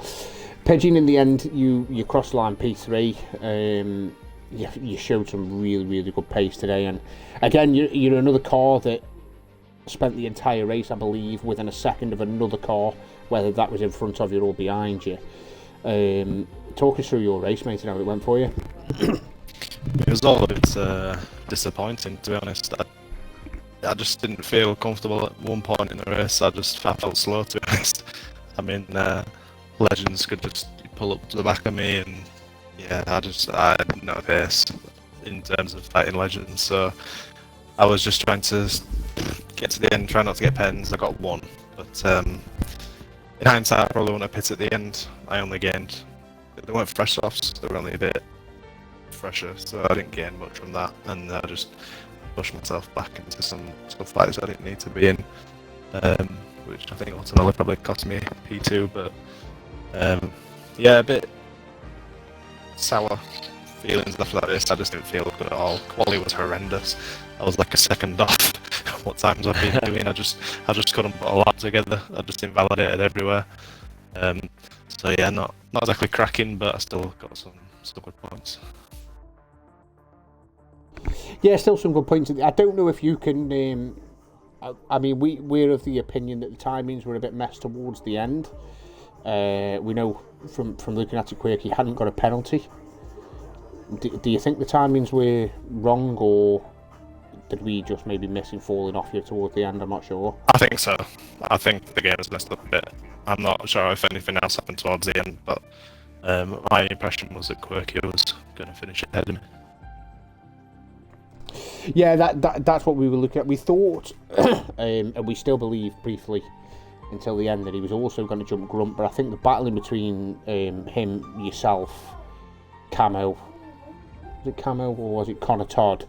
Pigeon, in the end, you crossed line P3. You showed some really, really good pace today, and again, you're another car that spent the entire race, I believe, within a second of another car, whether that was in front of you or behind you. Talk us through your race, mate, and how it went for you. It was all a bit disappointing, to be honest. I just didn't feel comfortable at one point in the race. I felt slow, to be honest. I mean, Legends could just pull up to the back of me, and yeah, I had no pace in terms of fighting Legends. So I was just trying to get to the end, try not to get pens. I got one, but in hindsight, I probably wouldn't have pit at the end. I only gained. They weren't fresh softs. They were only a bit fresher, so I didn't gain much from that, and I just pushed myself back into some fights I didn't need to be in, which I think ultimately probably cost me P2, but yeah, a bit sour feelings after that race. I just didn't feel good at all. Quality was horrendous. I was like a second off what times I've been doing. I just couldn't put a lot together. I just invalidated everywhere. So yeah, not exactly cracking, but I still got some good points. Yeah, still some good points. I don't know if you can. I mean, we're of the opinion that the timings were a bit messed towards the end. We know from looking at it quick, he hadn't got a penalty. Do you think the timings were wrong, or did we just maybe miss him falling off here towards the end? I'm not sure. I think so. I think the game was messed up a bit. I'm not sure if anything else happened towards the end, but my impression was that Quirky was going to finish ahead of me. Yeah, that's what we were looking at. We thought, and we still believe briefly until the end, that he was also going to jump Grunt, but I think the battle in between him, yourself, Camo, was it Camo or was it Connor Todd?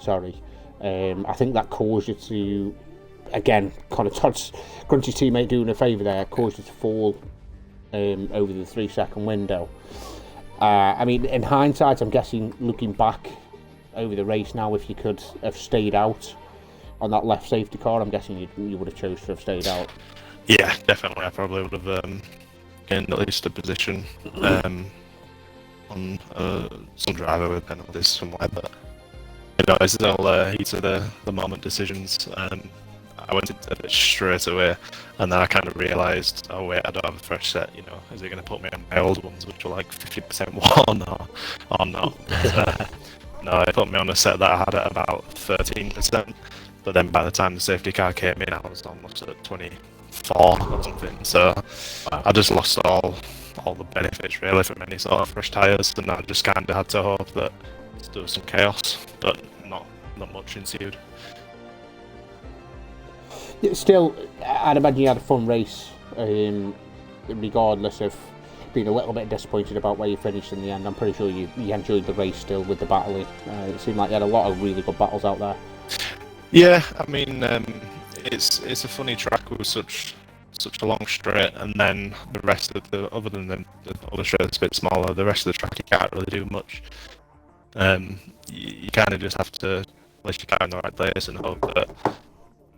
Sorry. I think that caused you to, again, Connor Todd's Grunt's teammate doing a favour there, caused you to fall over the 3-second window. I mean, in hindsight, I'm guessing, looking back over the race now, if you could have stayed out on that left safety car, I'm guessing you would have chose to have stayed out. Yeah, definitely. I probably would have gained at least a position on some driver with penalties somewhere, but you know, it's all heat of the moment decisions. I went into it straight away, and then I kind of realised, oh wait, I don't have a fresh set. You know, is it going to put me on my old ones, which were like 50% worn, or not? But, no, it put me on a set that I had at about 13%, but then by the time the safety car came in, I was almost at 24 or something. So I just lost all the benefits really from any sort of fresh tyres, and I just kind of had to hope that there was some chaos, but not much ensued. Still, I'd imagine you had a fun race, regardless of being a little bit disappointed about where you finished in the end. I'm pretty sure you enjoyed the race still with the battling. It seemed like you had a lot of really good battles out there. Yeah, I mean, it's a funny track with such a long straight, and then the rest of other than the other straight that's a bit smaller, the rest of the track you can't really do much. You kind of just have to place your car in the right place and hope that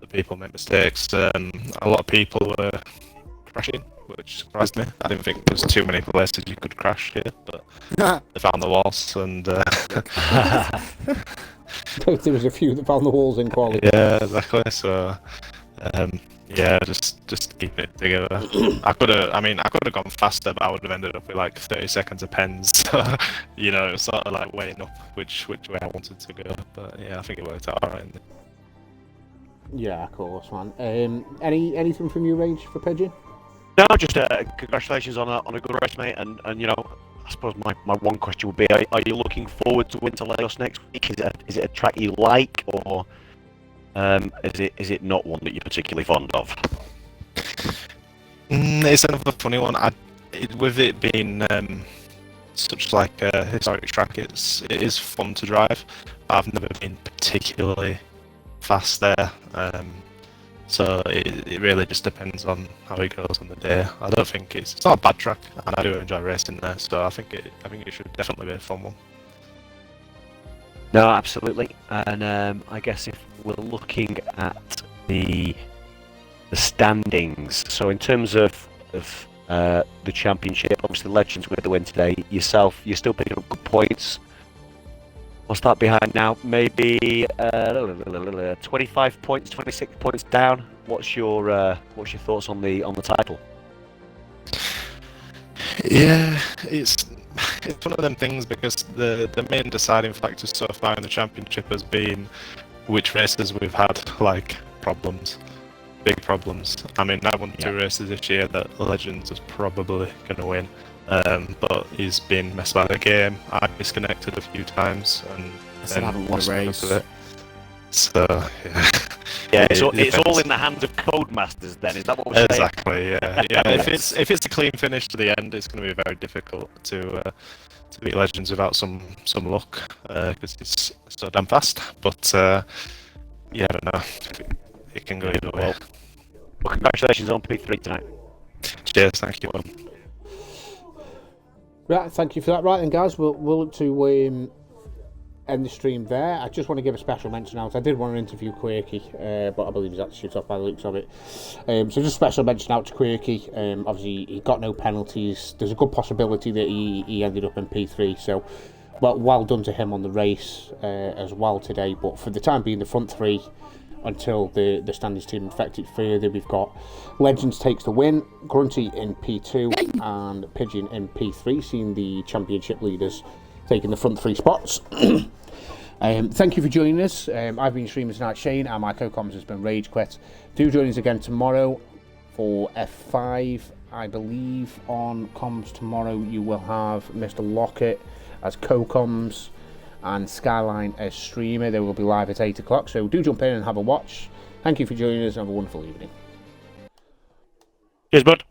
the people make mistakes. A lot of people were crashing, which surprised me. I didn't think there was too many places you could crash here, but they found the walls, and there was a few that found the walls in quality. Yeah, exactly. So yeah, just keep it together. I could have gone faster, but I would have ended up with like 30 seconds of pens. So, you know, it was sort of like weighing up which way I wanted to go. But yeah, I think it worked out alright. Yeah, of course, man. Anything from you, Rage, for Pigeon? No, just congratulations on a good race, mate. And you know, I suppose my one question would be: are you looking forward to Interlagos next week? Is it a track you like, or is it not one that you're particularly fond of? It's another funny one. With it being such like a historic track, it is fun to drive. I've never been particularly fast there, so it really just depends on how it goes on the day. I don't think it's not a bad track, and I do enjoy racing there, so I think it should definitely be a fun one. No, absolutely. And I guess if we're looking at the standings, so in terms of the championship, obviously Legends with the win today. Yourself, you're still picking up good points. What's that behind now? Maybe 25 points, 26 points down. What's your thoughts on the title? Yeah, it's it's one of them things because the main deciding factor so far in the championship has been which races we've had like problems, big problems. I mean, I won 2 races this year that Legends is probably going to win, but he's been messed by the game. I disconnected a few times and still then haven't won a lost race. of it. So yeah. Yeah, it's all depends. in the hands of Codemasters then, is that what we're saying? Exactly, yeah. Yeah, if it's a clean finish to the end, it's going to be very difficult to beat Legends without some luck, because it's so damn fast. But yeah, I don't know. It can go either way. Well, congratulations on P3 tonight. Cheers, thank you. Right, thank you for that. Right then, guys, we'll look to end the stream there. I just want to give a special mention out. I did want to interview Quirky, but I believe he's had to shoot off by the looks of it. So just a special mention out to Quirky. Obviously, he got no penalties. There's a good possibility that he ended up in P3. So, well done to him on the race as well today. But for the time being, the front 3 until the standings team infected further, we've got Legends takes the win, Grunty in P2 and Pigeon in P3, seeing the championship leaders taking the front 3 spots. Thank you for joining us. I've been streaming tonight, Shane, and my co-comms has been Rage Quit. Do join us again tomorrow for F5. I believe on comms tomorrow you will have Mr. Lockett as co-comms and Skyline as streamer. They will be live at 8 o'clock, so do jump in and have a watch. Thank you for joining us and have a wonderful evening. Cheers, bud.